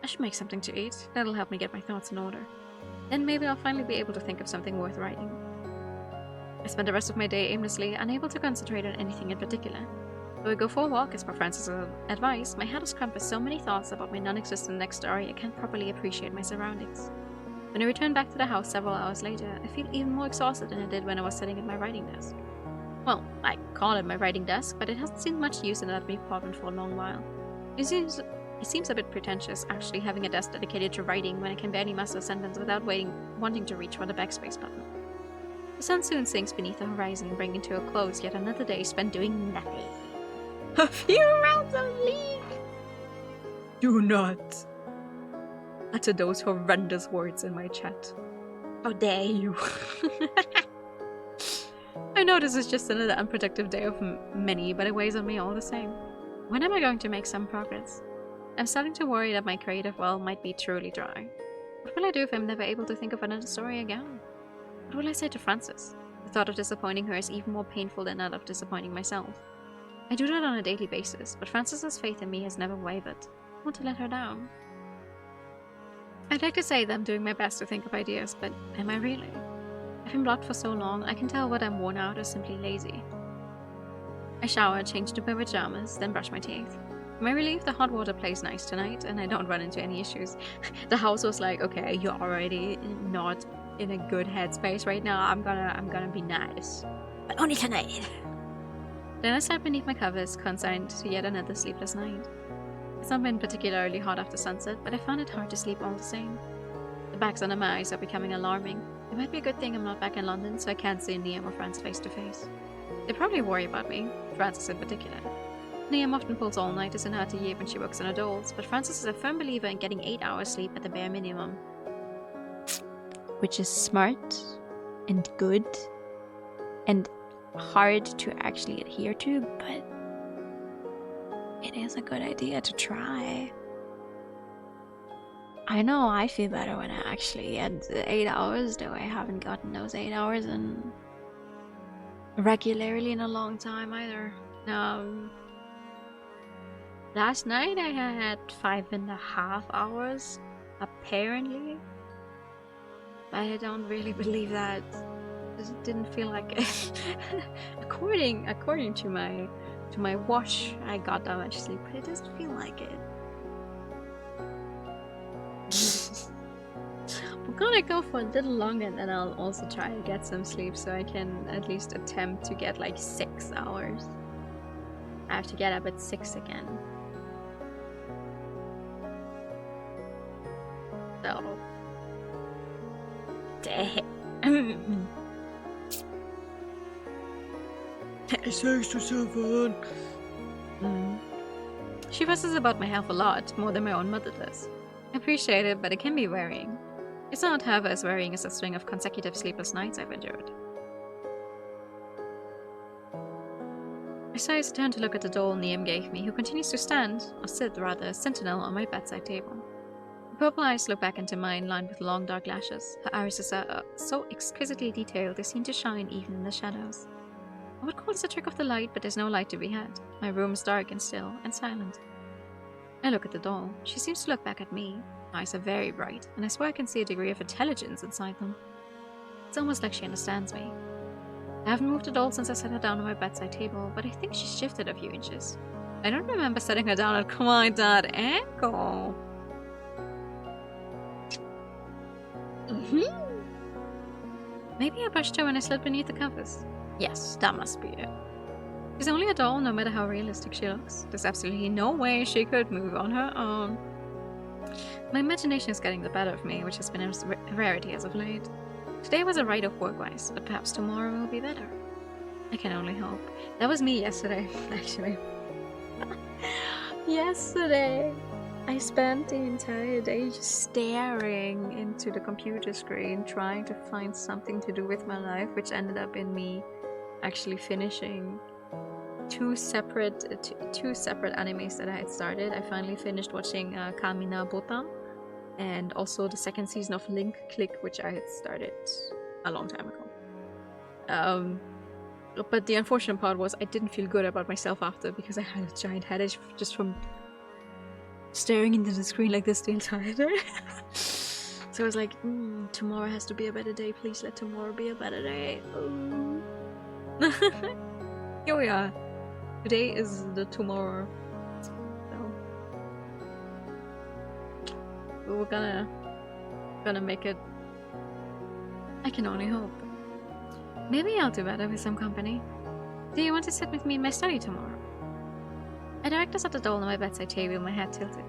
Speaker 2: I should make something to eat. That'll help me get my thoughts in order. Then maybe I'll finally be able to think of something worth writing. I spend the rest of my day aimlessly, unable to concentrate on anything in particular. Though I go for a walk as per Francis' advice, my head is crammed with so many thoughts about my non-existent next story I can't properly appreciate my surroundings. When I return back to the house several hours later, I feel even more exhausted than I did when I was sitting at my writing desk. Well, I call it my writing desk, but it hasn't seen much use in that apartment for a long while. It seems a bit pretentious, actually having a desk dedicated to writing when I can barely muster a sentence without wanting to reach for the backspace button. The sun soon sinks beneath the horizon, bringing to a close yet another day spent doing nothing. A few rounds of League!
Speaker 4: Do not utter those horrendous words in my chat.
Speaker 5: How dare you?
Speaker 2: I know this is just another unproductive day of many, but it weighs on me all the same. When am I going to make some progress? I'm starting to worry that my creative well might be truly dry. What will I do if I'm never able to think of another story again? What will I say to Frances? The thought of disappointing her is even more painful than that of disappointing myself. I do that on a daily basis, but Frances's faith in me has never wavered. I want to let her down. I'd like to say that I'm doing my best to think of ideas, but am I really? I've been blocked for so long, I can tell whether I'm worn out or simply lazy. I shower, change to my pajamas, then brush my teeth. To my relief, the hot water plays nice tonight, and I don't run into any issues. The house was like, okay, you're already not in a good headspace right now. I'm gonna be nice,
Speaker 5: But only tonight.
Speaker 2: Then I sat beneath my covers, consigned to yet another sleepless night. It's not been particularly hot after sunset, but I found it hard to sleep all the same. The bags under my eyes are becoming alarming. It might be a good thing I'm not back in London, so I can't see Liam or Franz face to face. They probably worry about me, Frances in particular. Liam often pulls all-nighters in her atelier when she works on her dolls, but Frances is a firm believer in getting 8 hours sleep at the bare minimum.
Speaker 1: Which is smart and good and hard to actually adhere to, but it is a good idea to try. I know I feel better when I actually get 8 hours, though I haven't gotten those 8 hours regularly in a long time either. Last night I had 5.5 hours, apparently. But I don't really believe that. It didn't feel like it. according to my watch, I got that much sleep, but it doesn't feel like it. I'm gonna go for a little longer, and then I'll also try to get some sleep so I can at least attempt to get like 6 hours. I have to get up at 6 again. So. Dang.
Speaker 4: 6 to 7.
Speaker 2: She fusses about my health a lot, more than my own mother does. I appreciate it, but it can be wearying. It's not, however, as wearying as a string of consecutive sleepless nights I've endured. I sigh to turn to look at the doll Liam gave me, who continues to stand, or sit rather, sentinel on my bedside table. Her purple eyes look back into mine, lined with long dark lashes. Her irises are so exquisitely detailed they seem to shine even in the shadows. I would call this a trick of the light, but there's no light to be had. My room is dark and still, and silent. I look at the doll. She seems to look back at me. Her eyes are very bright, and I swear I can see a degree of intelligence inside them. It's almost like she understands me. I haven't moved the doll since I set her down on my bedside table, but I think she's shifted a few inches. I don't remember setting her down at quite that angle. Maybe I pushed her when I slid beneath the covers. Yes, that must be it. She's only a doll, no matter how realistic she looks. There's absolutely no way she could move on her own. My imagination is getting the better of me, which has been a rarity as of late. Today was a write-off work-wise, but perhaps tomorrow will be better. I can only hope. That was me yesterday, actually. Yesterday. I spent the entire day just staring into the computer screen, trying to find something to do with my life, which ended up in me actually finishing two separate animes that I had started. I finally finished watching Kamina Bota, and also the second season of Link Click, which I had started a long time ago. But the unfortunate part was I didn't feel good about myself after, because I had a giant headache just from staring into the screen like this the entire day. So I was like, tomorrow has to be a better day. Please let tomorrow be a better day. Here we are. Today is the tomorrow. So we're gonna make it. I can only hope. Maybe I'll do better with some company. Do you want to sit with me in my study tomorrow? I direct us at the door on my bedside table, my head tilted.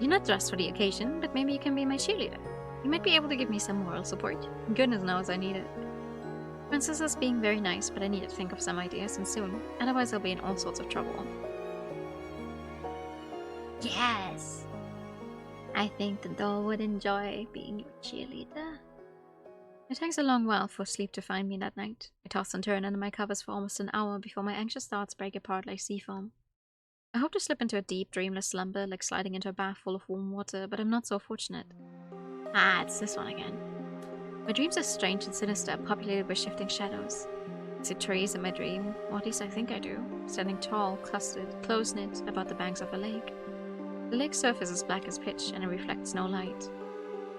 Speaker 2: You're not dressed for the occasion, but maybe you can be my cheerleader. You might be able to give me some moral support. Goodness knows I need it. Princess is being very nice, but I need to think of some ideas, and soon. Otherwise I'll be in all sorts of trouble.
Speaker 1: Yes! I think the doll would enjoy being your cheerleader.
Speaker 2: It takes a long while for sleep to find me that night. I toss and turn under my covers for almost an hour before my anxious thoughts break apart like sea foam. I hope to slip into a deep, dreamless slumber, like sliding into a bath full of warm water, but I'm not so fortunate.
Speaker 1: Ah, it's this one again.
Speaker 2: My dreams are strange and sinister, populated with shifting shadows. I see trees in my dream, or at least I think I do, standing tall, clustered, close-knit, about the banks of a lake. The lake's surface is black as pitch, and it reflects no light.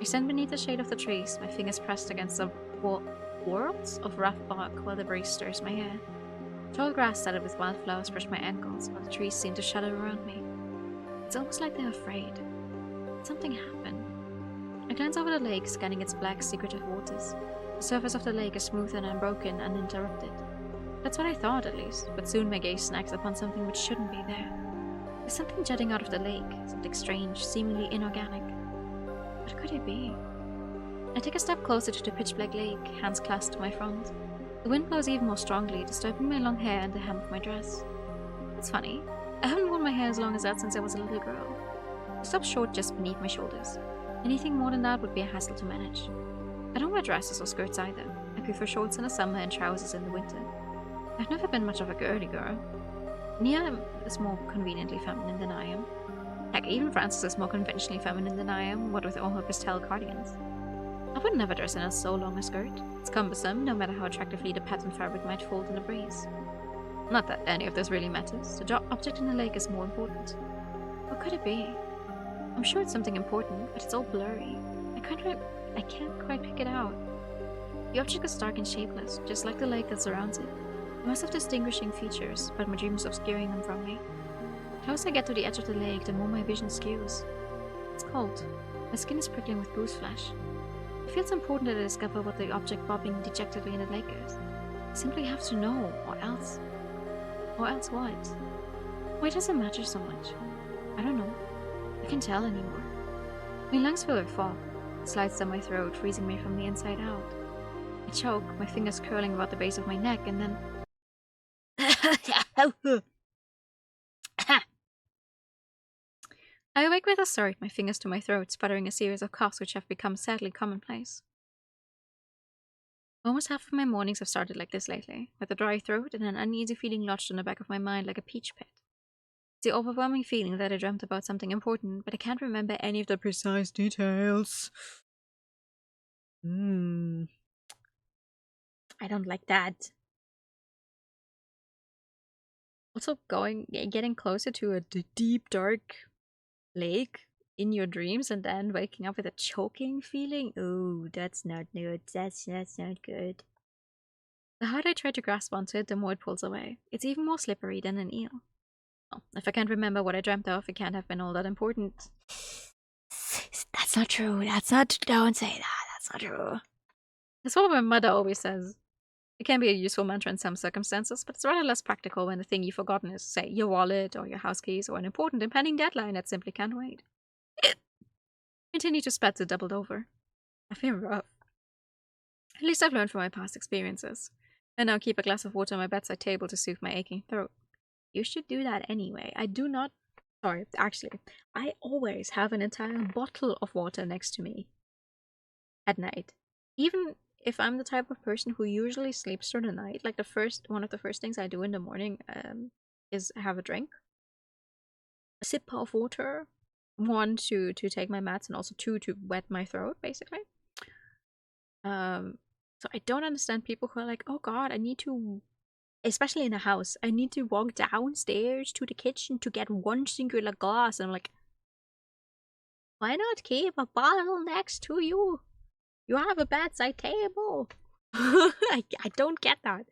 Speaker 2: I stand beneath the shade of the trees, my fingers pressed against the whorls of rough bark while the breeze stirs my hair. Tall grass studded with wildflowers brush my ankles, while the trees seem to shudder around me. It's almost like they're afraid. Something happened. I glance over the lake, scanning its black, secretive waters. The surface of the lake is smooth and unbroken, uninterrupted. That's what I thought, at least, but soon my gaze snags upon something which shouldn't be there. There's something jutting out of the lake, something strange, seemingly inorganic. What could it be? I take a step closer to the pitch-black lake, hands clasped to my front. The wind blows even more strongly, disturbing my long hair and the hem of my dress. It's funny. I haven't worn my hair as long as that since I was a little girl. It stops short just beneath my shoulders. Anything more than that would be a hassle to manage. I don't wear dresses or skirts either. I prefer shorts in the summer and trousers in the winter. I've never been much of a girly girl. Nia is more conveniently feminine than I am. Heck, even Frances is more conventionally feminine than I am, what with all her pastel cardigans. I would never dress in a so long a skirt. It's cumbersome, no matter how attractively the patterned fabric might fold in a breeze. Not that any of this really matters. The object in the lake is more important. What could it be? I'm sure it's something important, but it's all blurry. I can't quite pick it out. The object is dark and shapeless, just like the lake that surrounds it. It must have distinguishing features, but my dream is obscuring them from me. The closer I get to the edge of the lake, the more my vision skews. It's cold. My skin is prickling with goose flesh. It feels important that I discover what the object bobbing dejectedly in the lake is. I simply have to know, or else. Or else what? Why does it matter so much? I don't know. I can't tell anymore. My lungs fill with fog. It slides down my throat, freezing me from the inside out. I choke, my fingers curling about the base of my neck, and then... I awake with a start, my fingers to my throat, sputtering a series of coughs which have become sadly commonplace. Almost half of my mornings have started like this lately, with a dry throat and an uneasy feeling lodged in the back of my mind like a peach pit. It's the overwhelming feeling that I dreamt about something important, but I can't remember any of the precise details.
Speaker 1: I don't like that.
Speaker 2: Also, getting closer to a deep, dark lake in your dreams and then waking up with a choking feeling. Oh, that's not good. That's not good. The harder I try to grasp onto it, the more it pulls away. It's even more slippery than an eel. Well, if I can't remember what I dreamt of, it can't have been all that important.
Speaker 1: That's not true. Don't say that. That's not true.
Speaker 2: That's what my mother always says. It can be a useful mantra in some circumstances, but it's rather less practical when the thing you've forgotten is, say, your wallet or your house keys or an important impending deadline that simply can't wait. Continue to spat it doubled over. I feel rough. At least I've learned from my past experiences. I now keep a glass of water on my bedside table to soothe my aching throat. You should do that anyway. I do not Sorry, actually, I always have an entire bottle of water next to me at night. Even if I'm the type of person who usually sleeps through the night, like one of the first things I do in the morning is have a drink. A sip of water. One, to take my meds, and also two, to wet my throat, basically. So I don't understand people who are like, oh god, I need to, especially in a house, I need to walk downstairs to the kitchen to get one singular glass. And I'm like, why not keep a bottle next to you? You have a bedside table. I don't get that.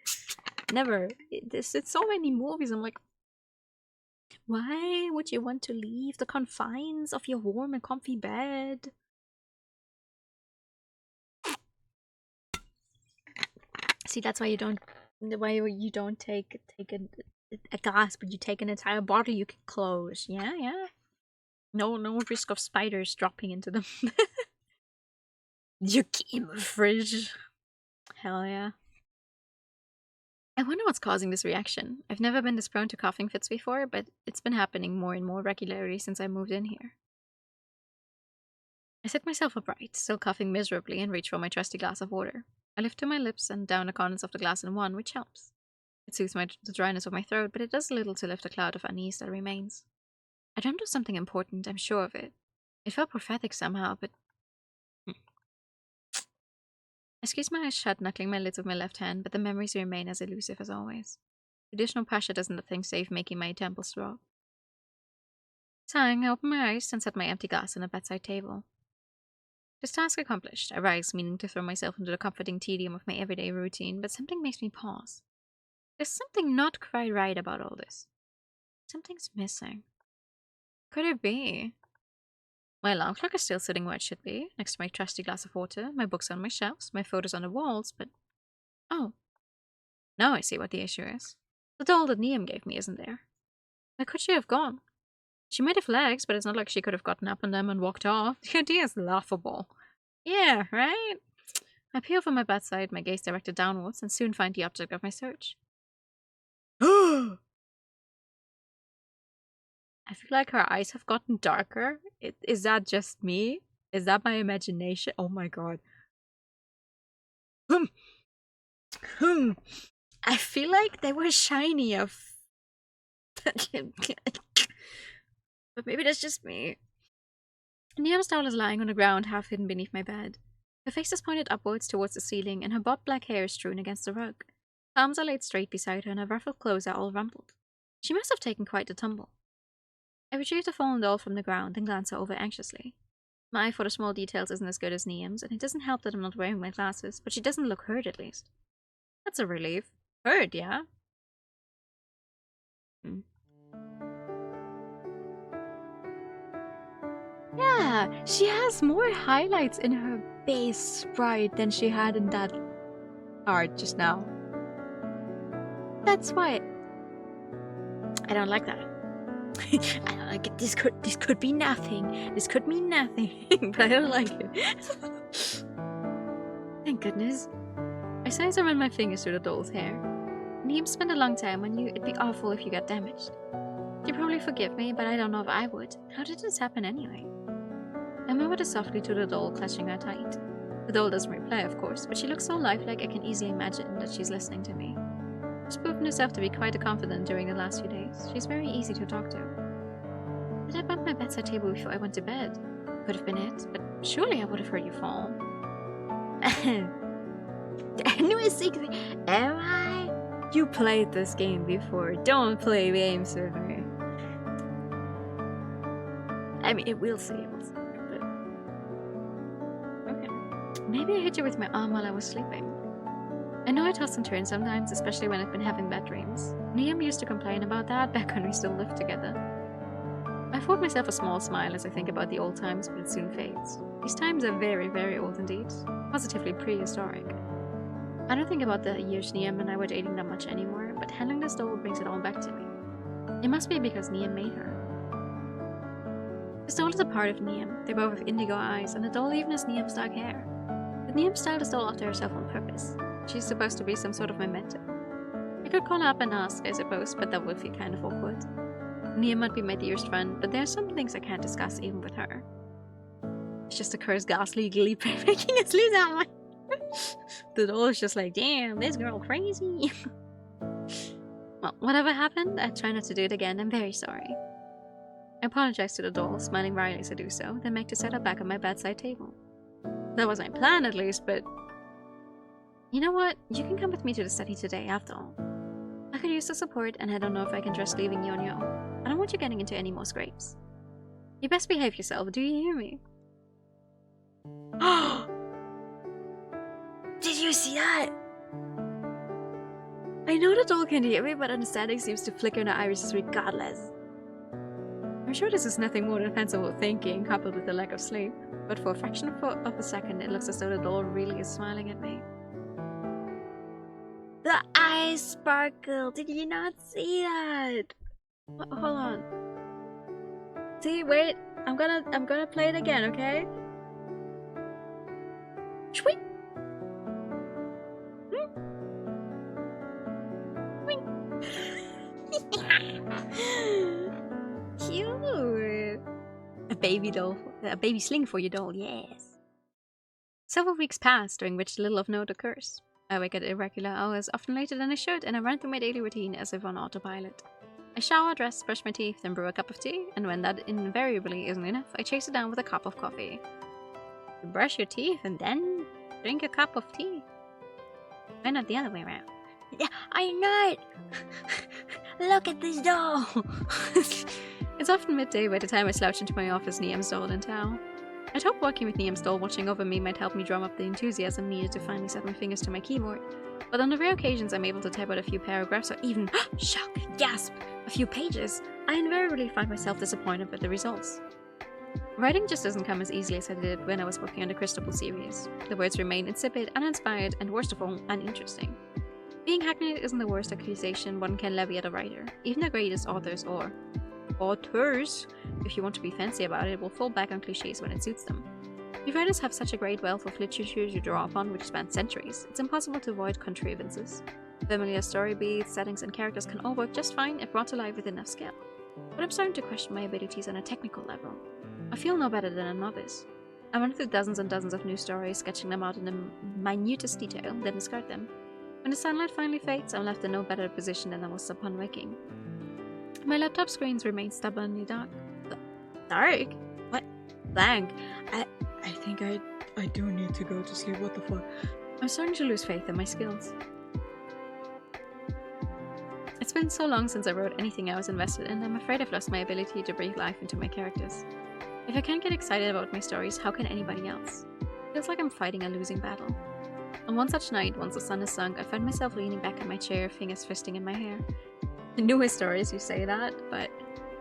Speaker 2: Never. It's so many movies. I'm like, why would you want to leave the confines of your warm and comfy bed? See, that's why you don't take a glass, but you take an entire bottle you can close. Yeah. No risk of spiders dropping into them. You keep a fridge. Hell yeah. I wonder what's causing this reaction. I've never been this prone to coughing fits before, but it's been happening more and more regularly since I moved in here. I sit myself upright, still coughing miserably, and reach for my trusty glass of water. I lift to my lips and down the contents of the glass in one, which helps. It soothes the dryness of my throat, but it does little to lift the cloud of unease that remains. I dreamt of something important, I'm sure of it. It felt prophetic somehow, but... I squeeze my eyes shut, knuckling my lids with my left hand, but the memories remain as elusive as always. Additional pressure doesn't let things safe, making my temples throb. Sighing, I open my eyes and set my empty glass on a bedside table. This task accomplished, I rise, meaning to throw myself into the comforting tedium of my everyday routine, but something makes me pause. There's something not quite right about all this. Something's missing. Could it be? My alarm clock is still sitting where it should be, next to my trusty glass of water, my books on my shelves, my photos on the walls, but... Oh. Now I see what the issue is. The doll that Niam gave me isn't there. Where could she have gone? She might have legs, but it's not like she could have gotten up on them and walked off. The idea is laughable. Yeah, right? I peer over my bedside, my gaze directed downwards, and soon find the object of my search. I feel like her eyes have gotten darker. Is that just me? Is that my imagination? Oh my god. I feel like they were shinier. But maybe that's just me. Niam's doll is lying on the ground, half hidden beneath my bed. Her face is pointed upwards towards the ceiling, and her bobbed black hair is strewn against the rug. Her arms are laid straight beside her, and her ruffled clothes are all rumpled. She must have taken quite a tumble. I retrieve the fallen doll from the ground and glance her over anxiously. My eye for the small details isn't as good as Niam's, and it doesn't help that I'm not wearing my glasses, but she doesn't look hurt at least. That's a relief. Hurt, yeah? Yeah, she has more highlights in her base sprite than she had in that art just now. That's why I don't like that. I don't like it. This could be nothing. This could mean nothing, but I don't like it. Thank goodness. I sigh as I run my fingers through the doll's hair. Niam spent a long time on you. It'd be awful if you got damaged. You'd probably forgive me, but I don't know if I would. How did this happen anyway? I murmured softly to the doll, clutching her tight. The doll doesn't reply, of course, but she looks so lifelike I can easily imagine that she's listening to me. She's proven herself to be quite a confidant during the last few days. She's very easy to talk to. Did I bump my bedside table before I went to bed? Could have been it, but surely I would have heard you fall. Anyway, am I? You played this game before. Don't play games with me. I mean, we'll see. But... okay. Maybe I hit you with my arm while I was sleeping. I know I toss and turn sometimes, especially when I've been having bad dreams. Niam used to complain about that back when we still lived together. I afford myself a small smile as I think about the old times, but it soon fades. These times are very, very old indeed. Positively prehistoric. I don't think about the years Niam and I were dating that much anymore, but handling this doll brings it all back to me. It must be because Niam made her. This doll is a part of Niam. They both have indigo eyes, and the doll even has Niam's dark hair. But Niam styled this doll after herself on purpose. She's supposed to be some sort of memento. I could call her up and ask, I suppose, but that would feel kind of awkward. Nia might be my dearest friend, but there are some things I can't discuss even with her. It's just a cursed ghastly glee making us lose our mind. The doll is just like, damn, this girl crazy. Well, whatever happened, I try not to do it again. I'm very sorry. I apologize to the doll, smiling wryly as I do so, then make to set her back on my bedside table. That was my plan, at least, but... You know what? You can come with me to the study today, after all. I could use the support, and I don't know if I can trust leaving you on your own. I don't want you getting into any more scrapes. You best behave yourself, do you hear me?
Speaker 5: Did you see that?
Speaker 2: I know the doll can hear me, but understanding seems to flicker in her irises regardless. I'm sure this is nothing more than fanciful thinking, coupled with the lack of sleep, but for a fraction of a second, it looks as though the doll really is smiling at me.
Speaker 5: The eyes sparkle. Did you not see that?
Speaker 2: Hold on. See, wait. I'm gonna play it again, okay? Shwing.
Speaker 5: Cute.
Speaker 2: A baby doll. A baby sling for your doll, yes. Several weeks pass, during which little of note occurs. I wake at irregular hours, often later than I should, and I run through my daily routine as if on autopilot. I shower, dress, brush my teeth, then brew a cup of tea, and when that invariably isn't enough, I chase it down with a cup of coffee. You brush your teeth and then drink a cup of tea. Why not the other way around?
Speaker 5: Yeah, I'm not. Look at this doll.
Speaker 2: It's often midday by the time I slouch into my office, Niam's doll in town. I'd hoped working with Niam's doll watching over me might help me drum up the enthusiasm needed to finally set my fingers to my keyboard, but on the rare occasions I'm able to type out a few paragraphs or even, shock, gasp, a few pages, I invariably find myself disappointed with the results. Writing just doesn't come as easily as I did when I was working on the Crystal series. The words remain insipid, uninspired, and worst of all, uninteresting. Being hackneyed isn't the worst accusation one can levy at a writer. Even the greatest authors, or authors, if you want to be fancy about it, will fall back on cliches when it suits them. The writers have such a great wealth of literature to draw upon which spans centuries, it's impossible to avoid contrivances. Familiar story beats, settings, and characters can all work just fine if brought to life with enough skill. But I'm starting to question my abilities on a technical level. I feel no better than a novice. I run through dozens and dozens of new stories, sketching them out in the minutest detail, then discard them. When the sunlight finally fades, I'm left in no better position than I was upon waking. My laptop screens remain stubbornly dark.
Speaker 5: Dark? What? Blank.
Speaker 4: I think I do need to go to sleep. What the fuck?
Speaker 2: I'm starting to lose faith in my skills. It's been so long since I wrote anything I was invested in, I'm afraid I've lost my ability to breathe life into my characters. If I can't get excited about my stories, how can anybody else? It feels like I'm fighting a losing battle. On one such night, once the sun has sunk, I find myself leaning back in my chair, fingers fisting in my hair. The newest stories you say that, but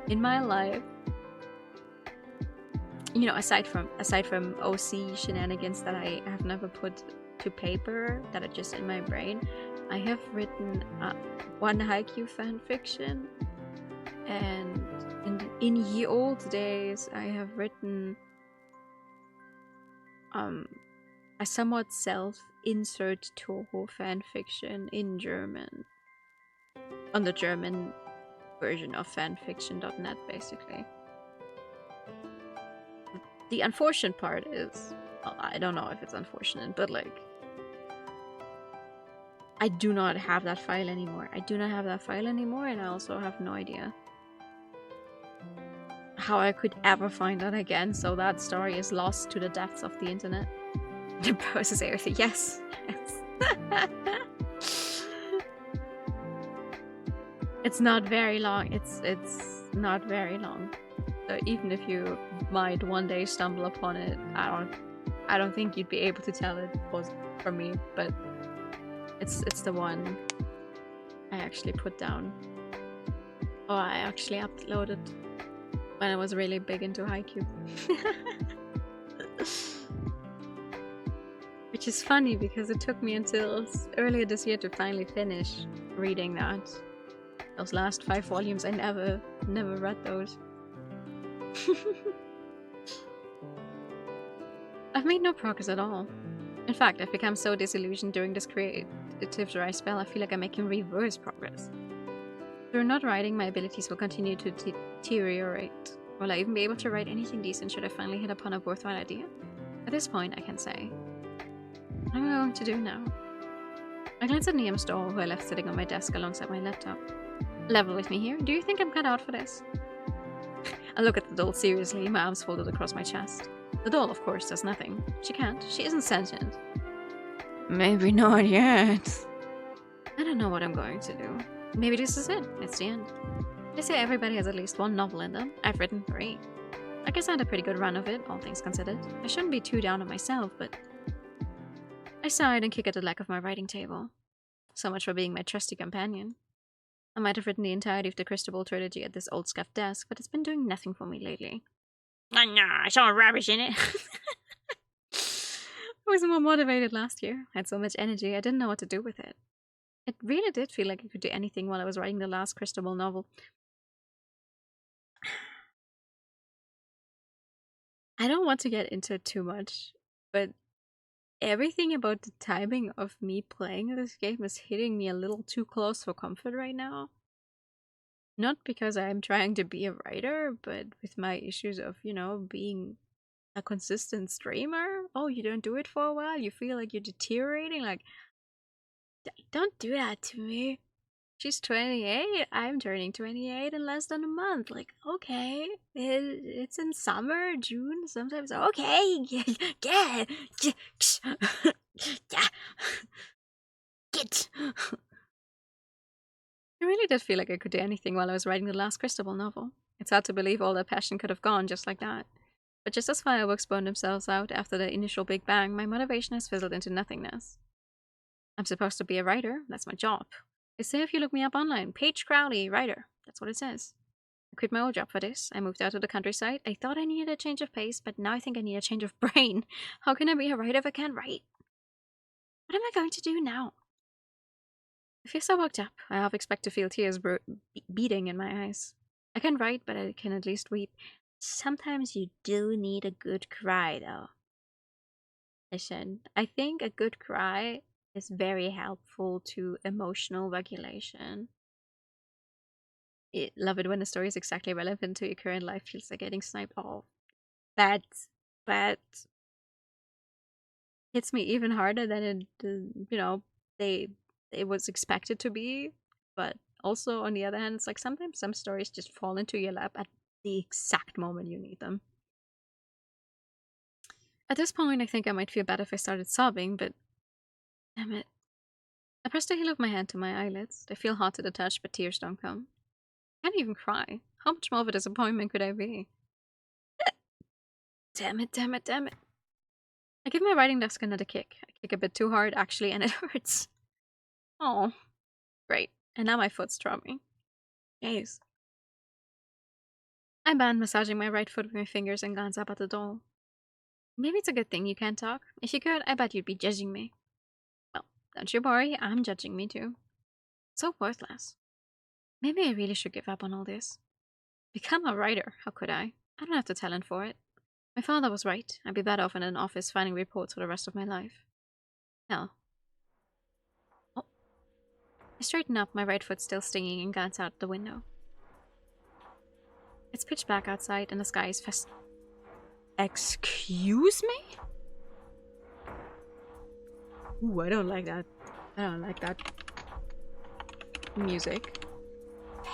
Speaker 2: in my life, you know, aside from OC shenanigans that I have never put to paper, that are just in my brain, I have written one Haikyuu fanfiction, and in ye old days, I have written a somewhat self-insert Toho fanfiction in German. On the German version of fanfiction.net, basically. The unfortunate part is, well, I don't know if it's unfortunate, but like, I do not have that file anymore. And I also have no idea how I could ever find that again, so that story is lost to the depths of the internet. The process area, yes. It's not very long. It's not very long. So even if you might one day stumble upon it, I don't think you'd be able to tell it was from me, but it's the one I actually put down. Or I actually uploaded when I was really big into Haikyuu. Which is funny because it took me until earlier this year to finally finish reading that. Those last 5 volumes, I never read those. I've made no progress at all. In fact, I've become so disillusioned during this creative dry spell, I feel like I'm making reverse progress. Through not writing, my abilities will continue to deteriorate. Will I even be able to write anything decent should I finally hit upon a worthwhile idea? At this point, I can say, what am I going to do now? I glance at Niam's doll, who I left sitting on my desk alongside my laptop. Level with me here. Do you think I'm cut out for this? I look at the doll seriously, my arms folded across my chest. The doll, of course, does nothing. She can't. She isn't sentient.
Speaker 5: Maybe not yet.
Speaker 2: I don't know what I'm going to do. Maybe this is it. It's the end. They say everybody has at least one novel in them. I've written 3. I guess I had a pretty good run of it, all things considered. I shouldn't be too down on myself, but... I sighed and kicked at the leg of my writing table. So much for being my trusty companion. I might have written the entirety of the Cristobal trilogy at this old scuffed desk, but it's been doing nothing for me lately.
Speaker 5: Nah, I saw rubbish in it.
Speaker 2: I was more motivated last year. I had so much energy, I didn't know what to do with it. It really did feel like I could do anything while I was writing the last Cristobal novel. I don't want to get into it too much, but everything about the timing of me playing this game is hitting me a little too close for comfort right now. Not because I'm trying to be a writer, but with my issues of, you know, being a consistent streamer. Oh, you don't do it for a while? You feel like you're deteriorating? Like, don't do that to me. She's 28. I'm turning 28 in less than a month. Like, okay, it's in summer, June, sometimes. Okay, yeah.
Speaker 5: Get.
Speaker 2: I really did feel like I could do anything while I was writing the last Cristobal novel. It's hard to believe all that passion could have gone just like that. But just as fireworks burned themselves out after the initial Big Bang, my motivation has fizzled into nothingness. I'm supposed to be a writer. That's my job. They say if you look me up online, Paige Crowley, writer. That's what it says. I quit my old job for this. I moved out to the countryside. I thought I needed a change of pace, but now I think I need a change of brain. How can I be a writer if I can't write? What am I going to do now? I feel so worked up. I half expect to feel tears beating in my eyes. I can write, but I can at least weep. Sometimes you do need a good cry, though. Listen, I think a good cry is very helpful to emotional regulation. Love it when a story is exactly relevant to your current life. Feels like getting sniped off. That hits me even harder than it was expected to be. But also, on the other hand, it's like sometimes some stories just fall into your lap at the exact moment you need them. At this point, I think I might feel bad if I started sobbing, but damn it. I press the heel of my hand to my eyelids. They feel hot to the touch, but tears don't come. I can't even cry. How much more of a disappointment could I be? Damn it. I give my writing desk another kick. I kick a bit too hard, actually, and it hurts. Oh, great. And now my foot's throbbing. Jeez. I band massaging my right foot with my fingers and glance up at the doll. Maybe it's a good thing you can't talk. If you could, I bet you'd be judging me. Well, don't you worry, I'm judging me too. So worthless. Maybe I really should give up on all this. Become a writer, how could I? I don't have the talent for it. My father was right. I'd be better off in an office finding reports for the rest of my life. Hell. Oh. I straighten up, my right foot still stinging, and glance out the window. It's pitch black outside and the sky is Excuse me?
Speaker 4: Ooh, I don't like that. I don't like that music.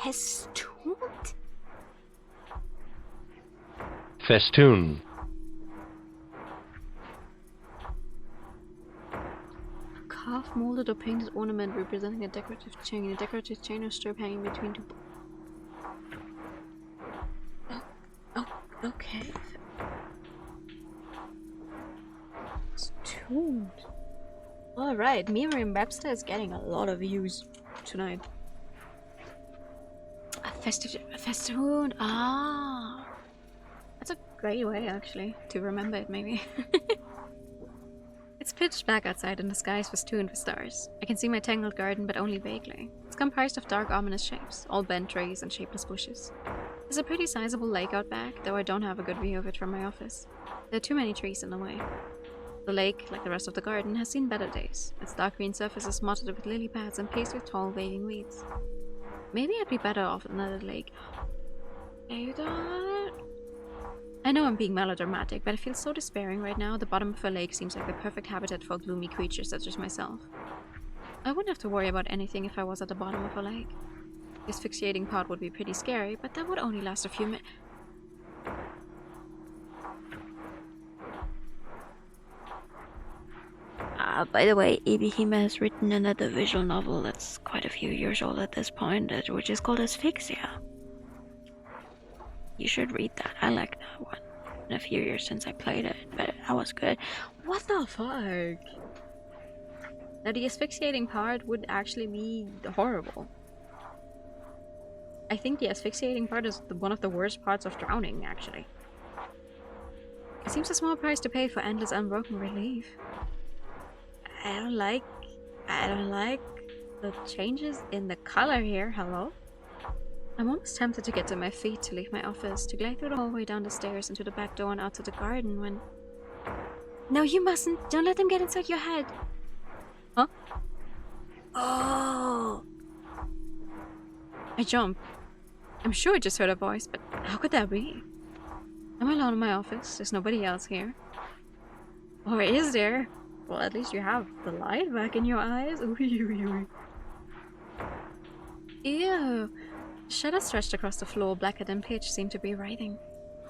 Speaker 5: Festooned?
Speaker 3: Festoon.
Speaker 2: A carved, molded, or painted ornament representing a decorative chain or strip hanging between two. Okay. Festooned. Alright, Merriam-Webster is getting a lot of views tonight. A festoon. Ah. That's a great way, actually, to remember it, maybe. It's pitch black outside and the sky is festooned with stars. I can see my tangled garden, but only vaguely. It's comprised of dark, ominous shapes, all bent trees and shapeless bushes. There's a pretty sizable lake out back, though I don't have a good view of it from my office. There are too many trees in the way. The lake, like the rest of the garden, has seen better days. Its dark green surface is mottled with lily pads and paced with tall, waving weeds. Maybe I'd be better off at another lake. I know I'm being melodramatic, but I feel so despairing right now. The bottom of a lake seems like the perfect habitat for gloomy creatures such as myself. I wouldn't have to worry about anything if I was at the bottom of a lake. The asphyxiating part would be pretty scary, but that would only last a few minutes.
Speaker 5: By the way, Ibihime has written another visual novel that's quite a few years old at this point, which is called Asphyxia. You should read that. I like that one. Been a few years since I played it, but that was good.
Speaker 2: What the fuck? Now the asphyxiating part would actually be horrible. I think the asphyxiating part is one of the worst parts of drowning, actually. It seems a small price to pay for endless unbroken relief. I don't like the changes in the color here. Hello? I'm almost tempted to get to my feet to leave my office, to glide through the hallway, down the stairs, into the back door and out to the garden when... No, you mustn't! Don't let them get inside your head! Huh?
Speaker 5: Oh!
Speaker 2: I jump. I'm sure I just heard a voice, but how could that be? I'm alone in my office. There's nobody else here. Or is there? Well, at least you have the light back in your eyes. Ew. Shadows stretched across the floor, blacker than pitch, seem to be writhing.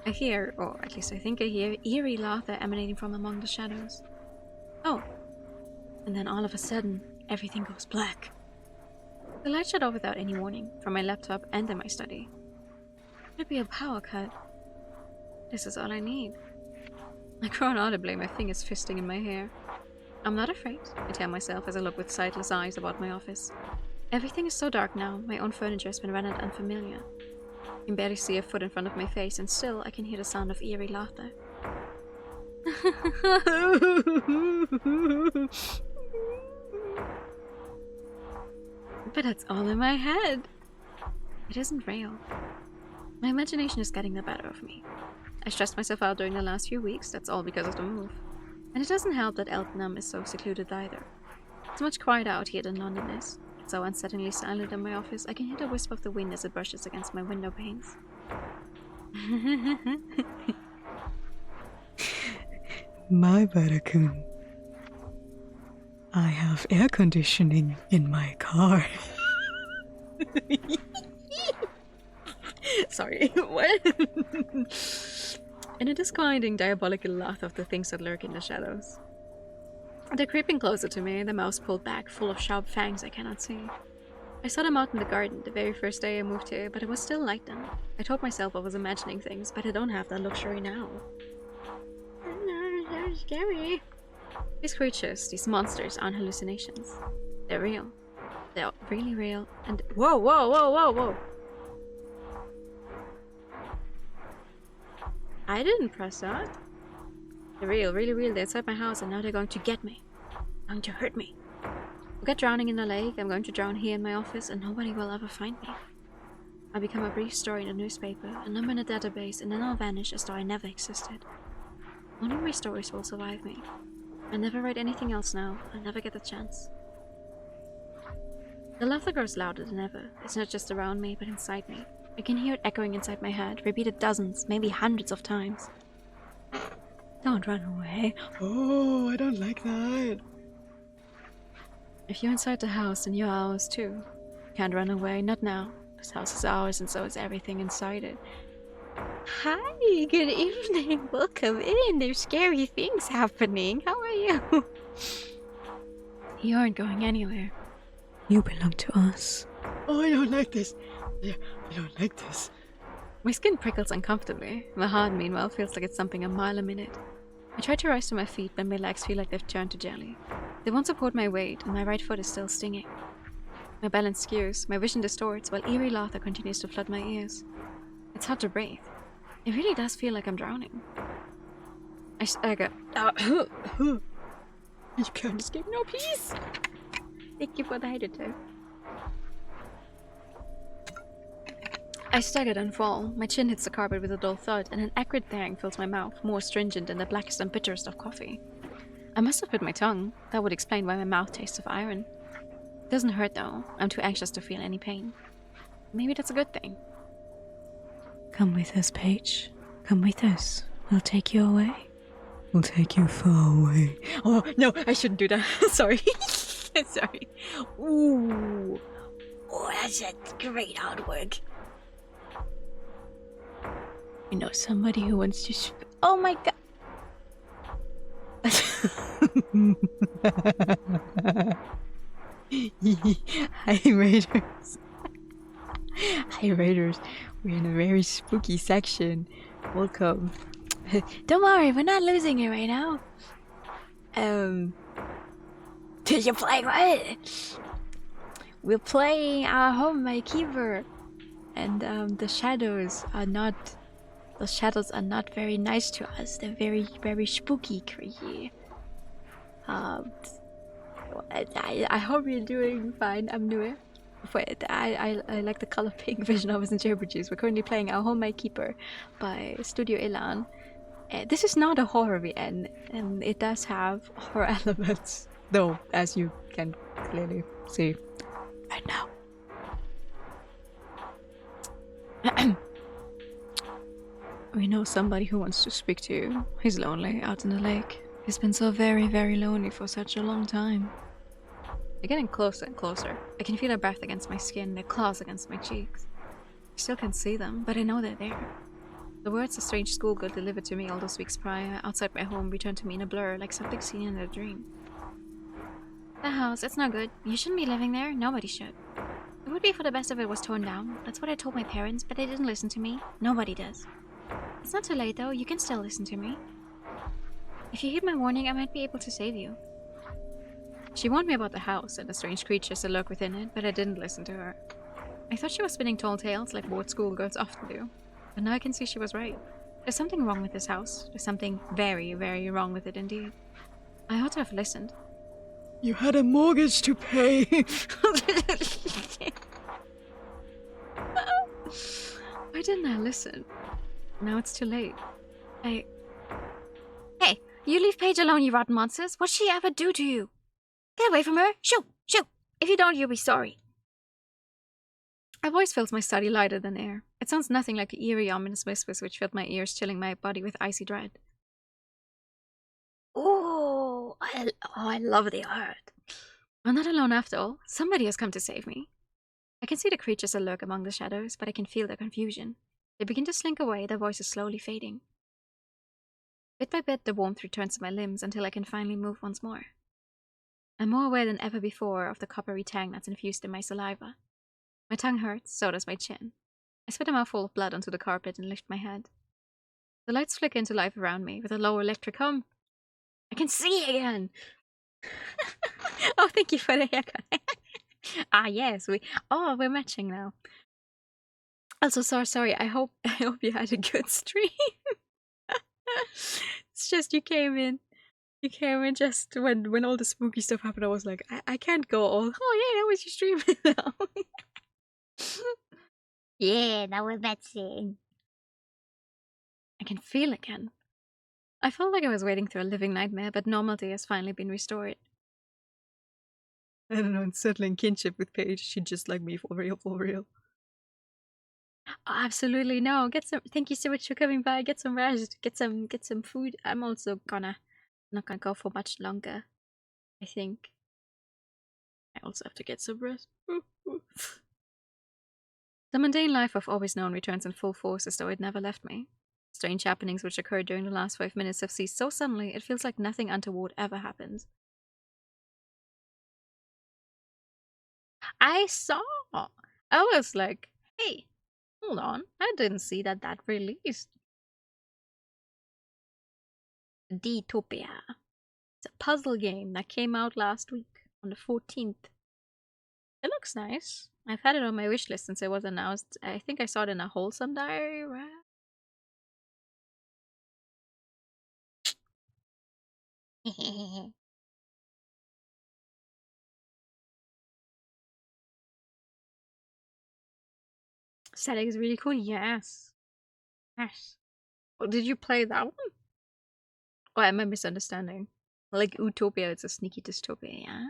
Speaker 2: I hear, or at least I think I hear, eerie laughter emanating from among the shadows. Oh. And then all of a sudden, everything goes black. The light shut off without any warning, from my laptop and in my study. Could it be a power cut? This is all I need. I groan audibly, my fingers fisting in my hair. I'm not afraid, I tell myself as I look with sightless eyes about my office. Everything is so dark now, my own furniture has been rendered unfamiliar. I can barely see a foot in front of my face, and still I can hear the sound of eerie laughter. But that's all in my head. It isn't real. My imagination is getting the better of me. I stressed myself out during the last few weeks, that's all because of the move. And it doesn't help that Eltnam is so secluded either. It's much quieter out here than London is. It's so unsettlingly silent in my office, I can hear the whisper of the wind as it brushes against my window panes.
Speaker 4: My Barakun. I have air conditioning in my car. Sorry, what? And a disquieting, diabolical laugh of the things that lurk in the shadows. They're creeping closer to me, the mouths pulled back, full of sharp fangs I cannot see. I saw them out in the garden the very first day I moved here, but it was still like them. I told myself I was imagining things, but I don't have that luxury now. They're scary. These creatures, these monsters, aren't hallucinations. They're real. They're really real, and— Whoa! I didn't press that. They're real, really real. They're inside my house and now they're going to get me. Going to hurt me. I'll get drowning in the lake, I'm going to drown here in my office, and nobody will ever find me. I'll become a brief story in a newspaper, a number in a database, and then I'll vanish as though I never existed. Only my stories will survive me. I never write anything else now. I'll never get the chance. The laughter grows louder than ever. It's not just around me, but inside me. I can hear it echoing inside my head, repeated dozens, maybe hundreds of times. Don't run away. Oh, I don't like that.
Speaker 2: If you're inside the house, then you're ours too. Can't run away, not now. This house is ours and so is everything inside it.
Speaker 5: Hi, good evening. Welcome in. There's scary things happening. How are you?
Speaker 2: You aren't going anywhere.
Speaker 4: You belong to us. Oh, I don't like this. Yeah, I don't like this.
Speaker 2: My skin prickles uncomfortably. My heart, meanwhile, feels like it's thumping a mile a minute. I try to rise to my feet, but my legs feel like they've turned to jelly. They won't support my weight, and my right foot is still stinging. My balance skews, my vision distorts, while eerie laughter continues to flood my ears. It's hard to breathe. It really does feel like I'm drowning. I go,
Speaker 4: You can't escape. No, please.
Speaker 2: thank you for the hydrator. I staggered and fall. My chin hits the carpet with a dull thud, and an acrid tang fills my mouth, more astringent than the blackest and bitterest of coffee. I must have bit my tongue. That would explain why my mouth tastes of iron. It doesn't hurt though. I'm too anxious to feel any pain. Maybe that's a good thing.
Speaker 5: Come with us, Paige. Come with us. We'll take you away. We'll take you far away.
Speaker 2: Oh, no, I shouldn't do that. Sorry. Sorry. Ooh.
Speaker 5: Oh, that's a great artwork. You know, somebody who wants to. Oh my god. Hi, Raiders. Hi, Raiders. We're in a very spooky section. Welcome. Don't worry, we're not losing it right now. Did you play what? We're playing our home my keeper, and the shadows are not very nice to us. They're very, very spooky, creepy. I hope you're doing fine. I'm new. But I like the color pink version of us in Juice. We're currently playing Our Home My Keeper by Studio Elan. This is not a horror VN, and it does have horror elements, though, as you can clearly see right now. We know somebody who wants to speak to you. He's lonely out in the lake. He's been so very, very lonely for such a long time.
Speaker 2: They're getting closer and closer. I can feel their breath against my skin, their claws against my cheeks. I still can't see them, but I know they're there. The words a strange schoolgirl delivered to me all those weeks prior, outside my home, returned to me in a blur, like something seen in a dream. The house, it's not good. You shouldn't be living there. Nobody should. It would be for the best if it was torn down. That's what I told my parents, but they didn't listen to me. Nobody does. It's not too late, though. You can still listen to me. If you heed my warning, I might be able to save you. She warned me about the house and the strange creatures that lurk within it, but I didn't listen to her. I thought she was spinning tall tales like bored schoolgirls often do, but now I can see she was right. There's something wrong with this house. There's something very, very wrong with it indeed. I ought to have listened.
Speaker 5: You had a mortgage to pay.
Speaker 2: Why didn't I listen? Now it's too late. Hey, you leave Paige alone, you rotten monsters. What'd she ever do to you? Get away from her! Shoo! Shoo! If you don't, you'll be sorry. Her voice fills my study lighter than air. It sounds nothing like the eerie, ominous whispers which filled my ears, chilling my body with icy dread.
Speaker 1: Oh, I love the art.
Speaker 2: I'm not alone after all. Somebody has come to save me. I can see the creatures that lurk among the shadows, but I can feel their confusion. They begin to slink away, their voices slowly fading. Bit by bit, the warmth returns to my limbs until I can finally move once more. I'm more aware than ever before of the coppery tang that's infused in my saliva. My tongue hurts, so does my chin. I spit a mouthful of blood onto the carpet and lift my head. The lights flicker into life around me with a low electric hum. I can see again! Oh, thank you for the haircut. Yes, we're matching now. Also, sorry, I hope you had a good stream. It's just you came in just when all the spooky stuff happened. I was like, I can't go all, oh yeah, that was your stream now.
Speaker 1: Yeah, now we're matching.
Speaker 2: I can feel again. I felt like I was wading through a living nightmare, but normality has finally been restored. I don't know, unsettling kinship with Paige. She'd just like me for real. Oh, absolutely no. Thank you so much for coming by. Get some rest. Get some food. I'm also not gonna go for much longer. I think. I also have to get some rest. The mundane life I've always known returns in full force as though it never left me. Strange happenings which occurred during the last 5 minutes have ceased so suddenly it feels like nothing untoward ever happened. I was like, hey, hold on, I didn't see that released. DOVA-SYNDROME. It's a puzzle game that came out last week on the 14th. It looks nice. I've had it on my wish list since it was announced. I think I saw it in a wholesome diary, right? Aesthetic is really cool. Yes. Oh, did you play that one? Or am I misunderstanding? Like Utopia, it's a sneaky dystopia. Yeah.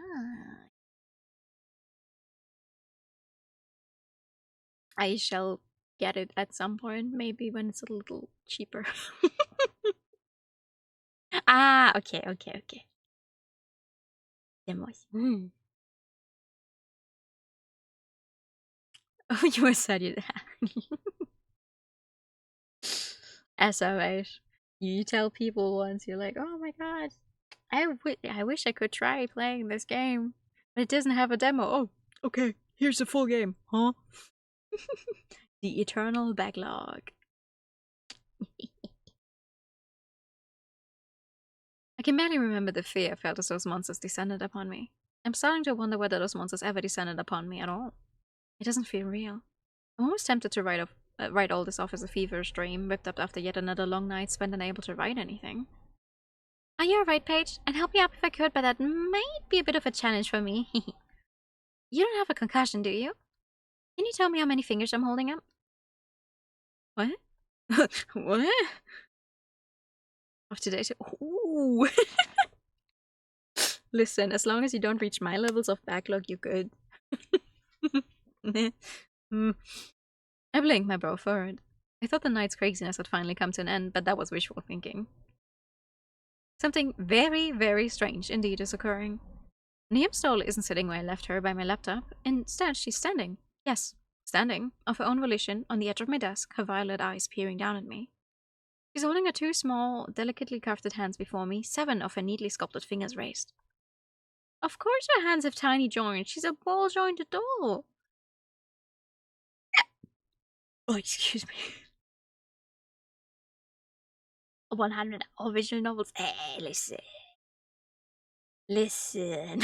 Speaker 5: I shall get it at some point, maybe when it's a little cheaper. Ah, okay. Demos. Oh, you were said you SOH. You tell people once, you're like, oh my god, I wish I could try playing this game, but it doesn't have a demo. Oh, okay, here's the full game, huh? The eternal backlog. I can barely remember the fear I felt as those monsters descended upon me. I'm starting to wonder whether those monsters ever descended upon me at all. It doesn't feel real. I'm almost tempted to write all this off as a feverish dream, whipped up after yet another long night spent unable to write anything. Are you alright, Paige? And help me up if I could, but that might be a bit of a challenge for me. You don't have a concussion, do you? Can you tell me how many fingers I'm holding up? What? What? Of today's... Ooh! Listen, as long as you don't reach my levels of backlog, you're good. I blinked, my brow furrowed. I thought the night's craziness had finally come to an end, but that was wishful thinking. Something very, very strange indeed is occurring. Niam's doll isn't sitting where I left her by my laptop. Instead, she's standing. Yes, standing, of her own volition, on the edge of my desk, her violet eyes peering down at me. She's holding her two small, delicately crafted hands before me, 7 of her neatly sculpted fingers raised. Of course her hands have tiny joints. She's a ball-jointed doll. Oh, excuse me. 100 visual novels. Hey, listen. Listen.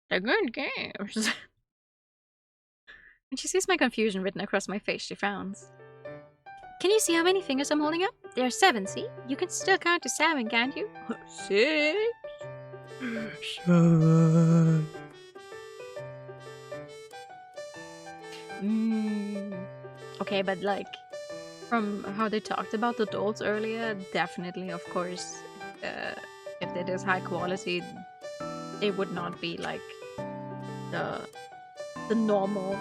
Speaker 5: They're good games. When she sees my confusion written across my face, she frowns. Can you see how many fingers I'm holding up? There are 7, see? You can still count to 7, can't you? 6. 7. Okay, but like, from how they talked about the dolls earlier, definitely, of course, if it is high quality, they would not be like the normal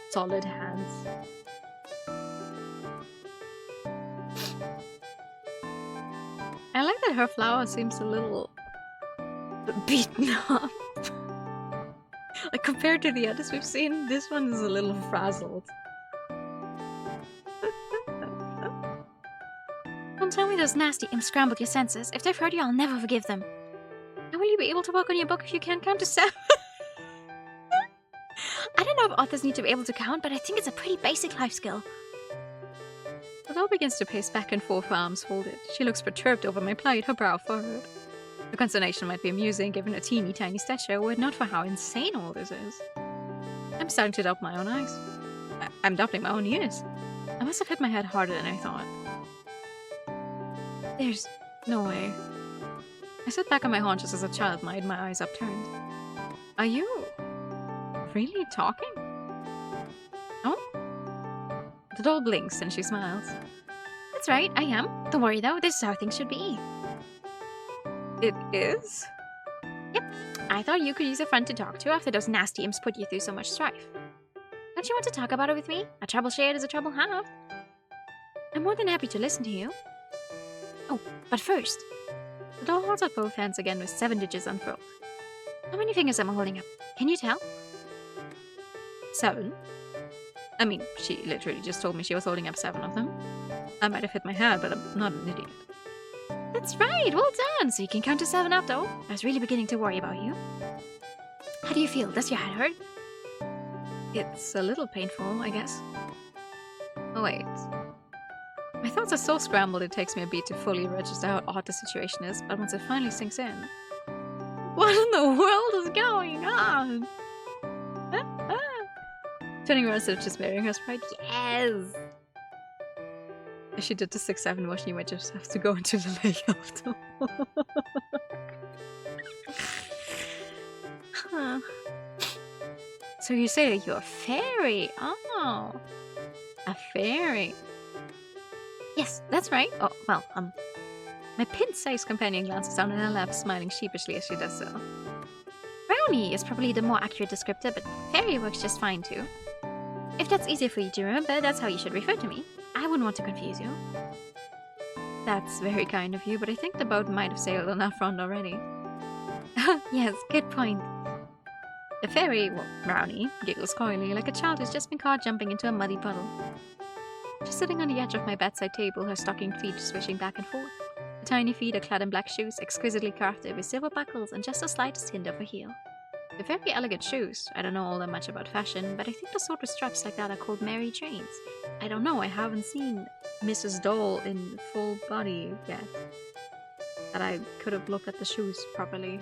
Speaker 5: solid hands. I like that her flower seems a little beaten up. Like, compared to the others we've seen, this one is a little frazzled. Don't tell me those nasty imps scrambled your senses. If they've hurt you, I'll never forgive them. How will you be able to work on your book if you can't count to 7? I don't know if authors need to be able to count, but I think it's a pretty basic life skill. The doll begins to pace back and forth, her arms folded. She looks perturbed over my plight, her brow furrowed. The consternation might be amusing given her teeny tiny stature, were it not for how insane all this is. I'm starting to doubt my own eyes. I'm doubting my own ears. I must have hit my head harder than I thought. There's no way. I sit back on my haunches as a child might, my eyes upturned. Are you really talking? Oh? The doll blinks and she smiles. That's right, I am. Don't worry though, this is how things should be. It is? Yep. I thought you could use a friend to talk to after those nasty imps put you through so much strife. Don't you want to talk about it with me? A trouble shared is a trouble halved. I'm more than happy to listen to you. Oh, but first, the doll holds up both hands again with 7 digits unfurled. How many fingers am I holding up? Can you tell? 7? I mean, she literally just told me she was holding up 7 of them. I might have hit my head, but I'm not an idiot. That's right, well done! So you can count to 7 after all. I was really beginning to worry about you. How do you feel? Does your head hurt? It's a little painful, I guess. Oh wait. My thoughts are so scrambled it takes me a beat to fully register how odd the situation is, but once it finally sinks in... What in the world is going on? Turning around instead of just marrying her sprite. Yes! If she did the 6-7 wash, you might just have to go into the lake after. Huh. So you say that you're a fairy? Oh, a fairy. Yes, that's right. Oh, well, my pin-sized companion glances down in her lap, smiling sheepishly as she does so. Brownie is probably the more accurate descriptor, but fairy
Speaker 2: fairy works just fine too. If that's easier for you to remember, that's how you should refer to me. I wouldn't want to confuse you. That's very kind of you, but I think the boat might have sailed on that front already. Yes, good point. The fairy, well, Brownie, giggles coyly like a child who's just been caught jumping into a muddy puddle. She's sitting on the edge of my bedside table, her stockinged feet swishing back and forth. The tiny feet are clad in black shoes, exquisitely crafted with silver buckles and just the slightest hint of a heel. They're very elegant shoes. I don't know all that much about fashion, but I think the sort with straps like that are called Mary Janes. I don't know, I haven't seen Mrs. Doll in full body yet. That I could have looked at the shoes properly.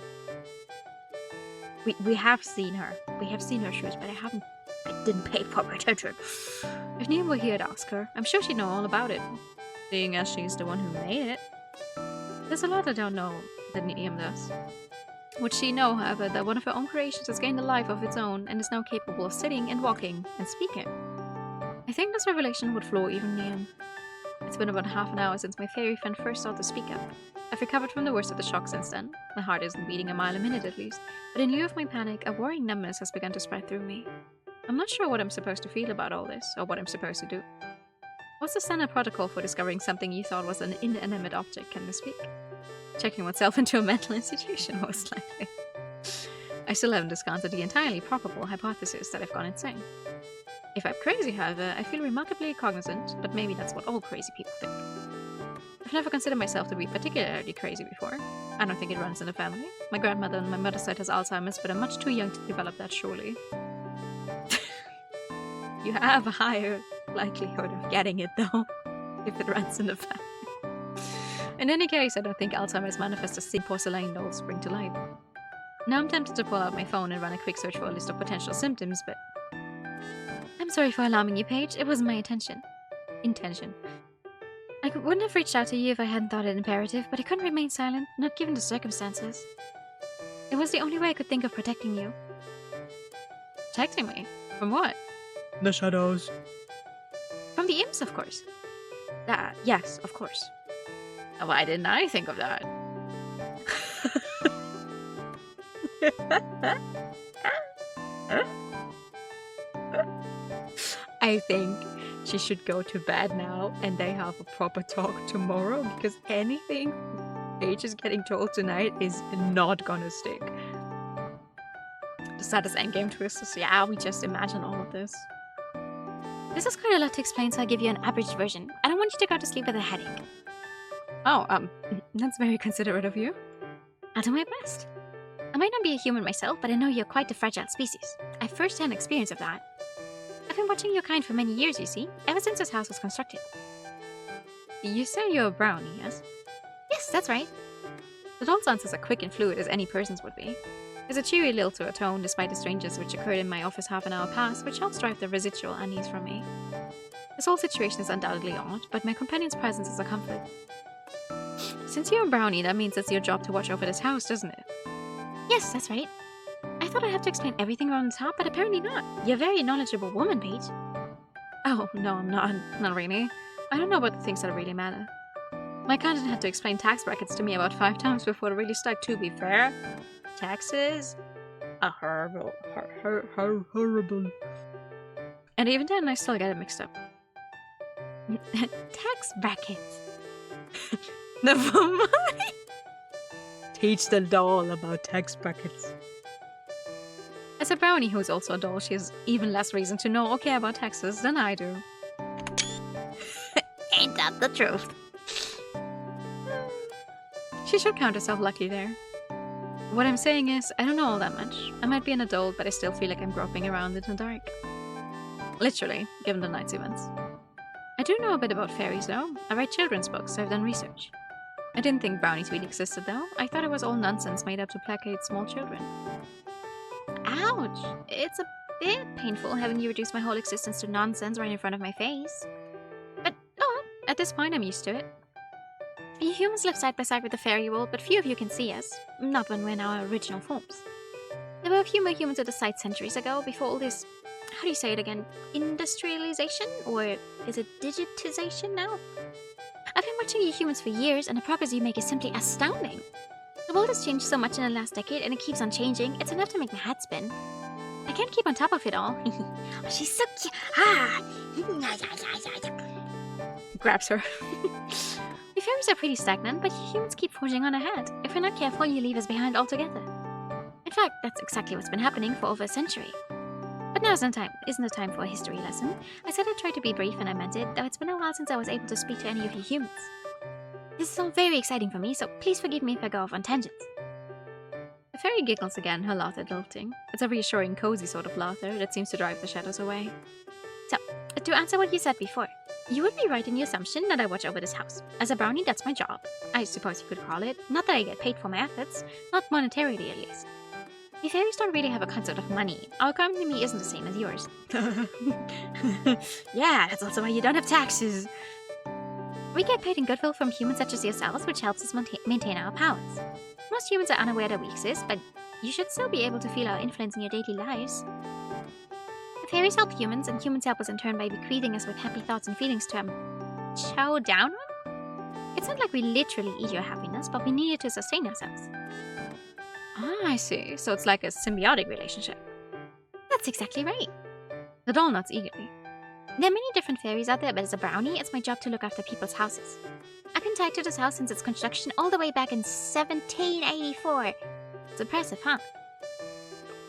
Speaker 2: We have seen her. We have seen her shoes, but I didn't pay proper attention. If Niam were here to ask her, I'm sure she'd know all about it, seeing as she's the one who made it. There's a lot I don't know that Niam does. Would she know, however, that one of her own creations has gained a life of its own and is now capable of sitting and walking and speaking? I think this revelation would floor even Niam. It's been about half an hour since my fairy friend first started to speak up. I've recovered from the worst of the shock since then. My heart isn't beating a mile a minute at least, but in lieu of my panic, a worrying numbness has begun to spread through me. I'm not sure what I'm supposed to feel about all this, or what I'm supposed to do. What's the standard protocol for discovering something you thought was an inanimate object can speak? Checking oneself into a mental institution, most likely. I still haven't discounted the entirely probable hypothesis that I've gone insane. If I'm crazy, however, I feel remarkably cognizant, but maybe that's what all crazy people think. I've never considered myself to be particularly crazy before. I don't think it runs in the family. My grandmother on my mother's side has Alzheimer's, but I'm much too young to develop that, surely. You have a higher likelihood of getting it, though, if it runs in the family. In any case, I don't think Alzheimer's manifests as seeing porcelain dolls spring to life. Now I'm tempted to pull out my phone and run a quick search for a list of potential symptoms, but... I'm sorry for alarming you, Paige. It wasn't my intention. I wouldn't have reached out to you if I hadn't thought it imperative, but I couldn't remain silent, not given the circumstances. It was the only way I could think of protecting you. Protecting me? From what?
Speaker 6: The shadows.
Speaker 2: From the imps, of course. Yes, of course. Why didn't I think of that? I think she should go to bed now and they have a proper talk tomorrow, because anything Paige is getting told tonight is not gonna stick. The saddest endgame twist is, yeah, we just imagine all of this. This is quite a lot to explain, so I'll give you an abridged version. I don't want you to go to sleep with a headache. Oh, that's very considerate of you. I'll do my best. I might not be a human myself, but I know you're quite a fragile species. I have first-hand experience of that. I've been watching your kind for many years, you see, ever since this house was constructed. You say you're a brownie, yes? Yes, that's right. The doll's answers are quick and fluid as any person's would be. There's a cheery lilt to her tone, despite the strangers which occurred in my office half an hour past, which helps drive the residual unease from me. This whole situation is undoubtedly odd, but my companion's presence is a comfort. Since you're a brownie, that means it's your job to watch over this house, doesn't it? Yes, that's right. I thought I'd have to explain everything around the top, but apparently not. You're a very knowledgeable woman, Paige. Oh, no, I'm not. Not really. I don't know about the things that really matter. My accountant had to explain tax brackets to me about 5 times before it really stuck, to be fair. Taxes are horrible. Horrible. And even then, I still get it mixed up. Tax brackets. Never mind.
Speaker 6: Teach the doll about tax brackets.
Speaker 2: As a brownie who's also a doll, she has even less reason to know or care about taxes than I do. Ain't that the truth? She should count herself lucky there. What I'm saying is, I don't know all that much. I might be an adult, but I still feel like I'm groping around in the dark. Literally, given the night's events. I do know a bit about fairies, though. I write children's books, so I've done research. I didn't think brownies really existed, though. I thought it was all nonsense made up to placate small children. Ouch! It's a bit painful having you reduce my whole existence to nonsense right in front of my face. But, oh, at this point I'm used to it. You humans live side by side with the fairy world, but few of you can see us. Not when we're in our original forms. There were a few more humans at the site centuries ago, before all this... How do you say it again? Industrialization? Or is it digitization now? I've been watching you humans for years, and the progress you make is simply astounding. The world has changed so much in the last decade, and it keeps on changing. It's enough to make my head spin. I I can't keep on top of it all.
Speaker 1: Oh, she's so cute. Ah.
Speaker 5: Grabs her.
Speaker 2: We fairies are pretty stagnant, but you humans keep forging on ahead. If you're not careful, you leave us behind altogether. In fact, that's exactly what's been happening for over a century. But now isn't the time for a history lesson. I said I'd try to be brief and I meant it, though it's been a while since I was able to speak to any of you humans. This is all very exciting for me, so please forgive me if I go off on tangents.
Speaker 5: The fairy giggles again, her laughter lilting. It's a reassuring, cozy sort of laughter that seems to drive the shadows away.
Speaker 2: So, to answer what you said before, you would be right in your assumption that I watch over this house. As a brownie, that's my job, I suppose you could call it. Not that I get paid for my efforts, not monetarily at least. We fairies don't really have a concept of money. Our economy isn't the same as yours.
Speaker 5: Yeah, that's also why you don't have taxes.
Speaker 2: We get paid in goodwill from humans such as yourselves, which helps us maintain our powers. Most humans are unaware that we exist, but you should still be able to feel our influence in your daily lives. The fairies help humans, and humans help us in turn by bequeathing us with happy thoughts and feelings to chow down on? It's not like we literally eat your happiness, but we need it to sustain ourselves.
Speaker 5: Ah, I see. So it's like a symbiotic relationship.
Speaker 2: That's exactly right.
Speaker 5: The doll nods eagerly.
Speaker 2: There are many different fairies out there, but as a brownie, it's my job to look after people's houses. I've been tied to this house since its construction all the way back in 1784. It's impressive, huh?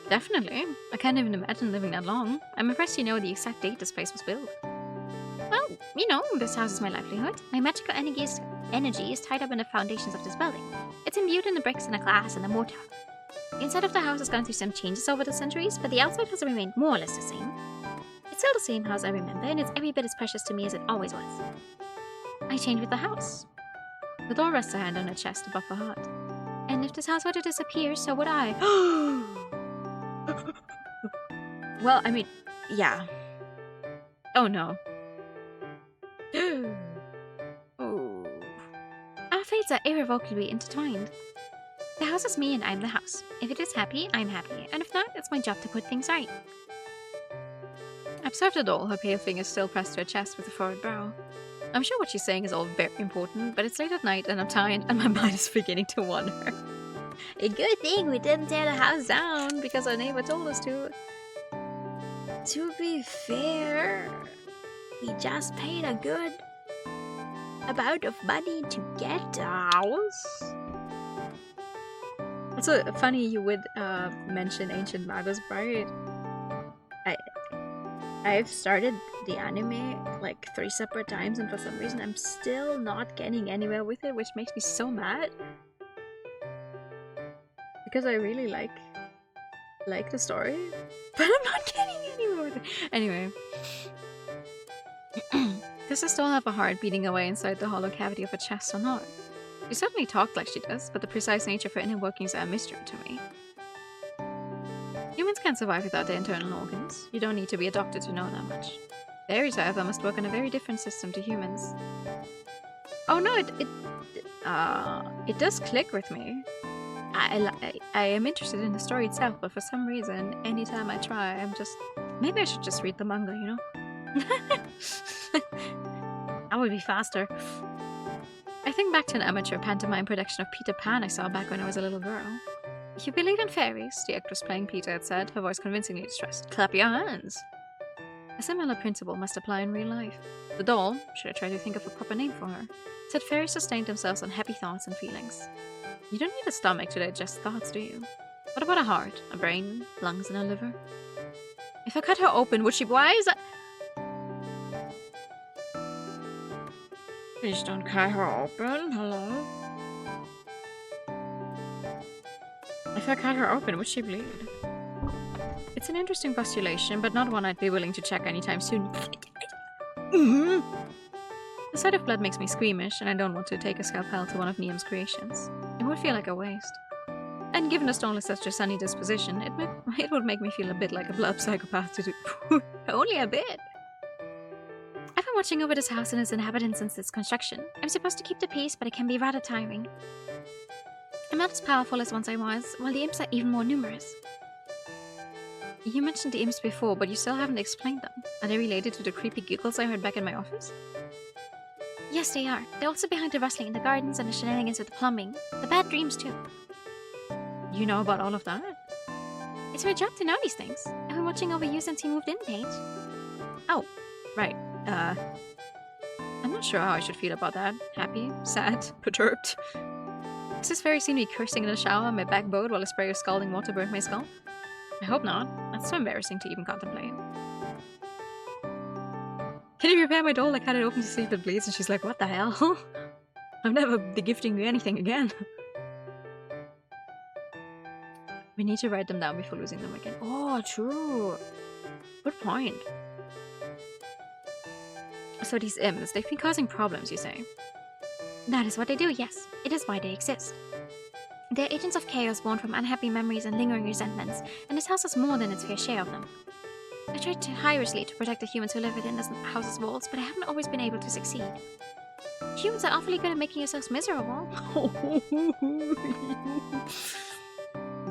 Speaker 5: Definitely. I can't even imagine living that long. I'm impressed you know the exact date this place was built.
Speaker 2: Well, you know, this house is my livelihood. My magical energy is tied up in the foundations of this building. It's imbued in the bricks and the glass and the mortar. The inside of the house has gone through some changes over the centuries, but the outside has remained more or less the same. It's still the same house I remember, and it's every bit as precious to me as it always was. I changed with the house.
Speaker 5: The doll rests a hand on her chest above her heart.
Speaker 2: And if this house were to disappear, so would I.
Speaker 5: Well, I mean, yeah. Oh no.
Speaker 2: Oh. Our fates are irrevocably intertwined. The house is me and I'm the house. If it is happy, I'm happy. And if not, it's my job to put things right.
Speaker 5: Observe the doll, her pale fingers still pressed to her chest with a furrowed brow. I'm sure what she's saying is all very important, but it's late at night and I'm tired and my mind is beginning to wander.
Speaker 2: A good thing we didn't tear the house down because our neighbor told us to. To be fair, we just paid a good amount of money to get the house.
Speaker 5: It's so funny you would mention Ancient Magus Bride.
Speaker 1: I've started the anime like 3 separate times, and for some reason I'm still not getting anywhere with it, which makes me so mad. Because I really like the story, but I'm not getting anywhere with it.
Speaker 5: Anyway. Does this doll have a heart beating away inside the hollow cavity of her chest or not? She certainly talked like she does, but the precise nature of her inner workings are a mystery to me. Humans can't survive without their internal organs. You don't need to be a doctor to know that much. Fairies, however, must work on a very different system to humans. Oh no, it does click with me. I am interested in the story itself, but for some reason, anytime I try, I'm just... Maybe I should just read the manga, you know?
Speaker 2: That would be faster.
Speaker 5: I think back to an amateur pantomime production of Peter Pan I saw back when I was a little girl. If you believe in fairies, the actress playing Peter had said, her voice convincingly distressed. Clap your hands! A similar principle must apply in real life. The doll, should I try to think of a proper name for her, said fairies sustained themselves on happy thoughts and feelings. You don't need a stomach to digest thoughts, do you? What about a heart, a brain, lungs, and a liver? If I cut her open, would she... Why is that... Please don't cut her open, hello? If I cut her open, would she bleed? It's an interesting postulation, but not one I'd be willing to check anytime soon. The sight of blood makes me squeamish, and I don't want to take a scalpel to one of Niam's creations. It would feel like a waste. And given the stone is such a sunny disposition, it would make me feel a bit like a blood psychopath to do. Only a bit. I've been watching over this house and its inhabitants since its construction. I'm supposed to keep the peace, but it can be rather tiring. I'm not as powerful as once I was, while the imps are even more numerous. You mentioned the imps before, but you still haven't explained them. Are they related to the creepy giggles I heard back in my office?
Speaker 2: Yes, they are. They're also behind the rustling in the gardens and the shenanigans with the plumbing. The bad dreams, too.
Speaker 5: You know about all of that?
Speaker 2: It's my job to know these things. I've been watching over you since you moved in, Paige. Oh, right. I'm not sure how I should feel about that. Happy, sad, perturbed. Is this fairy seen me cursing in the shower, my back bowed while a spray of scalding water burnt my skull? I hope not. That's so embarrassing to even contemplate. Can you repair my doll? I cut it open to see if it bleeds, and she's like, what the hell? I'm never gifting you anything again. We need to write them down before losing them again. Oh, true. Good point. So these imps, they've been causing problems, you say? That is what they do, yes. It is why they exist. They're agents of chaos born from unhappy memories and lingering resentments, and this house has more than its fair share of them. I tried tirelessly to protect the humans who live within this house's walls, but I haven't always been able to succeed. Humans are awfully good at making yourselves miserable.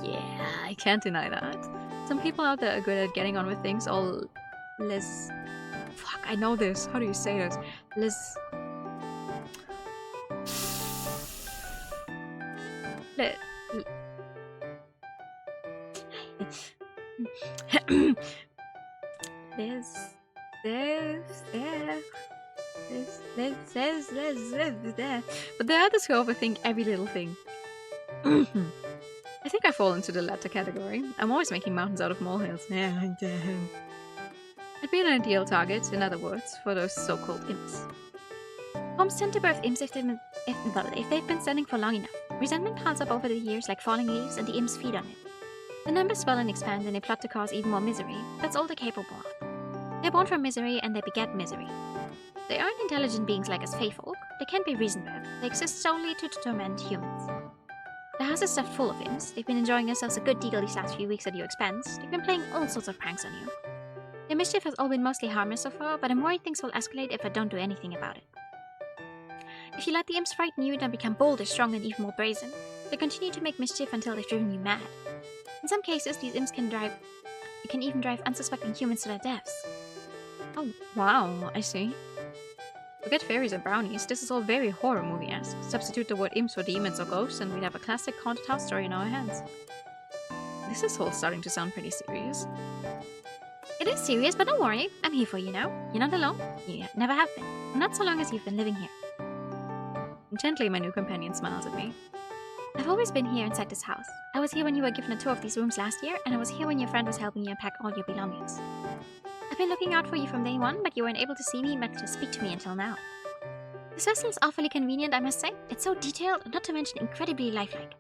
Speaker 2: Yeah, I can't deny that. Some people out there are good at getting on with things all fuck, I know this. How do you say this? But there are others who overthink every little thing. I think I fall into the latter category. I'm always making mountains out of molehills. I'd be an ideal target, in other words, for those so-called imps. Homes tend to birth imps if they've been standing for long enough. Resentment piles up over the years like falling leaves, and the imps feed on it. The numbers swell and expand, and they plot to cause even more misery. That's all they're capable of. They're born from misery, and they beget misery. They aren't intelligent beings like us Fae folk. They can't be reasoned with. They exist solely to torment humans. The house is stuffed full of imps. They've been enjoying themselves a good deal these last few weeks at your expense. They've been playing all sorts of pranks on you. Their mischief has all been mostly harmless so far, but I'm worried things will escalate if I don't do anything about it. If you let the imps frighten you, they'll become bolder, stronger, and even more brazen. They continue to make mischief until they've driven you mad. In some cases, these imps can even drive unsuspecting humans to their deaths. Oh, wow, I see. Forget fairies and brownies, this is all very horror movie-esque. Substitute the word imps for demons or ghosts, and we'd have a classic haunted house story in our hands. This is all starting to sound pretty serious. It is serious, but don't worry, I'm here for you now. You're not alone. You never have been. Not so long as you've been living here. Intently, my new companion smiles at me. I've always been here inside this house. I was here when you were given a tour of these rooms last year, and I was here when your friend was helping you unpack all your belongings. I've been looking out for you from day one, but you weren't able to see me, much to speak to me until now. This vessel is awfully convenient, I must say. It's so detailed, not to mention incredibly lifelike.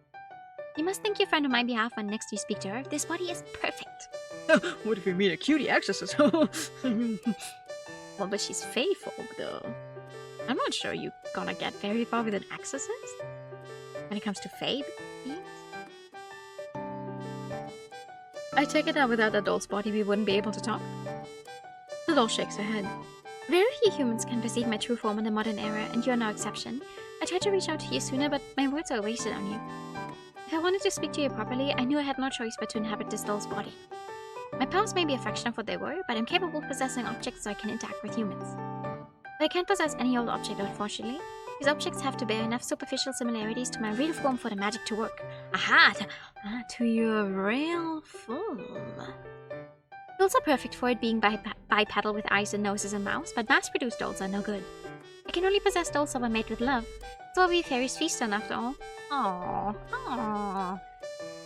Speaker 2: You must thank your friend on my behalf when next you speak to her. This body is perfect.
Speaker 6: What if we meet a cutie exorcist?
Speaker 2: Well, but she's Fae folk, though. I'm not sure you're gonna get very far with an exorcist when it comes to Fae beings. I take it that without that doll's body we wouldn't be able to talk. The doll shakes her head. Very few humans can perceive my true form in the modern era, and you're no exception. I tried to reach out to you sooner, but my words are wasted on you. If I wanted to speak to you properly, I knew I had no choice but to inhabit this doll's body. My powers may be a fraction of what they were, but I'm capable of possessing objects so I can interact with humans. But I can't possess any old object, unfortunately. These objects have to bear enough superficial similarities to my real form for the magic to work. Aha! To your real form. Dolls are perfect for it, being bipedal with eyes and noses and mouths, but mass-produced dolls are no good. I can only possess dolls that were made with love. It's what we fairies feast on, after all. Aww. Aww.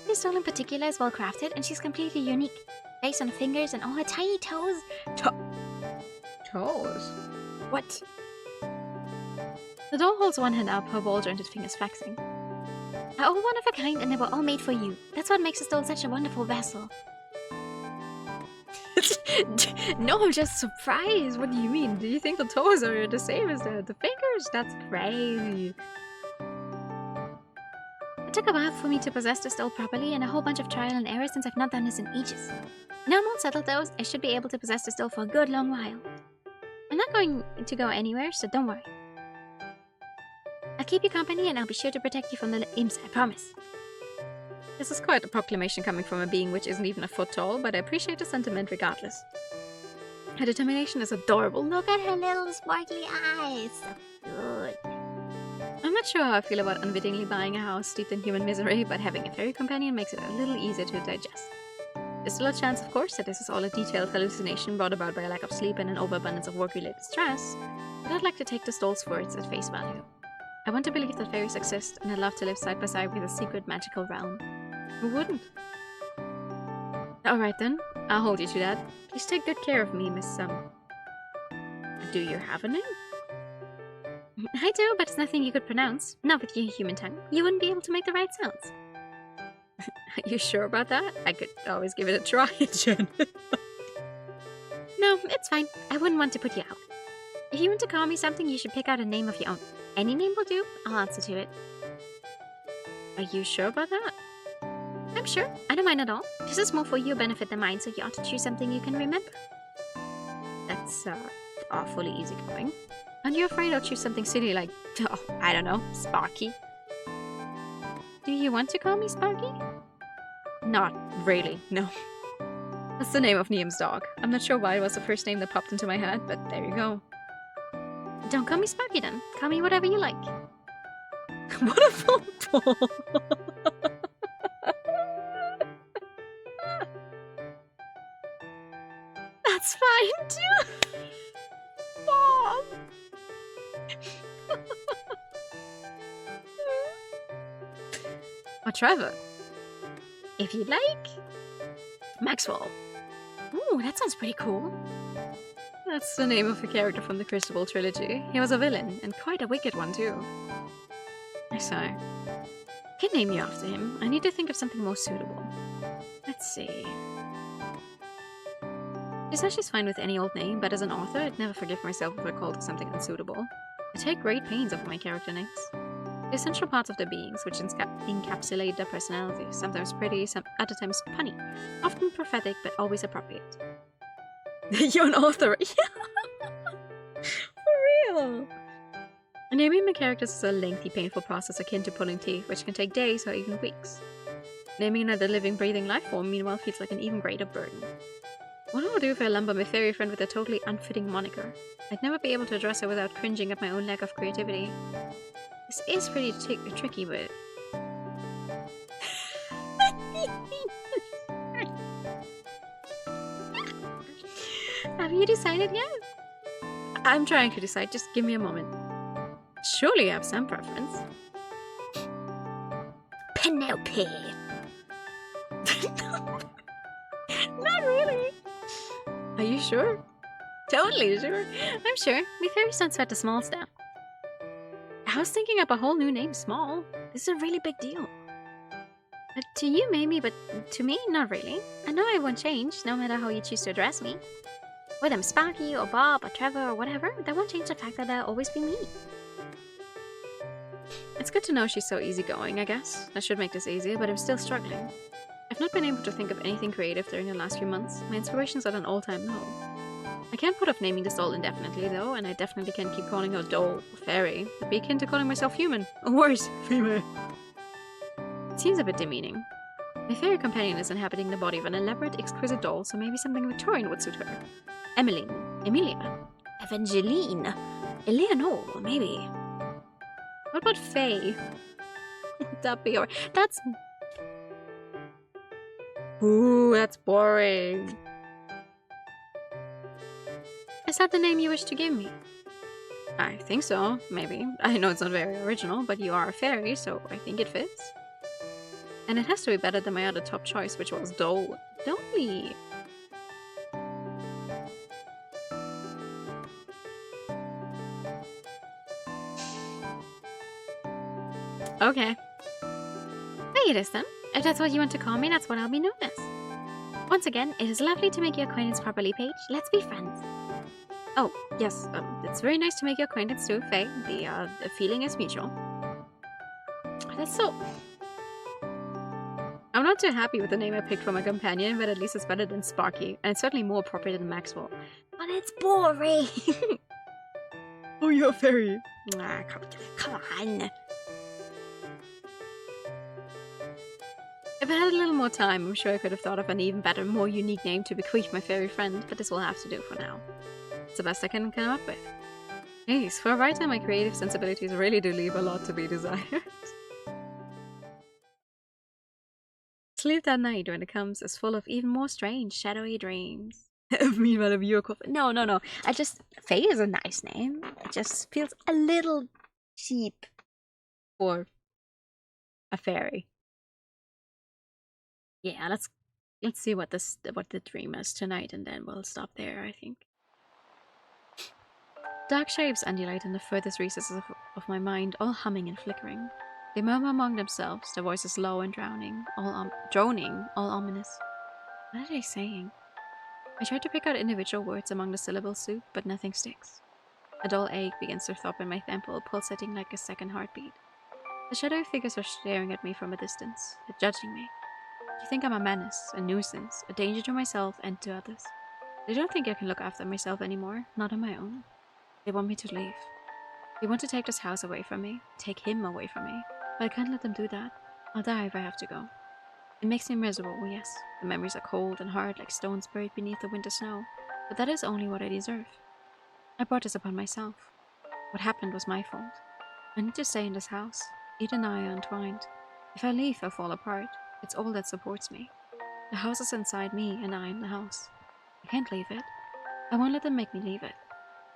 Speaker 2: This doll in particular is well crafted, and she's completely unique. Based on her fingers and all her tiny toes.
Speaker 6: Toes?
Speaker 2: What? The doll holds one hand up, her ball-jointed fingers flexing. They're all one of a kind, and they were all made for you. That's what makes this doll such a wonderful vessel.
Speaker 6: No, I'm just surprised. What do you mean? Do you think the toes are the same as the fingers? That's crazy.
Speaker 2: It took a while for me to possess this doll properly, and a whole bunch of trial and error since I've not done this in ages. Now I'm all settled though, I should be able to possess this doll for a good long while. I'm not going to go anywhere, so don't worry. I'll keep you company, and I'll be sure to protect you from the imps, I promise.
Speaker 6: This is quite a proclamation coming from a being which isn't even a foot tall, but I appreciate the sentiment regardless. Her determination is adorable.
Speaker 1: Look at her little sparkly eyes. So good.
Speaker 6: I'm not sure how I feel about unwittingly buying a house steeped in human misery, but having a fairy companion makes it a little easier to digest. There's still a chance, of course, that this is all a detailed hallucination brought about by a lack of sleep and an overabundance of work-related stress, but I'd like to take the doll's words at face value. I want to believe that fairies exist, and I'd love to live side by side with a secret magical realm. Who wouldn't? Alright then, I'll hold you to that. Please take good care of me, Miss Do you have a name?
Speaker 2: I do, but it's nothing you could pronounce. Not with your human tongue. You wouldn't be able to make the right sounds.
Speaker 6: Are you sure about that? I could always give it a try, Jen.
Speaker 2: No, it's fine. I wouldn't want to put you out. If you want to call me something, you should pick out a name of your own. Any name will do. I'll answer to it.
Speaker 6: Are you sure about that?
Speaker 2: I'm sure. I don't mind at all. This is more for your benefit than mine, so you ought to choose something you can remember.
Speaker 6: That's awfully easygoing.
Speaker 2: Aren't you afraid I'll choose something silly like,
Speaker 6: Oh, I don't know, Sparky?
Speaker 2: do you want to call me Sparky?
Speaker 6: Not really, no. That's the name of Niam's dog. I'm not sure why it was the first name that popped into my head, but there you go.
Speaker 2: Don't call me Sparky then. Call me whatever you like.
Speaker 6: What a phone call!
Speaker 2: That's fine too. Mom.
Speaker 6: Or Trevor.
Speaker 2: If you'd like.
Speaker 6: Maxwell.
Speaker 2: Ooh, that sounds pretty cool.
Speaker 6: That's the name of a character from the Crucible trilogy. He was a villain, and quite a wicked one too. I say,
Speaker 2: Can name you after him. I need to think of something more suitable.
Speaker 6: let's see.
Speaker 2: She says she's fine with any old name, but as an author, I'd never forgive myself if I called it something unsuitable. I take great pains over my character names. The essential parts of their beings, which encapsulate their personality, sometimes pretty, some other times punny, often prophetic, but always appropriate.
Speaker 6: You're an author. For real.
Speaker 2: Naming my characters is a lengthy, painful process akin to pulling teeth, which can take days or even weeks. Naming another living, breathing life form, meanwhile, feels like an even greater burden. What will I do if I lump my fairy friend with a totally unfitting moniker? I'd never be able to address her without cringing at my own lack of creativity. This is pretty tricky, but... Have you decided yet?
Speaker 6: I'm trying to decide, just give me a moment. Surely you have some preference.
Speaker 2: Penelope!
Speaker 6: Not really. Are you sure? Totally sure.
Speaker 2: I'm sure. We fairies don't sweat the small stuff.
Speaker 6: I was thinking up a whole new name, Small. This is a really big deal.
Speaker 2: To you, maybe, but to me, not really. I know I won't change, no matter how you choose to address me. Whether I'm Sparky, or Bob, or Trevor, or whatever, that won't change the fact that I'll always be me.
Speaker 6: It's good to know she's so easygoing, I guess. That should make this easier, but I'm still struggling. I've not been able to think of anything creative during the last few months. My inspiration's at an all-time low. I can't put off naming this doll indefinitely, though, and I definitely can't keep calling her doll or fairy. It'd be akin to calling myself human. Or worse, female. It seems a bit demeaning. My fairy companion is inhabiting the body of an elaborate, exquisite doll, so maybe something Victorian would suit her. Emmeline. Emilia.
Speaker 2: Evangeline.
Speaker 6: Eleanor, maybe. What about Faye? That'd be alright. That's... Ooh, that's boring.
Speaker 2: Is that the name you wish to give me?
Speaker 6: I think so, maybe. I know it's not very original, but you are a fairy, so I think it fits. And it has to be better than my other top choice, which was Dole. Dolly! Okay.
Speaker 2: There it is then. If that's what you want to call me, that's what I'll be known as. Once again, it is lovely to make your acquaintance properly, Paige. Let's be friends.
Speaker 6: Oh, yes, it's very nice to make your acquaintance too, Faye. The feeling is mutual. That's so... I'm not too happy with the name I picked for my companion, but at least it's better than Sparky, and it's certainly more appropriate than Maxwell.
Speaker 2: But it's boring!
Speaker 6: Oh, you're a fairy!
Speaker 2: Ah, come on.
Speaker 6: If I had a little more time, I'm sure I could have thought of an even better, more unique name to bequeath my fairy friend, but this will have to do for now. It's the best I can come up with. Jeez, for a writer, my creative sensibilities really do leave a lot to be desired. sleep that night when it comes is full of even more strange, shadowy dreams. Meanwhile, a viewer coffin. No. I just Faye is a nice name. It just feels a little cheap for a fairy. Yeah, let's see what the dream is tonight, and then we'll stop there, I think. Dark shapes undulate in the furthest recesses of my mind, all humming and flickering. They murmur among themselves, their voices low and droning, all ominous. What are they saying? I try to pick out individual words among the syllable soup, but nothing sticks. A dull ache begins to throb in my temple, pulsating like a second heartbeat. The shadowy figures are staring at me from a distance, judging me. They think I'm a menace, a nuisance, a danger to myself and to others. They don't think I can look after myself anymore, not on my own. They want me to leave. They want to take this house away from me, take him away from me. But I can't let them do that. I'll die if I have to go. It makes me miserable, yes. The memories are cold and hard like stones buried beneath the winter snow. But that is only what I deserve. I brought this upon myself. What happened was my fault. I need to stay in this house. Eden and I are entwined. If I leave, I'll fall apart. It's all that supports me. The house is inside me and I am the house. I can't leave it. I won't let them make me leave it.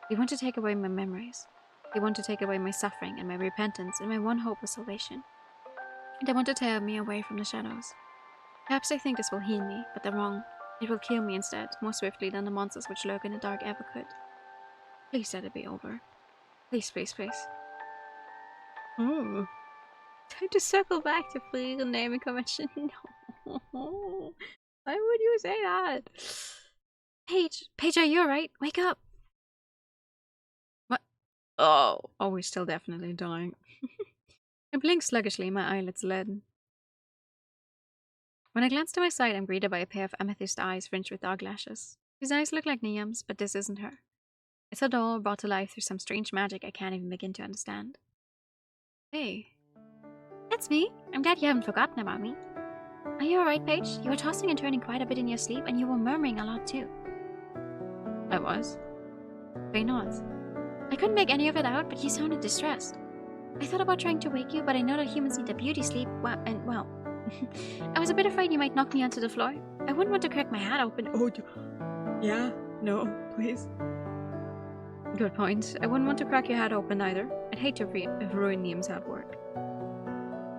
Speaker 6: They want to take away my memories. They want to take away my suffering and my repentance and my one hope of salvation. They want to tear me away from the shadows. Perhaps they think this will heal me, but they're wrong. It will kill me instead, more swiftly than the monsters which lurk in the dark ever could. Please let it be over. Please, please, please.
Speaker 5: Oh. Time to circle back to free naming convention. No. Why would you say that?
Speaker 6: Paige, are you alright? Wake up! What? Oh, we're still definitely dying. I blink sluggishly, my eyelids leaden. When I glance to my side, I'm greeted by a pair of amethyst eyes fringed with dark lashes. These eyes look like Niam's, but this isn't her. It's a doll brought to life through some strange magic I can't even begin to understand. Hey.
Speaker 2: That's me. I'm glad you haven't forgotten about me. Are you alright, Paige? You were tossing and turning quite a bit in your sleep, and you were murmuring a lot too.
Speaker 6: I was? Why not?
Speaker 2: I couldn't make any of it out, but you sounded distressed. I thought about trying to wake you, but I know that humans need a beauty sleep, well, I was a bit afraid you might knock me onto the floor. I wouldn't want to crack my hat open.
Speaker 6: Oh, yeah? No, please. Good point. I wouldn't want to crack your hat open either. I'd hate to ruin Niam's hard work.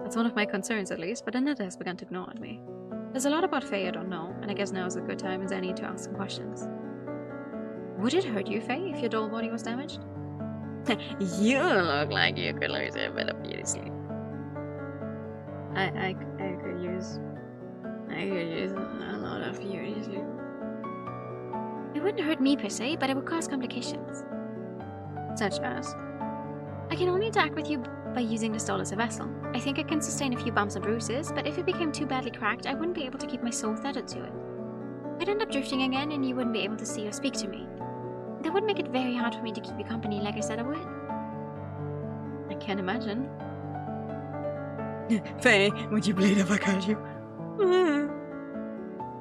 Speaker 6: That's one of my concerns, at least, but Annetta has begun to gnaw at me. There's a lot about Faye I don't know, and I guess now is a good time as any to ask some questions. Would it hurt you, Faye, if your doll body was damaged? You look like you could lose a bit of beauty sleep. I could use a lot of beauty sleep.
Speaker 2: It wouldn't hurt me per se, but it would cause complications.
Speaker 6: Such as?
Speaker 2: I can only interact with you by using this doll as a vessel. I think it can sustain a few bumps and bruises, but if it became too badly cracked, I wouldn't be able to keep my soul tethered to it. I'd end up drifting again, and you wouldn't be able to see or speak to me. That would make it very hard for me to keep you company like I said I would.
Speaker 6: I can't imagine. Faye, would you bleed if I called you?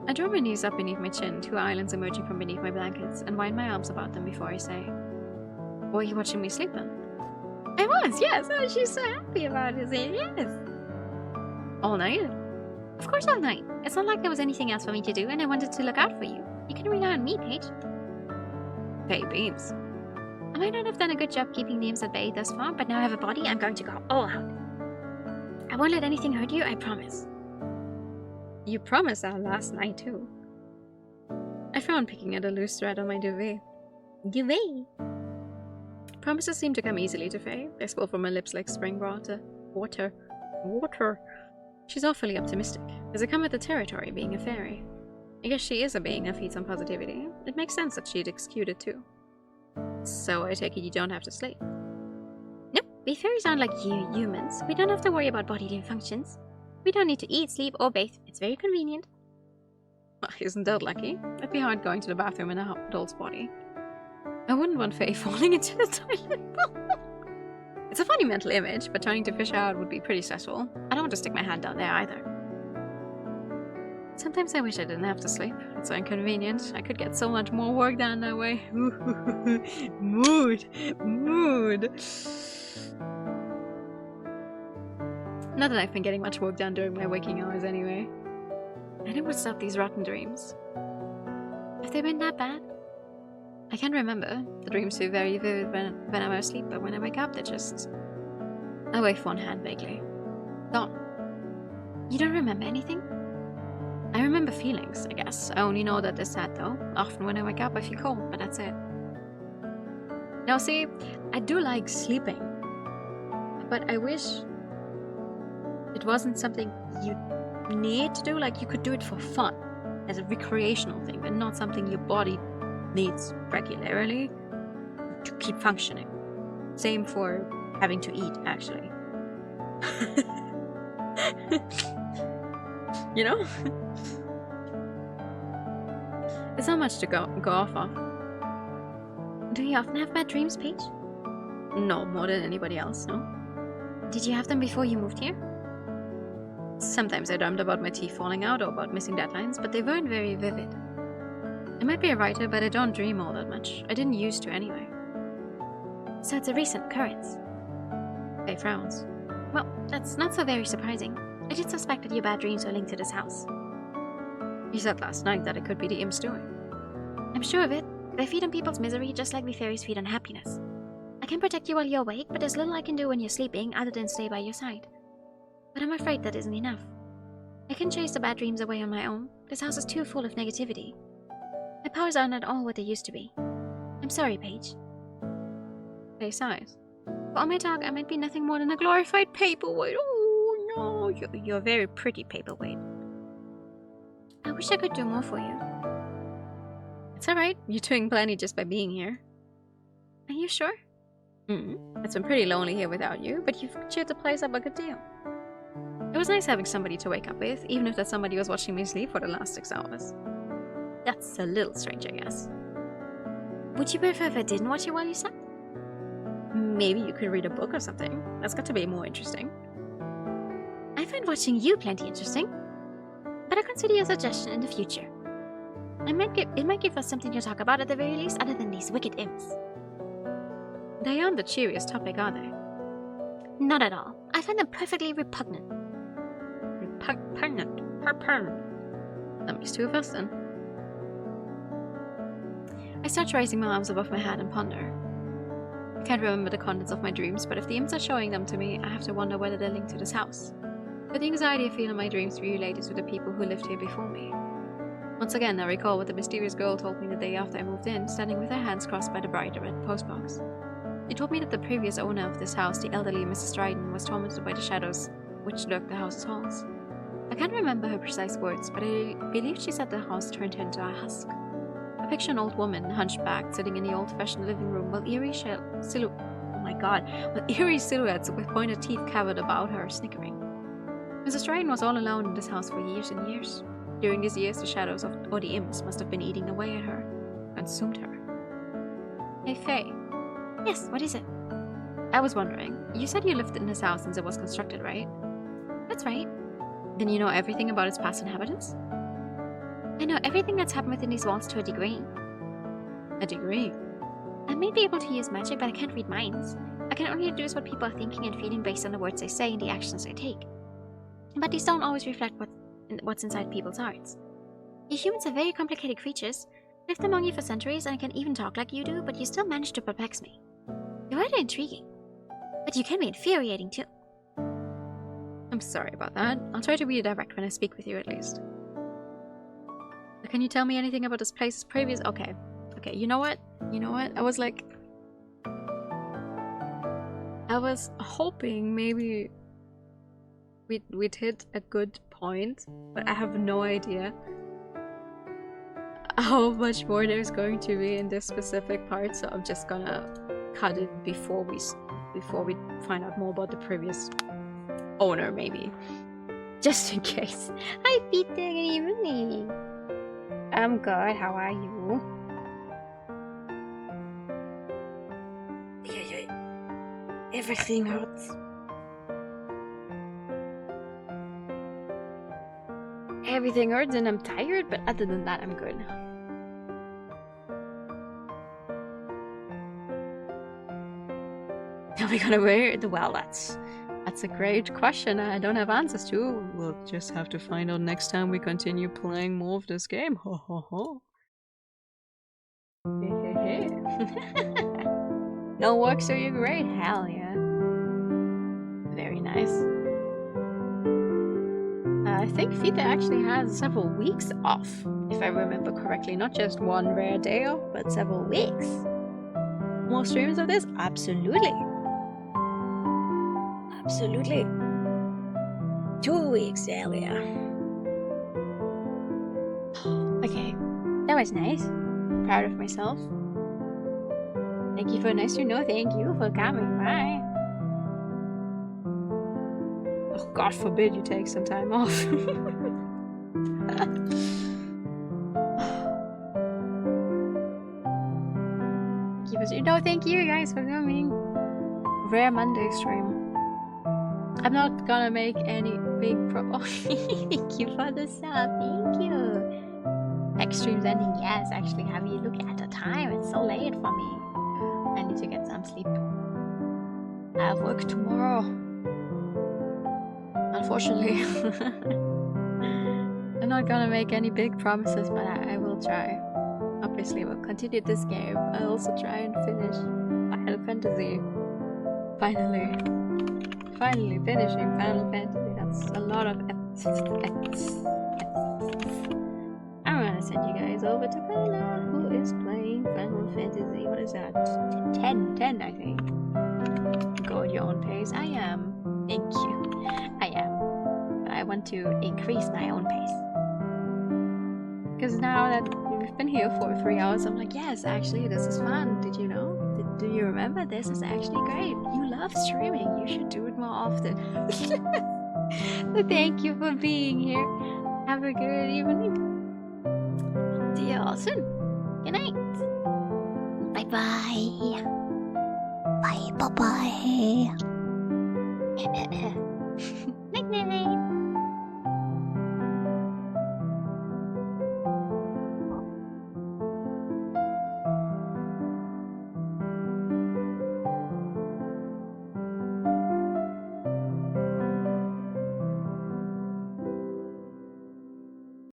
Speaker 6: I draw my knees up beneath my chin, two islands emerging from beneath my blankets, and wind my arms about them before I say, were you watching me sleep then?
Speaker 2: I was, yes. Oh, she's so happy about it. Yes.
Speaker 6: All night?
Speaker 2: Of course all night. It's not like there was anything else for me to do, and I wanted to look out for you. You can rely on me, Paige.
Speaker 6: Faye beams.
Speaker 2: I might not have done a good job keeping names at bay thus far, but now I have a body, I'm going to go all out. I won't let anything hurt you, I promise.
Speaker 6: You promised that last night, too. I frown, picking at a loose thread on my duvet.
Speaker 2: Duvet?
Speaker 6: Promises seem to come easily to Faye. They spill from my lips like spring water. Water. She's awfully optimistic. Does it come with the territory, being a fairy? I guess she is a being that feeds on positivity. It makes sense that she'd execute it too. So I take it you don't have to sleep.
Speaker 2: Nope, we fairies aren't like you humans. We don't have to worry about bodily functions. We don't need to eat, sleep, or bathe. It's very convenient.
Speaker 6: Well, isn't that lucky? It'd be hard going to the bathroom in a doll's body. I wouldn't want Faye falling into the toilet bowl. It's a funny mental image, but trying to fish out would be pretty stressful. I don't want to stick my hand down there either. Sometimes I wish I didn't have to sleep. It's so inconvenient. I could get so much more work done that way. Mood. Not that I've been getting much work done during my waking hours anyway.
Speaker 2: I think would stop these rotten dreams. Have they been that bad? I can't remember. The dreams feel very vivid when I'm asleep, but when I wake up, they're just... I wave one hand vaguely. Gone. You don't remember anything? I remember feelings, I guess. I only know that they're sad, though. Often when I wake up, I feel cold, but that's it. Now, see, I do like sleeping, but I wish it wasn't something you need to do. Like, you could do it for fun, as a recreational thing, and not something your body needs regularly to keep functioning. Same for having to eat, actually. You know? There's not much to go off of.
Speaker 1: Do you often have bad dreams, Paige?
Speaker 2: No, more than anybody else, no.
Speaker 1: Did you have them before you moved here?
Speaker 2: Sometimes I dreamt about my teeth falling out or about missing deadlines, but they weren't very vivid. I might be a writer, but I don't dream all that much. I didn't used to anyway.
Speaker 1: So it's a recent occurrence.
Speaker 2: Faye frowns.
Speaker 1: Well, that's not so very surprising. I did suspect that your bad dreams were linked to this house.
Speaker 2: You said last night that it could be the imps doing.
Speaker 1: I'm sure of it. They feed on people's misery just like the fairies feed on happiness. I can protect you while you're awake, but there's little I can do when you're sleeping other than stay by your side. But I'm afraid that isn't enough. I can chase the bad dreams away on my own. This house is too full of negativity. My powers aren't at all what they used to be. I'm sorry, Paige.
Speaker 2: Faye sighs.
Speaker 1: For all my talk, I might be nothing more than a glorified paperweight.
Speaker 2: Oh no, you're a very pretty paperweight.
Speaker 1: I wish I could do more for you.
Speaker 2: It's alright, you're doing plenty just by being here.
Speaker 1: Are you sure?
Speaker 2: It's been pretty lonely here without you, but you've cheered the place up a good deal. It was nice having somebody to wake up with, even if that somebody was watching me sleep for the last 6 hours. That's a little strange, I guess.
Speaker 1: Would you prefer if I didn't watch you while you slept?
Speaker 2: Maybe you could read a book or something. That's got to be more interesting.
Speaker 1: I find watching you plenty interesting. But I'll consider your suggestion in the future. It might give us something to talk about at the very least, other than these wicked imps.
Speaker 2: They aren't the cheeriest topic, are they?
Speaker 1: Not at all. I find them perfectly repugnant.
Speaker 2: Repugnant. That makes 2 of us then. I start raising my arms above my head and ponder. I can't remember the contents of my dreams, but if the imps are showing them to me, I have to wonder whether they're linked to this house. But the anxiety I feel in my dreams related to the people who lived here before me. Once again, I recall what the mysterious girl told me the day after I moved in, standing with her hands crossed by the bright red postbox. She told me that the previous owner of this house, the elderly Mrs. Dryden, was tormented by the shadows which lurked the house's halls. I can't remember her precise words, but I believe she said the house turned her into a husk. I picture an old woman, hunchbacked, sitting in the old-fashioned living room, while eerie silhouettes with pointed teeth covered about her, snickering. Mrs. Dryden was all alone in this house for years and years. During these years, the shadows or the imps must have been eating away at her, consumed her. Hey, Faye.
Speaker 1: Yes, what is it?
Speaker 2: I was wondering, you said you lived in this house since it was constructed, right?
Speaker 1: That's right.
Speaker 2: Then you know everything about its past inhabitants?
Speaker 1: I know everything that's happened within these walls to a degree.
Speaker 2: A degree?
Speaker 1: I may be able to use magic, but I can't read minds. I can only deduce what people are thinking and feeling based on the words they say and the actions they take. But these don't always reflect what's inside people's hearts. You humans are very complicated creatures. I've lived among you for centuries, and I can even talk like you do, but you still manage to perplex me. You're rather intriguing. But you can be infuriating too.
Speaker 2: I'm sorry about that. I'll try to be direct when I speak with you at least. Can you tell me anything about this place's previous... Okay, you know what? I was hoping maybe we'd hit a good point, but I have no idea how much more there's going to be in this specific part, so I'm just gonna cut it before we find out more about the previous owner, maybe. Just in case.
Speaker 1: Hi, Peter. Good evening. I'm good. How are you? Everything hurts. Everything hurts and I'm tired, but other than that, I'm good.
Speaker 2: Are we gonna wear the... Well, that's
Speaker 6: That's a great question I don't have answers to. We'll just have to find out next time we continue playing more of this game. Ho ho ho.
Speaker 5: No work, so you're great. Hell yeah. Very nice. I think Fita actually has several weeks off, if I remember correctly. Not just one rare day off, but several weeks. More streams of this? Absolutely. Absolutely. 2 weeks earlier. Okay, that was nice. Proud of myself. Thank you for nice to know. Thank you for coming by. Oh, God forbid you take some time off. Thank you guys for coming. Rare Monday stream. I'm not gonna make any big thank you for the sub. Thank you. Next stream's ending. Yes, actually, have you look at the time? It's so late for me. I need to get some sleep. I have work tomorrow. Unfortunately. I'm not gonna make any big promises, but I will try. Obviously, we'll continue this game. I'll also try and finish Final Fantasy. Finally finishing Final Fantasy. That's a lot of I'm gonna send you guys over to Bella, who is playing Final Fantasy. What is that? 10, I think. Go at your own pace. I am. Thank you. I am. But I want to increase my own pace. Because now that we've been here for 3 hours, I'm like, yes, actually, this is fun. Did you know? Do you remember? This is actually great. You love streaming. You should do it more often. So thank you for being here. Have a good evening. See you all soon. Good night. Bye-bye. Bye-bye.